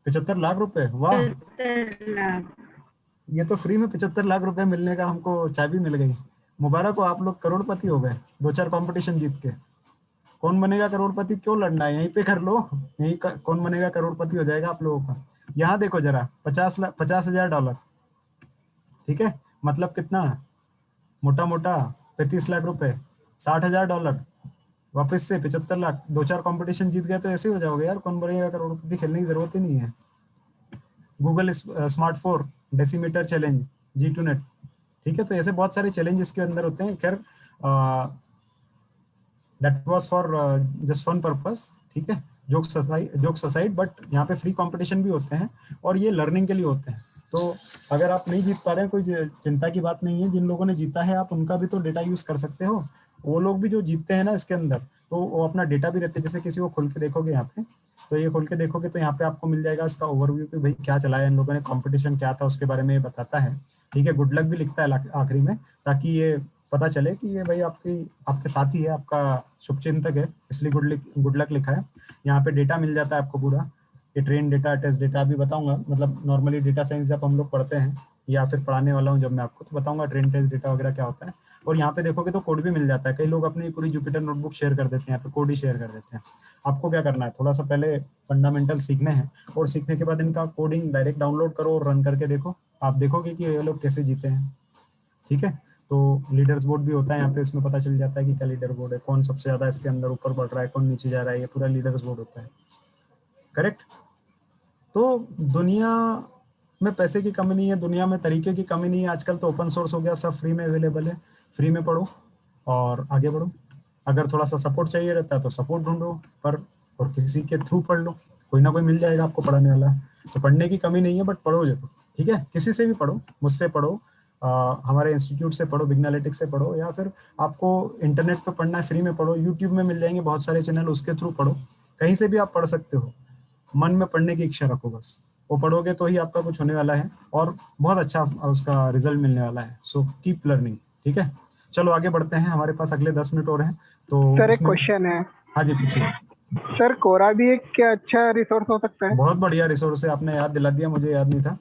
75 लाख रुपए, वाह। ये तो फ्री में 75 लाख रुपए मिलने का हमको चाबी मिल गई। मुबारक हो, आप लोग करोड़पति हो गए 2-4 कंपटीशन जीत के। कौन बनेगा करोड़पति, क्यों लड़ना है, यहीं पे कर लो, यहीं कौन बनेगा करोड़पति हो जाएगा आप लोगों का। यहाँ देखो जरा, $50,000, ठीक है, मतलब कितना, मोटा मोटा 35 लाख रुपए, $60,000, वापस से 75 लाख, 2-4 कंपटीशन जीत गए तो ऐसे हो जाओगे यार, कौन बनेगा करोड़पति, खेलने की जरूरत ही नहीं है। Google smart 4 decimetre challenge, G2 net, ठीक है। तो ऐसे बहुत सारे चैलेंज इसके अंदर होते हैं। खैर, that was for just fun purpose, ठीक है, जोक्स असाइड, बट यहाँ पे फ्री कंपटीशन भी होते हैं और ये लर्निंग के लिए होते हैं। तो अगर आप नहीं जीत पा रहे हैं, कोई चिंता की बात नहीं है। जिन लोगों ने जीता है, आप उनका भी तो डेटा यूज कर सकते हो। वो लोग भी जो जीतते हैं ना इसके अंदर, तो वो अपना डेटा भी रहते हैं। जैसे किसी को खोल के देखोगे यहाँ पे, तो ये खोल के देखोगे तो यहाँ पे आपको मिल जाएगा इसका ओवरव्यू कि भाई क्या चलाया इन लोगों ने, कंपटीशन क्या था, उसके बारे में ये बताता है, ठीक है। गुड लक भी लिखता है आखिरी में, ताकि ये पता चले कि ये भाई आपके साथी है, आपका शुभचिंतक है, इसलिए गुड लक लिखा है। यहाँ पे डेटा मिल जाता है आपको पूरा, ये ट्रेन डेटा, टेस्ट डेटा अभी बताऊंगा। मतलब नॉर्मली डेटा साइंस जब हम लोग पढ़ते हैं या फिर पढ़ाने वाला हूँ जब मैं आपको, तो बताऊंगा ट्रेन टेस्ट डेटा वगैरह क्या होता है। और यहाँ पे देखोगे तो कोड भी मिल जाता है। कई लोग अपनी पूरी जुपिटर नोटबुक शेयर कर देते हैं, यहाँ पे कोड ही शेयर कर देते हैं। आपको क्या करना है, थोड़ा सा पहले फंडामेंटल सीखने हैं, और सीखने के बाद इनका कोडिंग डायरेक्ट डाउनलोड करो और रन करके देखो। आप देखोगे कि ये लोग कैसे जीते हैं, ठीक है। तो लीडर्स बोर्ड भी होता है यहाँ पे, इसमें पता चल जाता है कि क्या लीडर बोर्ड है, कौन सबसे ज्यादा इसके अंदर ऊपर बढ़ रहा है, कौन नीचे जा रहा है, ये पूरा लीडर्स बोर्ड होता है, करेक्ट। तो दुनिया में पैसे की कमी नहीं है, दुनिया में तरीके की कमी नहीं है। आजकल तो ओपन सोर्स हो गया, सब फ्री में अवेलेबल है। फ्री में पढ़ो और आगे बढ़ो। अगर थोड़ा सा सपोर्ट चाहिए रहता है तो सपोर्ट ढूंढो, पर और किसी के थ्रू पढ़ लो, कोई ना कोई मिल जाएगा आपको पढ़ाने वाला। तो पढ़ने की कमी नहीं है, बट पढ़ो जरूर, ठीक है, किसी से भी पढ़ो, मुझसे पढ़ो, हमारे इंस्टीट्यूट से पढ़ो, बिगनालिटिक्स से पढ़ो, या फिर आपको इंटरनेट पे पढ़ना है फ्री में पढ़ो, यूट्यूब में मिल जाएंगे बहुत सारे चैनल, उसके थ्रू पढ़ो, कहीं से भी आप पढ़ सकते हो। मन में पढ़ने की इच्छा रखो बस, वो पढ़ोगे तो ही आपका कुछ होने वाला है और बहुत अच्छा उसका रिजल्ट मिलने वाला है। So keep learning. ठीक है, चलो आगे बढ़ते हैं, हमारे पास अगले 10 मिनट और हैं। तो सर एक क्वेश्चन है। हाँ जी पूछिए। सर कोरा भी एक क्या अच्छा रिसोर्स हो सकता है? बहुत बढ़िया रिसोर्स है, आपने याद दिला दिया, मुझे याद नहीं था।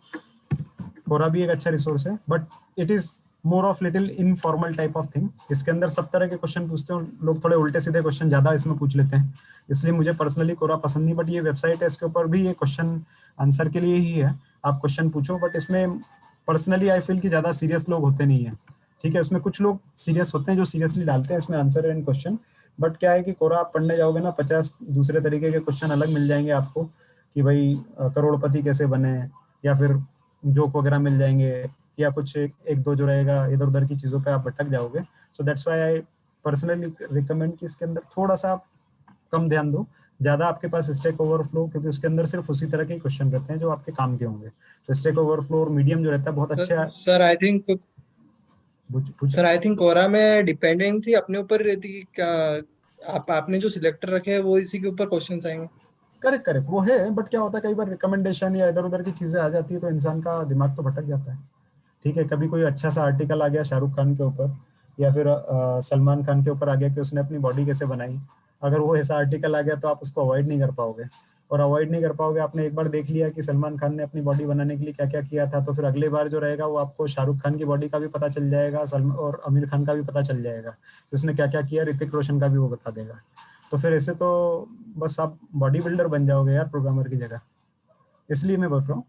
कोरा भी एक अच्छा रिसोर्स है, but it is more of little informal type of thing. इसके अंदर सब तरह के क्वेश्चन पूछते हैं लोग, थोड़े उल्टे सीधे क्वेश्चन ज्यादा इसमें पूछ लेते हैं, इसलिए मुझे पर्सनली कोरा पसंद नहीं। बट ये वेबसाइट है, इसके ऊपर भी ये क्वेश्चन आंसर के लिए ही है, आप क्वेश्चन पूछो, बट इसमें पर्सनली आई फील कि ज्यादा सीरियस लोग होते नहीं है। ठीक है, इसमें कुछ लोग सीरियस होते हैं जो सीरियसली डालते हैं इसमें आंसर एंड क्वेश्चन, बट क्या है कि कोरा आप पढ़ने जाओगे ना, 50 दूसरे तरीके के क्वेश्चन अलग मिल जाएंगे आपको, कि भाई करोड़पति कैसे बने, या फिर जोक वगैरह मिल जाएंगे, या कुछ एक दो जो रहेगा इधर उधर की चीज़ों पे आप भटक जाओगे। So that's why I personally recommend कि इसके अंदर थोड़ा सा आप कम ध्यान दो, ज़्यादा आपके पास स्टैक ओवरफ्लो, क्योंकि उसके अंदर सिर्फ उसी तरह के क्वेश्चन रहते हैं जो आपके काम के होंगे। तो स्टैक ओवरफ्लो और मीडियम जो रहता है बहुत अच्छा। सर आई थिंक कोरा में डिपेंडेंसी अपने ऊपर रहती है क्या? आपने जो सिलेक्टर रखे हैं वो इसी के ऊपर क्वेश्चंस आएंगे। करेक्ट करेक्ट, वो है, बट क्या होता है कई बार रिकमेंडेशन या इधर उधर की चीजें आ जाती है तो इंसान का दिमाग तो भटक जाता है। ठीक है, कभी कोई अच्छा सा आर्टिकल आ गया शाहरुख खान के ऊपर, या फिर सलमान खान के ऊपर आ गया कि उसने अपनी बॉडी कैसे बनाई, अगर वो ऐसा आर्टिकल आ गया तो आप उसको अवॉइड नहीं कर पाओगे, और अवॉइड नहीं कर पाओगे, आपने एक बार देख लिया कि सलमान खान ने अपनी बॉडी बनाने के लिए क्या क्या किया था, तो फिर अगली बार जो रहेगा वो आपको शाहरुख खान की बॉडी का भी पता चल जाएगा, और आमिर खान का भी पता चल जाएगा कि उसने क्या क्या किया, ऋतिक रोशन का भी वो बता देगा। तो फिर ऐसे तो बस आप बॉडी बिल्डर बन जाओगे यार प्रोग्रामर की जगह। इसलिए मैं बोल रहा हूँ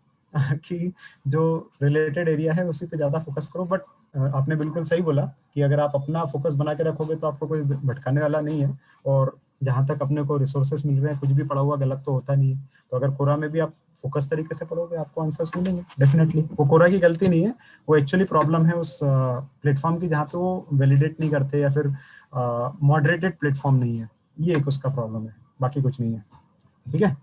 कि जो रिलेटेड एरिया है उसी पे ज़्यादा फोकस करो। बट आपने बिल्कुल सही बोला कि अगर आप अपना फोकस बना के रखोगे तो आपको कोई भटकाने वाला नहीं है, और जहाँ तक अपने को रिसोर्सेस मिल रहे हैं, कुछ भी पढ़ा हुआ गलत तो होता नहीं है। तो अगर कोरा में भी आप फोकस तरीके से पढ़ोगे आपको आंसर्स मिलेंगे डेफिनेटली। वो कोरा की गलती नहीं है, वो एक्चुअली प्रॉब्लम है उस प्लेटफॉर्म की जहाँ पे वो वैलिडेट नहीं करते, या फिर मॉडरेटेड प्लेटफॉर्म नहीं है, ये एक उसका प्रॉब्लम है, बाकी कुछ नहीं है। ठीक है,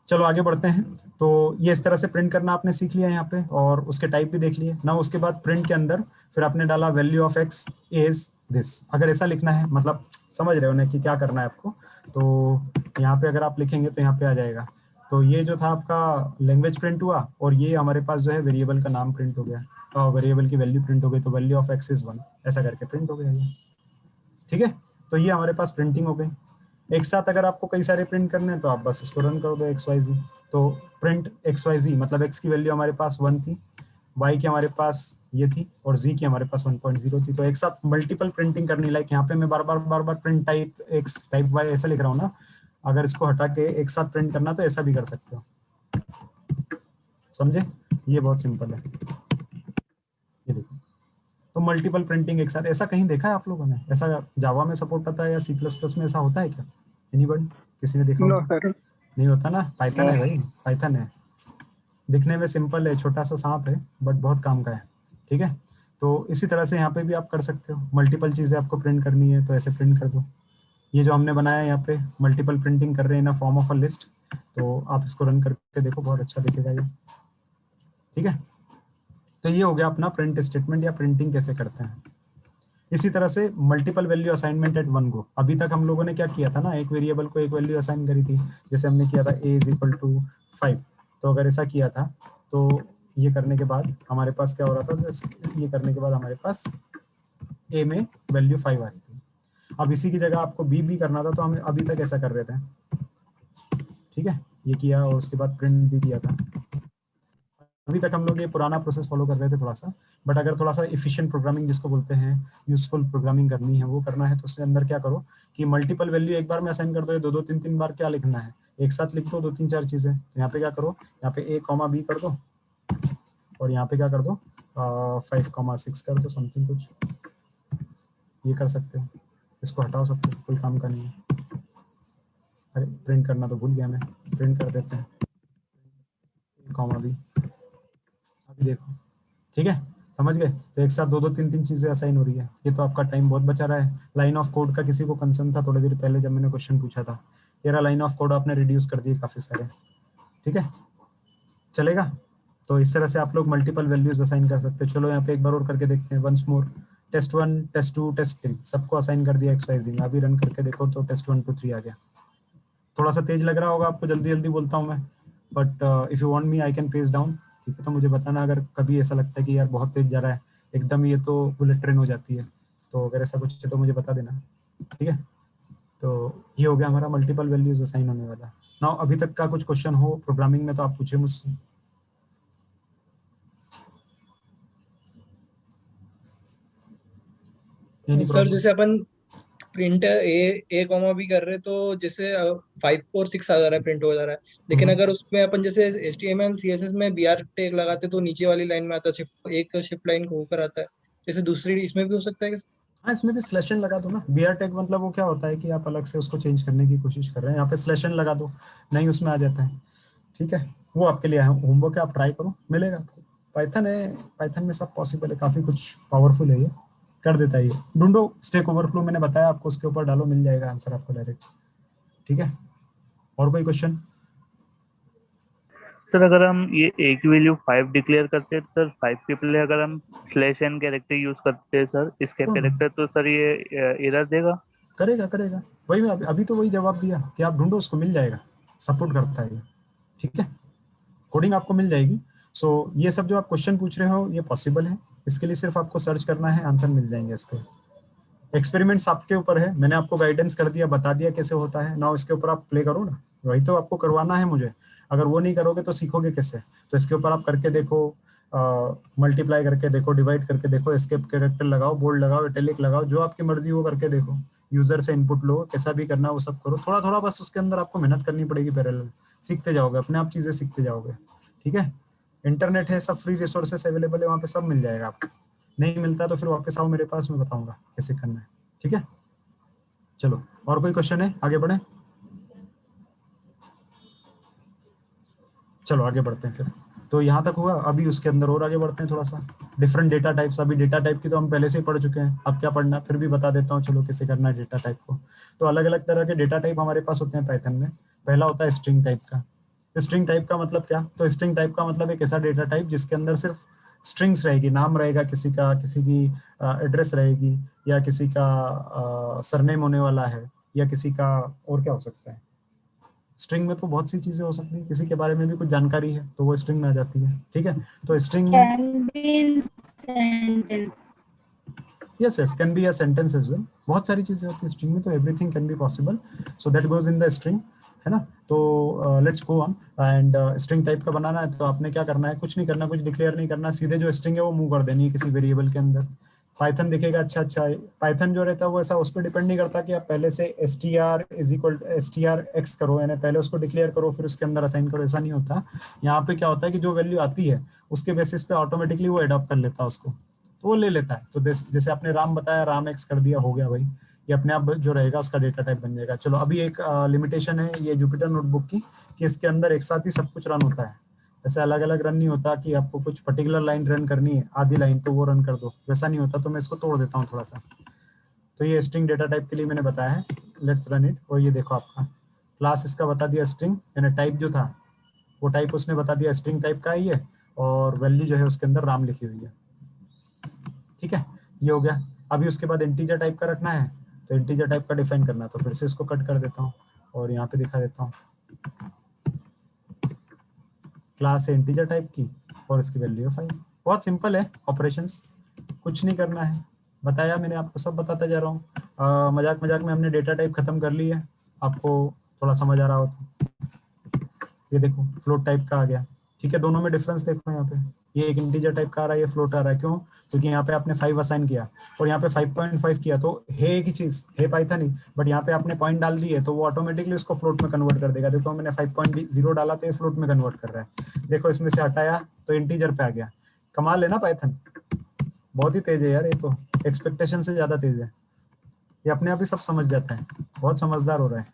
चलो आगे बढ़ते हैं। तो ये इस तरह से प्रिंट करना आपने सीख लिया यहाँ पे, और उसके टाइप भी देख लिए ना। उसके बाद प्रिंट के अंदर फिर आपने डाला value of x is this. अगर ऐसा लिखना है, मतलब समझ रहे हो ना कि क्या करना है आपको, तो यहाँ पे अगर आप लिखेंगे तो यहाँ पे आ जाएगा। तो ये जो था आपका लैंग्वेज प्रिंट हुआ, और ये हमारे पास जो है वेरिएबल का नाम प्रिंट हो गया, और वेरिएबल की वैल्यू प्रिंट हो गई, तो वैल्यू ऑफ एक्स इज 1 ऐसा करके प्रिंट हो गया ये। ठीक है, तो ये हमारे पास प्रिंटिंग हो गई। एक साथ अगर आपको कई सारे प्रिंट करने हैं तो आप बस इसको रन कर दो XYZ। तो प्रिंट XYZ मतलब x की वैल्यू हमारे पास 1 थी, y की हमारे पास ये थी, और z की हमारे पास 1.0 थी। तो एक साथ मल्टीपल प्रिंटिंग करनी, लाइक यहाँ पे मैं बार बार print type x type y ऐसा लिख रहा हूँ ना, अगर इसको हटा के एक साथ प्रिंट करना तो ऐसा भी कर सकते हो। समझे, ये बहुत सिंपल है। ये देखो, तो मल्टीपल प्रिंटिंग एक साथ, ऐसा कहीं देखा है आप लोगों ने? ऐसा जावा में सपोर्ट होता है या C++ में ऐसा होता है क्या? एनीबडी, किसी ने देखा? नो सर, नहीं होता ना। पाइथन है भाई, पाइथन है, दिखने में सिंपल है, छोटा सा सांप है, बट बहुत काम का है। ठीक है, तो इसी तरह से यहाँ पे भी आप कर सकते हो। मल्टीपल चीजें आपको प्रिंट करनी है तो ऐसे प्रिंट कर दो। ये जो हमने बनाया है यहाँ पे मल्टीपल प्रिंटिंग कर रहे हैं ना, फॉर्म ऑफ अ लिस्ट, तो आप इसको रन करके देखो, बहुत अच्छा दिखेगा ये। ठीक है, तो ये हो गया अपना प्रिंट स्टेटमेंट या प्रिंटिंग कैसे करते हैं। इसी तरह से multiple value assignment at one go. अभी तक हम लोगों ने क्या किया था ना, एक वेरिएबल को एक वैल्यू असाइन करी थी, जैसे हमने किया था a = 5। तो अगर ऐसा किया था तो ये करने के बाद हमारे पास क्या हो रहा था, ये करने के बाद हमारे पास a में वैल्यू 5 आ रही थी। अब इसी की जगह आपको b भी करना था, तो हम अभी तक ऐसा कर रहे थे। ठीक है, ये किया और उसके बाद प्रिंट भी किया था। अभी तक हम लोग ये पुराना प्रोसेस फॉलो कर रहे थे थोड़ा सा, बट अगर थोड़ा सा एफिशिएंट प्रोग्रामिंग जिसको बोलते हैं, यूजफुल प्रोग्रामिंग करनी है, वो करना है, तो उसके अंदर क्या करो कि मल्टीपल वैल्यू एक बार में असाइन कर दो, या 2-3 बार क्या लिखना है, एक साथ लिख दो 2-3-4 चीजें। तो यहाँ पे क्या करो, यहाँ पे a, b कर दो, और यहाँ पे क्या कर दो 5, 6 कर दो, समथिंग कुछ ये कर सकते हो। इसको हटाओ सकते हो, कोई काम का नहीं है। अरे प्रिंट करना तो भूल गया मैं, प्रिंट कर देते हैं b। अभी देखो, ठीक है, समझ गए? तो एक साथ 2-3 चीजें असाइन हो रही है। ये तो आपका टाइम बहुत बचा रहा है। लाइन ऑफ कोड का किसी को कंसर्न था थोड़ी देर पहले जब मैंने क्वेश्चन पूछा था, ये रहा लाइन ऑफ कोड आपने रिड्यूस कर दिए काफी सारे। ठीक है, चलेगा? तो इस तरह से आप लोग मल्टीपल वैल्यूज असाइन कर सकते हैं। चलो यहाँ पे एक बार और करके देखते हैं, once more. Test 1, test 2, test 3 सबको असाइन कर दिया XYZ में। अभी रन करके देखो तो टेस्ट 1 2 3 आ गया। थोड़ा सा तेज लग रहा होगा आपको, जल्दी जल्दी बोलता हूँ मैं, but if you want me I can pace down, ठीक है? तो मुझे बताना अगर कभी ऐसा लगता है कि यार बहुत तेज जा रहा है एकदम, ये तो बुलेट ट्रेन हो जाती है। तो अगर ऐसा कुछ है तो मुझे बता देना, ठीक है? तो ये हो गया हमारा मल्टीपल वैल्यूज असाइन होने वाला। नाउ अभी तक का कुछ क्वेश्चन हो प्रोग्रामिंग में तो आप पूछे मुझसे। सर जैसे अपन प्रिंट ए कॉमा भी कर रहे तो जैसे 5 और 6 आ जा रहा है, प्रिंट हो जा रहा है, लेकिन अगर उसमें अपन जैसे HTML CSS में BR टैग लगाते तो नीचे वाली लाइन में आता है, एक शिफ्ट लाइन को ऊपर आता है, जैसे दूसरी इसमें भी हो सकता है? हाँ, इसमें भी स्लैश एन लगा दो ना। BR टैग मतलब वो क्या होता है कि आप अलग से उसको चेंज करने की कोशिश कर रहे हैं, यहाँ पे स्लैश एन लगा दो, नहीं उसमें आ जाता है, ठीक है? वो आपके लिए होमवर्क है, आप ट्राई करो, मिलेगा आपको। पाइथन है, पाइथन में सब पॉसिबल है, काफी कुछ पावरफुल है, ये कर देता है। ये ढूंढो स्टैक ओवरफ्लो, मैंने बताया आपको, उसके ऊपर डालो, मिल जाएगा आंसर आपको डायरेक्ट, ठीक है? और कोई क्वेश्चन? सर अगर हम ये a की वैल्यू 5 डिक्लेयर करते हैं सर, 5 के पहले अगर हम /n कैरेक्टर यूज करते हैं सर, इसके कैरेक्टर, तो सर ये एरर देगा? करेगा। वही मैं अभी तो वही जवाब दिया कि आप ढूंढो, उसको मिल जाएगा, सपोर्ट करता है ये, ठीक है? कोडिंग आपको मिल जाएगी। सो ये सब जो आप क्वेश्चन पूछ रहे हो ये पॉसिबल है, इसके लिए सिर्फ आपको सर्च करना है, आंसर मिल जाएंगे इसके। एक्सपेरिमेंट्स आपके ऊपर है, मैंने आपको गाइडेंस कर दिया, बता दिया कैसे होता है ना, इसके ऊपर आप प्ले करो ना, वही तो आपको करवाना है मुझे। अगर वो नहीं करोगे तो सीखोगे कैसे? तो इसके ऊपर आप करके देखो, मल्टीप्लाई करके देखो, डिवाइड करके देखो, एस्केप कैरेक्टर लगाओ, बोल्ड लगाओ, इटैलिक लगाओ, जो आपकी मर्जी हो करके देखो, यूजर से इनपुट लो, कैसा भी करना वो सब करो, थोड़ा थोड़ा बस उसके अंदर आपको मेहनत करनी पड़ेगी पैरेलल, सीखते जाओगे, अपने आप चीजें सीखते जाओगे, ठीक है? इंटरनेट है, सब फ्री रिसोर्सेस अवेलेबल है, वहाँ पे सब मिल जाएगा आपको। नहीं मिलता तो फिर वापस आओ मेरे पास, मैं बताऊंगा कैसे करना है, ठीक है? चलो और कोई क्वेश्चन है? आगे बढ़े, चलो आगे बढ़ते हैं फिर। तो यहाँ तक हुआ, अभी उसके अंदर और आगे बढ़ते हैं थोड़ा सा। डिफरेंट डेटा टाइप्स, अभी डेटा टाइप की तो हम पहले से ही पढ़ चुके हैं, अब क्या पढ़ना फिर भी बता देता हूँ, चलो कैसे करना है डेटा टाइप को। तो अलग अलग तरह के डेटा टाइप हमारे पास होते हैं पाइथन में। पहला होता है स्ट्रिंग टाइप का। स्ट्रिंग टाइप का मतलब क्या? तो स्ट्रिंग टाइप का मतलब एक ऐसा डेटा टाइप जिसके अंदर सिर्फ स्ट्रिंग्स रहेगी, नाम रहेगा किसी का, किसी की एड्रेस रहेगी, या किसी का सरनेम होने वाला है, या किसी का, और क्या हो सकता है? स्ट्रिंग में तो बहुत सी चीजें हो सकती हैं, किसी के बारे में भी कुछ जानकारी है तो वो स्ट्रिंग में आ जाती है, ठीक है? तो string yes can be a sentence as well, बहुत सारी चीजें होती है स्ट्रिंग में, तो everything can be possible, so that goes in the string, है ना? तो let's go on. And string type का बनाना है तो आपने क्या करना है, कुछ नहीं करना, कुछ डिक्लेयर नहीं करना, सीधे जो स्ट्रिंग है वो मूव कर देनी है किसी वेरिएबल के अंदर। पाइथन दिखेगा, अच्छा पाइथन जो रहता है वो ऐसा उस पर डिपेंड नहीं करता कि आप पहले से str x करो, यानी पहले उसको डिक्लेयर करो फिर उसके अंदर असाइन करो, ऐसा नहीं होता। यहाँ पे क्या होता है कि जो वैल्यू आती है उसके बेसिस पे ऑटोमेटिकली वो एडॉप्ट कर लेता है उसको, तो वो ले लेता है। तो जैसे आपने राम बताया, राम x कर दिया, हो गया भाई, ये अपने आप जो रहेगा उसका डेटा टाइप बन जाएगा। चलो अभी एक लिमिटेशन है ये जुपिटर नोटबुक की कि इसके अंदर एक साथ ही सब कुछ रन होता है, ऐसे अलग अलग रन नहीं होता कि आपको कुछ पर्टिकुलर लाइन रन करनी है, आधी लाइन तो वो रन कर दो, वैसा नहीं होता। तो मैं इसको तोड़ देता हूँ थोड़ा सा। तो ये स्ट्रिंग डेटा टाइप के लिए मैंने बताया है, लेट्स रन इट। और ये देखो आपका क्लास इसका बता दिया स्ट्रिंग, यानी टाइप जो था वो टाइप उसने बता दिया स्ट्रिंग टाइप का ही है, और वैल्यू जो है उसके अंदर राम लिखी हुई है, ठीक है? ये हो गया। अभी उसके बाद इंटीजर टाइप का रखना है, तो इंटीजर टाइप का डिफाइन करना है, तो फिर से इसको कट कर देता हूँ और यहाँ पे दिखा देता हूँ। क्लास है इंटीजर टाइप की और इसकी वैल्यू है 5। बहुत सिंपल है ऑपरेशंस, कुछ नहीं करना है, बताया मैंने आपको, सब बताता जा रहा हूँ। मजाक मजाक में हमने डेटा टाइप खत्म कर ली है, आपको थोड़ा समझ आ रहा हो तो। ये देखो फ्लोट टाइप का आ गया, ठीक है? दोनों में डिफरेंस देखो, यहाँ पे ये एक इंटीजर टाइप का आ रहा है, ये फ्लोट आ रहा है, क्यों? क्योंकि यहाँ पे आपने 5 असाइन किया और यहाँ पे 5.5 किया, तो है एक ही चीज, है पाइथन ही, बट यहाँ पे आपने पॉइंट डाल दिए तो वो ऑटोमेटिकली उसको फ्लोट में कन्वर्ट कर देगा। देखो मैंने 5.0 डाला तो ये फ्लोट में कन्वर्ट कर रहा है, देखो इसमें से हटाया तो इंटीजर पे आ गया। कमाल है ना पाइथन, बहुत ही तेज है यार, ये तो एक्सपेक्टेशन से ज्यादा तेज है, ये अपने आप ही सब समझ जाता है, बहुत समझदार हो रहा है,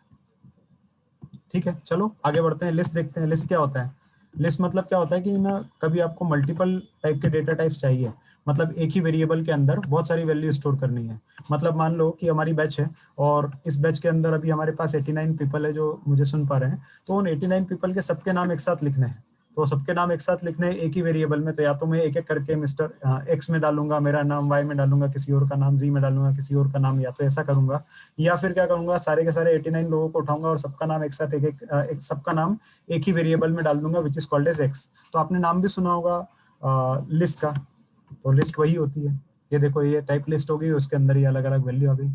ठीक है? चलो आगे बढ़ते हैं, लिस्ट देखते हैं। लिस्ट क्या होता है? लिस्ट मतलब क्या होता है कि ना कभी आपको मल्टीपल टाइप के डेटा टाइप्स चाहिए, मतलब एक ही वेरिएबल के अंदर बहुत सारी वैल्यू स्टोर करनी है। मतलब मान लो कि हमारी बैच है और इस बैच के अंदर अभी हमारे पास 89 पीपल है जो मुझे सुन पा रहे हैं, तो उन 89 पीपल के सबके नाम एक साथ लिखने हैं। तो सबके नाम एक साथ लिखने एक ही वेरिएबल में, तो या तो मैं एक एक करके मिस्टर एक्स में डालूंगा मेरा नाम, वाई में डालूंगा किसी और का नाम, जी में डालूंगा किसी और का नाम, या तो ऐसा करूंगा, या फिर क्या करूंगा सारे के सारे 89 लोगों को उठाऊंगा और सबका नाम एक साथ एक सबका नाम एक ही वेरिएबल में डाल दूंगा which is called as X. तो आपने नाम भी सुना होगा लिस्ट का, तो लिस्ट वही होती है। ये देखो ये टाइप लिस्ट होगी, उसके अंदर ही अलग अलग वैल्यू आ गई।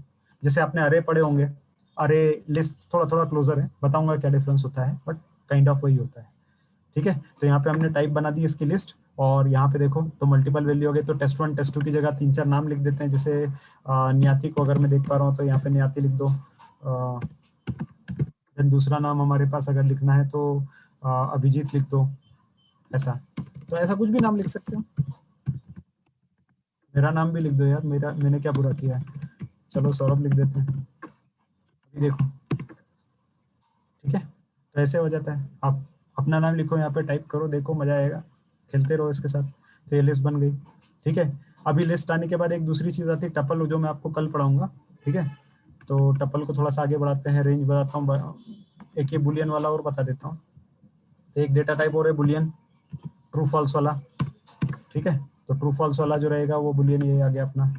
जैसे आपने अरे पढ़े होंगे, अरे लिस्ट थोड़ा थोड़ा क्लोजर है, बताऊंगा क्या डिफरेंस होता है, बट काइंड ऑफ वही होता है। ठीक है, तो यहाँ पे हमने टाइप बना दी इसकी लिस्ट, और यहाँ पे देखो तो मल्टीपल वैल्यू हो गई, तो टेस्ट 1 टेस्ट 2 की जगह 3-4 नाम लिख देते हैं। जैसे नियाति को अगर मैं देख पा रहा हूँ तो यहाँ पे नियाति लिख दो। देन दूसरा नाम हमारे पास अगर लिखना है तो अभिजीत लिख दो, ऐसा। तो ऐसा कुछ भी नाम लिख सकते हो, मेरा नाम भी लिख दो यार, मैंने क्या बुरा किया है, चलो सौरभ लिख देते हैं। अभी देखो ठीक है, तो ऐसे हो जाता है। आप अपना नाम लिखो यहाँ पे, टाइप करो, देखो मजा आएगा, खेलते रहो इसके साथ। तो ये लिस्ट बन गई। ठीक है, अभी लिस्ट आने के बाद एक दूसरी चीज आती है टपल, जो मैं आपको कल पढ़ाऊंगा। ठीक है, तो टपल को थोड़ा सा आगे बढ़ाते हैं, रेंज बताता हूँ, एक ये बुलियन वाला और बता देता हूँ। तो एक डेटा टाइप और है बुलियन, ट्रू फॉल्स वाला। ठीक है, तो ट्रू फॉल्स वाला जो रहेगा वो बुलियन ये आ गया अपना,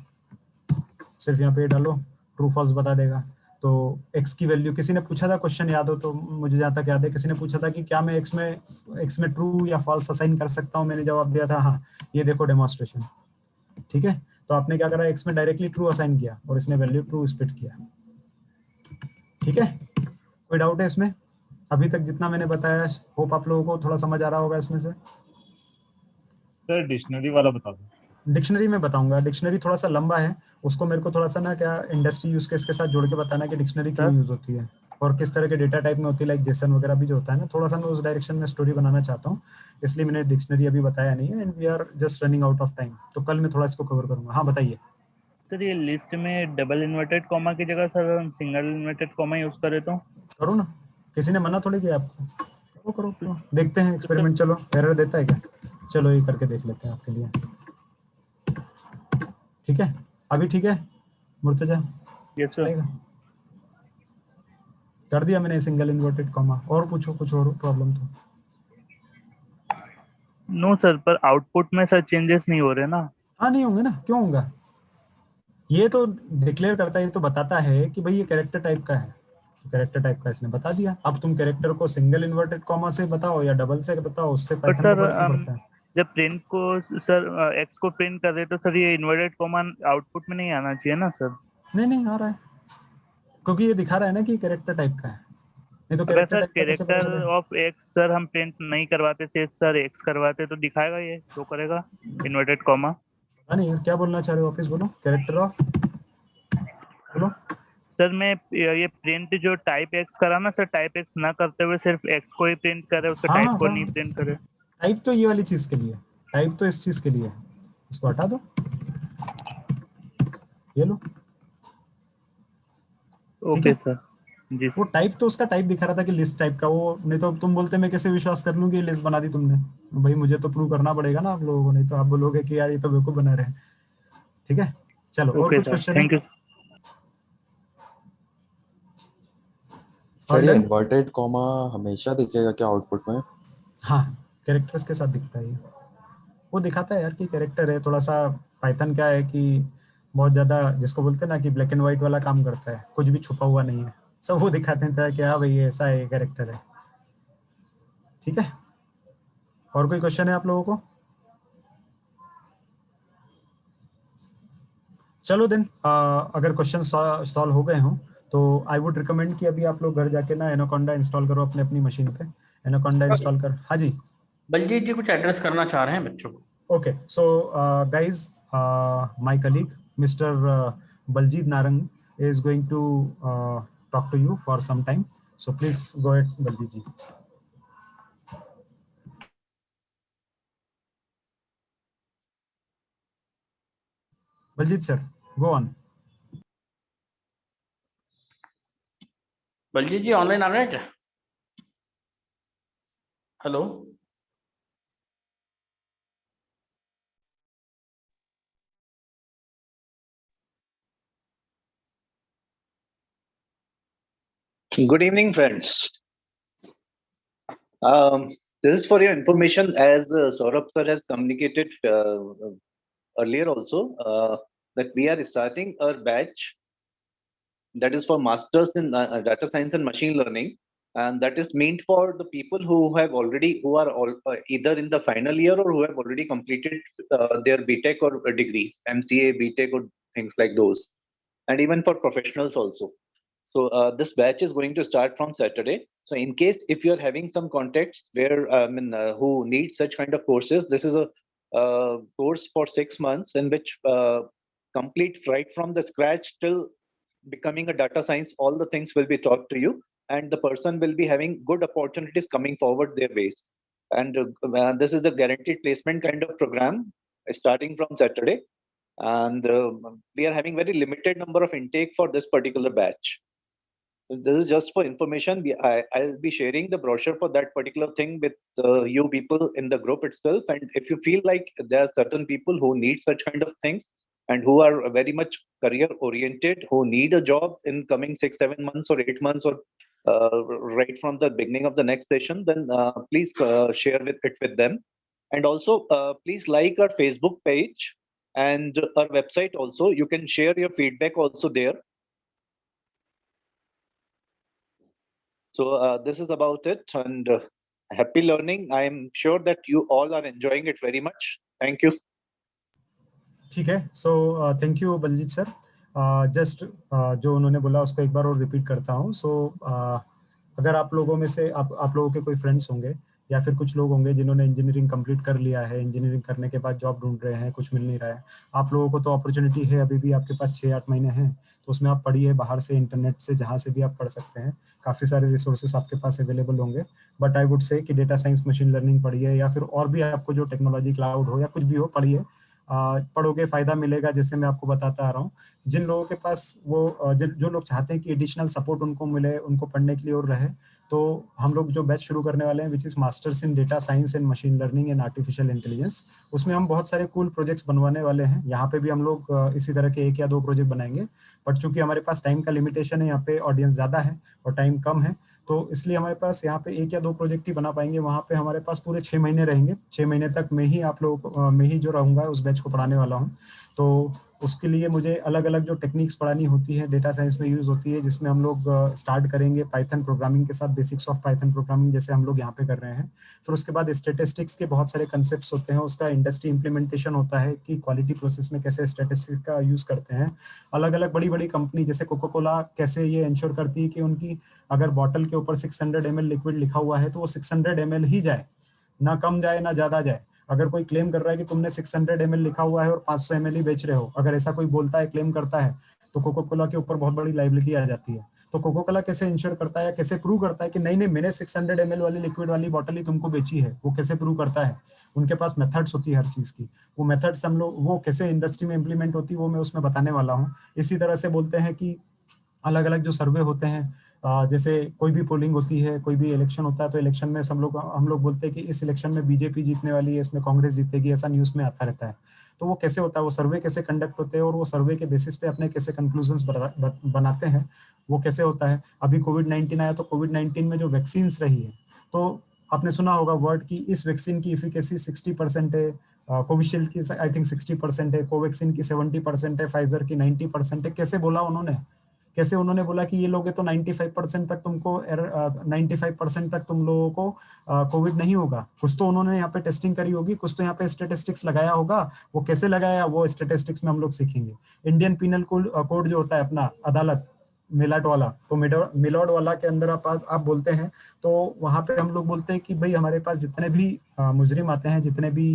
सिर्फ यहाँ पे डालो ट्रू फॉल्स बता देगा। तो x की वैल्यू, किसी ने पूछा था क्वेश्चन याद हो तो, मुझे जहाँ तक याद है किसी ने पूछा था कि क्या मैं x में ट्रू या फॉल्स असाइन कर सकता हूँ, मैंने जवाब दिया था हाँ। ये देखो डेमोन्स्ट्रेशन। ठीक है, तो आपने क्या करा, x में डायरेक्टली ट्रू असाइन किया और इसने वैल्यू ट्रू स्प्लिट किया। ठीक है, कोई डाउट है इसमें? अभी तक जितना मैंने बताया होप आप लोगों को थोड़ा समझ आ रहा होगा इसमें से। सर डिक्शनरी वाला बता दो। डिक्शनरी में बताऊंगा, डिक्शनरी थोड़ा सा लंबा है, उसको मेरे को थोड़ा सा ना क्या इंडस्ट्री यूज केस के साथ जोड़ के बताना कि डिक्शनरी क्यों यूज होती है और किस तरह के डेटा टाइप में होती है, लाइक जेसन वगैरह भी जो होता है ना, थोड़ा सा मैं उस डायरेक्शन में स्टोरी बनाना चाहता हूँ, इसलिए मैंने डिक्शनरी अभी बताया नहीं है, and we are just running out of time. तो कल मैं थोड़ा इसको कवर करूंगा। हाँ बताइए सर, ये लिस्ट में डबल इन्वर्टेड कॉमा की जगह सर हम सिंगल इन्वर्टेड कॉमा यूज करें तो? करो ना, किसी ने मना थोड़ी किया आपको, करो देखते हैं एक्सपेरिमेंट। चलो एरर देता है क्या, चलो ये करके देख लेते हैं आपके लिए। ठीक है, अभी ठीक है मुर्तजा? यस सर, कर दिया मैंने सिंगल इन्वर्टेड कॉमा। और पूछो कुछ और प्रॉब्लम तो। नो सर, पर आउटपुट में सर चेंजेस नहीं हो रहे ना? हाँ नहीं होंगे ना, क्यों होगा, ये तो डिक्लेयर करता है, ये तो बताता है कि भाई ये कैरेक्टर टाइप का है, कैरेक्टर टाइप का इसने बता दिया। अब तुम कैरेक्टर को सिंगल इन्वर्टेड कॉमा से बताओ या डबल से बताओ, उससे पैटर्न को फर्क नहीं पड़ता है। जब प्रिंट को सर एक्स को प्रिंट कर रहे तो सर ये इन्वर्टेड कॉमा आउटपुट में नहीं आना चाहिए ना सर? नहीं आ रहा है, क्योंकि ये दिखा रहा है ना कि कैरेक्टर टाइप का है, नहीं तो कैरेक्टर ऑफ एक्स सर हम प्रिंट नहीं करवाते थे सर, एक्स करवाते तो दिखाएगा, ये शो करेगा इन्वर्टेड कॉमा। नहीं क्या बोलना चाह रहे हो वापस बोलो, कैरेक्टर ऑफ बोलो सर। मैं ये प्रिंट जो टाइप एक्स करा ना सर, टाइप एक्स ना करते हुए सिर्फ एक्स को ही प्रिंट करे, उसके टाइप को नहीं प्रिंट करे। टाइप तो ये वाली चीज के लिए, टाइप तो इस चीज के लिए है, इसको हटा दो, ये लो। ओके सर जी। वो टाइप तो उसका टाइप दिखा रहा था कि लिस्ट टाइप का, वो नहीं तो तुम बोलते मैं कैसे विश्वास कर लूं कि लिस्ट बना दी तुमने, भाई मुझे तो प्रूव करना पड़ेगा ना आप लोगों को, नहीं तो आप बोलोगे कि यार ये तो बेवकूफ बना रहे हैं। ठीक है चलो, और कुछ क्वेश्चन? Thank you sir. ये इन्वर्टेड कॉमा हमेशा दिखेगा क्या आउटपुट में? हाँ, कैरेक्टर्स के साथ दिखता है, वो दिखाता है यार कि कैरेक्टर है। थोड़ा सा पाइथन क्या है कि बहुत ज्यादा जिसको बोलते हैं ना कि ब्लैक एंड व्हाइट वाला काम करता है, कुछ भी छुपा हुआ नहीं है, सब वो दिखाते हैं कि हाँ भाई ऐसा है, कैरेक्टर है। ठीक है, और कोई क्वेश्चन है आप लोगों को? चलो देन, अगर क्वेश्चन सॉल्व हो गए हों तो आई वुड रिकमेंड कि अभी आप लोग घर जाके ना एनाकोंडा इंस्टॉल करो अपने अपनी मशीन पे। एनाकोंडा इंस्टॉल कर। हाँ जी, बलजीत जी कुछ एड्रेस करना चाह रहे हैं बच्चों को। Okay, so guys, my colleague mister Baljit Narang is going to talk to you for some time, so please go ahead Baljit ji. Baljit sir, go on. Baljit ji online आ रहे हैं क्या? Hello Good evening, friends. This is for your information, as Saurabh sir has communicated earlier also, that we are starting a batch that is for masters in data science and machine learning, and that is meant for the people who are either in the final year or who have already completed their BTech or degrees, MCA, BTech, or things like those, and even for professionals also. So this batch is going to start from Saturday. So in case if you're having some contacts where who need such kind of courses, this is a course for 6 months in which complete right from the scratch till becoming a data science, all the things will be taught to you, and the person will be having good opportunities coming forward their ways. And this is a guaranteed placement kind of program starting from Saturday. And we are having very limited number of intake for this particular batch. This is just for information. I'll be sharing the brochure for that particular thing with you people in the group itself. And if you feel like there are certain people who need such kind of things and who are very much career oriented, who need a job in coming 6-7 months or 8 months, or right from the beginning of the next session, then please share it with them. And also please like our Facebook page and our website also. You can share your feedback also there. So this is about it, and happy learning. I am sure that you all are enjoying it very much. Thank you. ठीक है, so thank you Baljeet sir. Just जो उन्होंने बोला उसको एक बार और repeat करता हूँ. So अगर आप लोगों में से आप लोगों के कोई फ्रेंड्स होंगे या फिर कुछ लोग होंगे जिन्होंने इंजीनियरिंग कंप्लीट कर लिया है, इंजीनियरिंग करने के बाद जॉब ढूंढ रहे हैं, कुछ मिल नहीं रहा है, आप लोगों को तो अपॉर्चुनिटी है, अभी भी आपके पास 6-8 महीने हैं, तो उसमें आप पढ़िए, बाहर से इंटरनेट से जहाँ से भी आप पढ़ सकते हैं, काफ़ी सारे रिसोर्सेस आपके पास अवेलेबल होंगे. बट आई वुड से कि डेटा साइंस, मशीन लर्निंग पढ़िए, या फिर और भी आपको जो टेक्नोलॉजी, क्लाउड हो या कुछ भी हो, पढ़िए. पढ़ोगे फ़ायदा मिलेगा. जैसे मैं आपको बताता आ रहा हूँ, जिन लोगों के पास वो जो लोग चाहते हैं कि एडिशनल सपोर्ट उनको मिले, उनको पढ़ने के लिए और रहे, तो हम लोग जो बैच शुरू करने वाले हैं, which is masters in data science and machine learning and artificial intelligence, उसमें हम बहुत सारे कूल प्रोजेक्ट्स बनवाने वाले हैं. यहाँ पे भी हम लोग इसी तरह के 1 या 2 प्रोजेक्ट बनाएंगे. बट चूंकि हमारे पास टाइम का लिमिटेशन है, यहाँ पे ऑडियंस ज़्यादा है और टाइम कम है, तो इसलिए हमारे पास यहाँ पे 1 या 2 प्रोजेक्ट ही बना पाएंगे. वहाँ पे हमारे पास पूरे 6 महीने रहेंगे. 6 महीने तक मैं ही आप लोगों मैं ही जो रहूँगा उस बैच को पढ़ाने वाला हूँ. तो उसके लिए मुझे अलग अलग जो टेक्निक्स पढ़ानी होती है, डेटा साइंस में यूज़ होती है, जिसमें हम लोग स्टार्ट करेंगे पाइथन प्रोग्रामिंग के साथ, बेसिक्स ऑफ पाइथन प्रोग्रामिंग जैसे हम लोग यहाँ पे कर रहे हैं. फिर उसके बाद स्टैटिस्टिक्स के बहुत सारे कंसेप्ट्स होते हैं, उसका इंडस्ट्री इंप्लीमेंटेशन होता है कि क्वालिटी प्रोसेस में कैसे स्टैटिस्टिक्स का यूज़ करते हैं. अलग अलग बड़ी बड़ी कंपनी जैसे कोका कोला कैसे ये इंश्योर करती है कि उनकी अगर बॉटल के ऊपर 600 ml लिक्विड लिखा हुआ है तो वो 600 ml ही जाए, ना कम जाए ना ज़्यादा जाए. अगर कोई क्लेम कर रहा है कि तुमने 600 ml लिखा हुआ है और 500 ml ही बेच रहे हो, अगर ऐसा कोई बोलता है, क्लेम करता है, तो कोका कोला के ऊपर बहुत बड़ी लायबिलिटी आ जाती है. तो कोका कोला कैसे इंश्योर करता है, कैसे प्रूव करता है कि नहीं मैंने 600 ml वाली लिक्विड वाली बॉटल ही तुमको बेची है, वो कैसे प्रूव करता है? उनके पास मेथड्स होती है हर चीज़ की. वो मेथड्स हम लोग वो कैसे इंडस्ट्री में इम्प्लीमेंट होती है वो मैं उसमें बताने वाला हूँ. इसी तरह से बोलते हैं कि अलग अलग जो सर्वे होते हैं, जैसे कोई भी पोलिंग होती है, कोई भी इलेक्शन होता है, तो इलेक्शन में हम लोग बोलते हैं कि इस इलेक्शन में बीजेपी जीतने वाली है, इसमें कांग्रेस जीतेगी, ऐसा न्यूज़ में आता रहता है. तो वो कैसे होता है, वो सर्वे कैसे कंडक्ट होते हैं और वो सर्वे के बेसिस पे अपने कैसे कंक्लूजन्स बनाते हैं, वो कैसे होता है. अभी कोविड-19 आया तो कोविड-19 में जो वैक्सीन्स रही है, तो आपने सुना होगा वर्ड की इस वैक्सीन की इफिकेसी 60% है, कोविशील्ड की आई थिंक 60% है, कोवैक्सीन की 70% है, फाइजर की 90% है. कैसे बोला उन्होंने? कैसे उन्होंने बोला कि ये लोगे तो 95% तक तुमको 95% तक तुम लोगों को कोविड नहीं होगा. कुछ तो उन्होंने यहाँ पे टेस्टिंग करी होगी, कुछ तो यहाँ पे स्टैटिस्टिक्स लगाया होगा. वो कैसे लगाया, वो स्टैटिस्टिक्स में हम लोग सीखेंगे. इंडियन पीनल कोड जो होता है अपना अदालत मिलाड वाला, तो मिलाड वाला के अंदर आप बोलते हैं, तो वहाँ पे हम लोग बोलते हैं कि भाई हमारे पास जितने भी मुजरिम आते हैं, जितने भी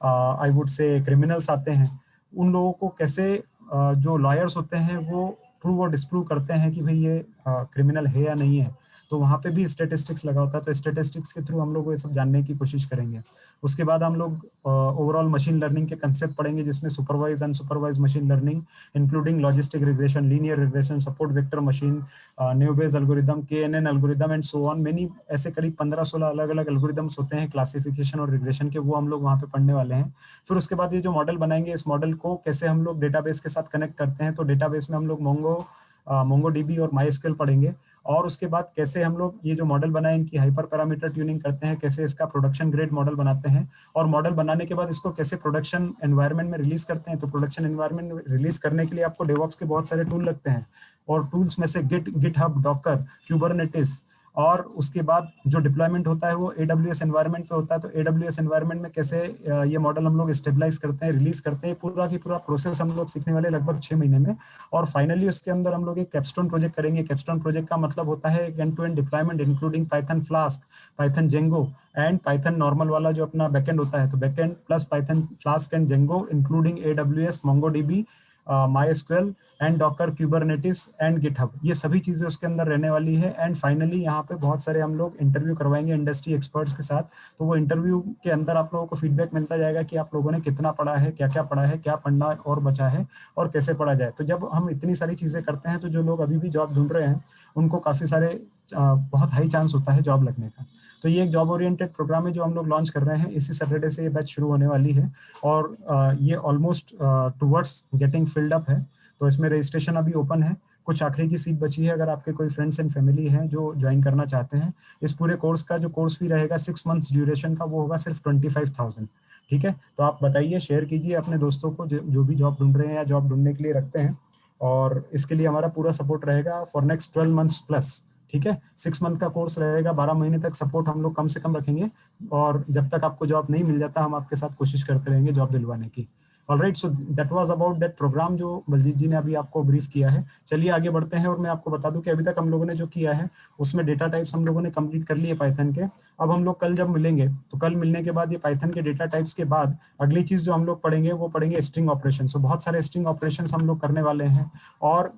आई वुड से क्रिमिनल्स आते हैं, उन लोगों को कैसे जो लॉयर्स होते हैं वो प्रूव और डिस्प्रूव करते हैं कि भाई ये क्रिमिनल है या नहीं है. तो वहाँ पे भी स्टैटिस्टिक्स लगा होता है. तो स्टैटिस्टिक्स के थ्रू हम लोग ये सब जानने की कोशिश करेंगे. उसके बाद हम लोग ओवरऑल मशीन लर्निंग के कंसेप्ट पढ़ेंगे, जिसमें supervise unsupervise machine learning including logistic regression, linear regression, support vector machine, naive Bayes algorithm, KNN algorithm and so on. Many ऐसे करीब 15-16 अलग अलग एल्गोरिदम्स होते हैं क्लासिफिकेशन और रिग्रेशन के, वो हम लोग वहाँ पे पढ़ने वाले हैं. फिर उसके बाद ये जो मॉडल बनाएंगे, इस मॉडल को कैसे हम लोग डेटाबेस के साथ कनेक्ट करते हैं. तो डेटाबेस में हम लोग MongoDB और MySQL पढ़ेंगे. और उसके बाद कैसे हम लोग ये जो मॉडल बनाए इनकी हाइपर पैरामीटर ट्यूनिंग करते हैं, कैसे इसका प्रोडक्शन ग्रेड मॉडल बनाते हैं, और मॉडल बनाने के बाद इसको कैसे प्रोडक्शन एनवायरनमेंट में रिलीज करते हैं। तो प्रोडक्शन एनवायरनमेंट में रिलीज करने के लिए आपको डेवऑप्स के बहुत सारे टूल लगते हैं, और टूल्स में से गिटहब, डॉकर, क्यूबरनेटिस, और उसके बाद जो डिप्लॉयमेंट होता है वो AWS एनवायरनमेंट पे होता है। तो AWS एनवायरनमेंट में कैसे ये मॉडल हम लोग स्टेबलाइज करते हैं, रिलीज करते हैं, पूरा की पूरा प्रोसेस हम लोग सीखने वाले लगभग 6 महीने में। और फाइनली उसके अंदर हम लोग एक कैपस्टोन प्रोजेक्ट करेंगे। कैपस्टोन प्रोजेक्ट का मतलब होता है end to end deployment including Python Flask, Python Django and Python normal वाला जो अपना बैकएंड होता है, तो backend plus Python Flask and Django including AWS, MongoDB, MySQL and Docker, Kubernetes and GitHub, ये सभी चीजें उसके अंदर रहने वाली है। एंड फाइनली यहाँ पे बहुत सारे हम लोग इंटरव्यू करवाएंगे इंडस्ट्री एक्सपर्ट्स के साथ। तो वो इंटरव्यू के अंदर आप लोगों को फीडबैक मिलता जाएगा कि आप लोगों ने कितना पढ़ा है, क्या क्या पढ़ा है, क्या पढ़ना और बचा है, और कैसे पढ़ा जाए। तो जब हम इतनी सारी चीजें करते हैं तो जो लोग अभी भी जॉब ढूंढ रहे हैं उनको काफी सारे बहुत हाई चांस होता है जॉब लगने का। तो ये एक जॉब ओरिएंटेड प्रोग्राम है जो हम लोग लॉन्च कर रहे हैं। इसी सैटरडे से ये बैच शुरू होने वाली है, और ये almost towards getting filled up है। तो इसमें रजिस्ट्रेशन अभी ओपन है, कुछ आखिरी की सीट बची है। अगर आपके कोई फ्रेंड्स एंड फैमिली हैं जो ज्वाइन करना चाहते हैं, इस पूरे कोर्स का जो कोर्स फी रहेगा 6 मंथ्स ड्यूरेशन का, वो होगा सिर्फ 25,000। ठीक है, तो आप बताइए, शेयर कीजिए अपने दोस्तों को जो भी जॉब ढूंढ रहे हैं या जॉब ढूंढने के लिए रखते हैं, और इसके लिए हमारा पूरा सपोर्ट रहेगा फॉर नेक्स्ट 12 मंथ्स प्लस। ठीक है, 6 मंथ का कोर्स रहेगा, 12 महीने तक सपोर्ट हम लोग कम से कम रखेंगे, और जब तक आपको जॉब नहीं मिल जाता हम आपके साथ कोशिश करते रहेंगे जॉब दिलवाने की। Alright, so that was about that program जो बलजीत जी ने अभी आपको ब्रीफ किया है। चलिए आगे बढ़ते हैं, और मैं आपको बता दूं कि अभी तक हम लोगों ने जो किया है उसमें डेटा टाइप्स हम लोगों ने कंप्लीट कर लिए पाइथन के। अब हम लोग कल जब मिलेंगे तो कल मिलने के बाद ये पाइथन के डेटा टाइप्स के बाद अगली चीज जो हम लोग पढ़ेंगे वो पढ़ेंगे स्ट्रिंग ऑपरेशन। सो बहुत सारे स्ट्रिंग ऑपरेशन हम लोग करने वाले हैं, और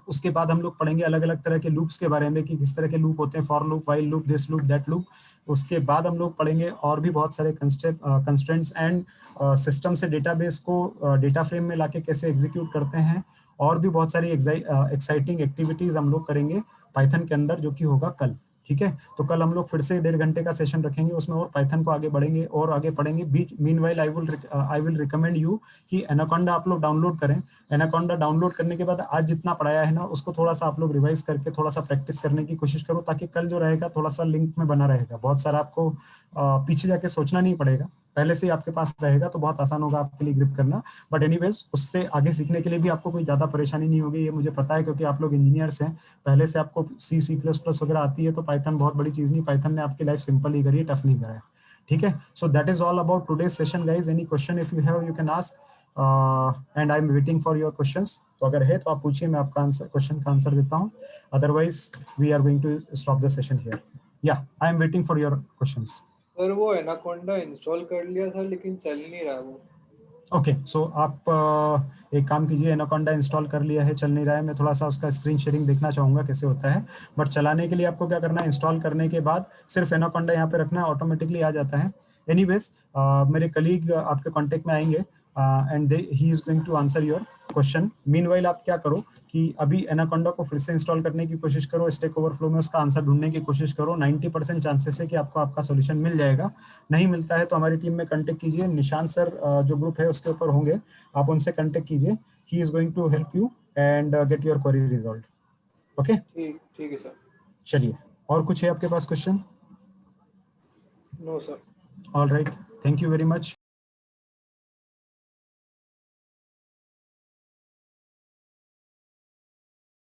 उसके बाद हम लोग पढ़ेंगे अलग अलग तरह के लूप्स के बारे में कि किस तरह के लूप होते हैं, for loop, while loop, this loop, that loop. उसके बाद हम लोग पढ़ेंगे और भी बहुत सारे कंस्ट्रेंट्स एंड सिस्टम से डेटाबेस को डेटा फ्रेम में लाके कैसे एग्जीक्यूट करते हैं, और भी बहुत सारी एक्साइटिंग एक्टिविटीज हम लोग करेंगे पाइथन के अंदर, जो कि होगा कल। ठीक है, तो कल हम लोग फिर से 1.5 घंटे का सेशन रखेंगे, उसमें और पाइथन को आगे बढ़ेंगे और आगे पढ़ेंगे। Meanwhile I will recommend you कि एनाकोंडा आप लोग डाउनलोड करें। एनाकोंडा डाउनलोड करने के बाद आज जितना पढ़ाया है ना, उसको थोड़ा सा आप लोग रिवाइज करके थोड़ा सा प्रैक्टिस करने की कोशिश करो, ताकि कल जो रहेगा थोड़ा सा लिंक में बना रहेगा। बहुत सारा आपको पीछे जाके सोचना नहीं पड़ेगा, पहले से ही आपके पास रहेगा, तो बहुत आसान होगा आपके लिए ग्रिप करना। बट एनीवेज, उससे आगे सीखने के लिए भी आपको कोई ज्यादा परेशानी नहीं होगी, ये मुझे पता है, क्योंकि आप लोग इंजीनियर्स हैं, पहले से आपको C++ वगैरह आती है, तो पाइथन बहुत बड़ी चीज नहीं, पाइथन ने आपकी लाइफ सिंपल ही करी है, टफ नहीं करा है। ठीक है, so that is all about today's session guys. Any question if you have, you can ask and I am waiting for your questions. तो अगर है तो आप पूछिए, मैं आपका क्वेश्चन का आंसर देता हूँ, otherwise we are going to stop the session here. या I am waiting for your questions. Sir वो एनाकोंडा इंस्टॉल कर लिया सर, लेकिन चल नहीं रहा वो। ओके, सो आप एक काम कीजिए, एनाकोंडा इंस्टॉल कर लिया है, चल नहीं रहा है, मैं थोड़ा सा उसका स्क्रीन शेयरिंग देखना चाहूँगा कैसे होता है। बट चलाने के लिए आपको क्या करना है, इंस्टॉल करने के बाद सिर्फ एनाकोंडा यहाँ पे रखना है, ऑटोमेटिकली आ जाता है। एनीवेज, मेरे कलीग आपके कॉन्टेक्ट में आएंगे and he is going to answer your question. Meanwhile आप क्या करो कि अभी एनाकोंडा को फिर से इंस्टॉल करने की कोशिश करो, स्टैक ओवरफ्लो में उसका आंसर ढूंढने की कोशिश करो। 90% चांसेस है कि आपको आपका सॉल्यूशन मिल जाएगा। नहीं मिलता है तो हमारी टीम में कांटेक्ट कीजिए, निशांत सर जो ग्रुप है उसके ऊपर होंगे, आप उनसे कांटेक्ट कीजिए। He is going to help you and get your query resolved. Okay, ठीक है सर। चलिए, और कुछ है आपके पास question? No sir. All right, thank you very much.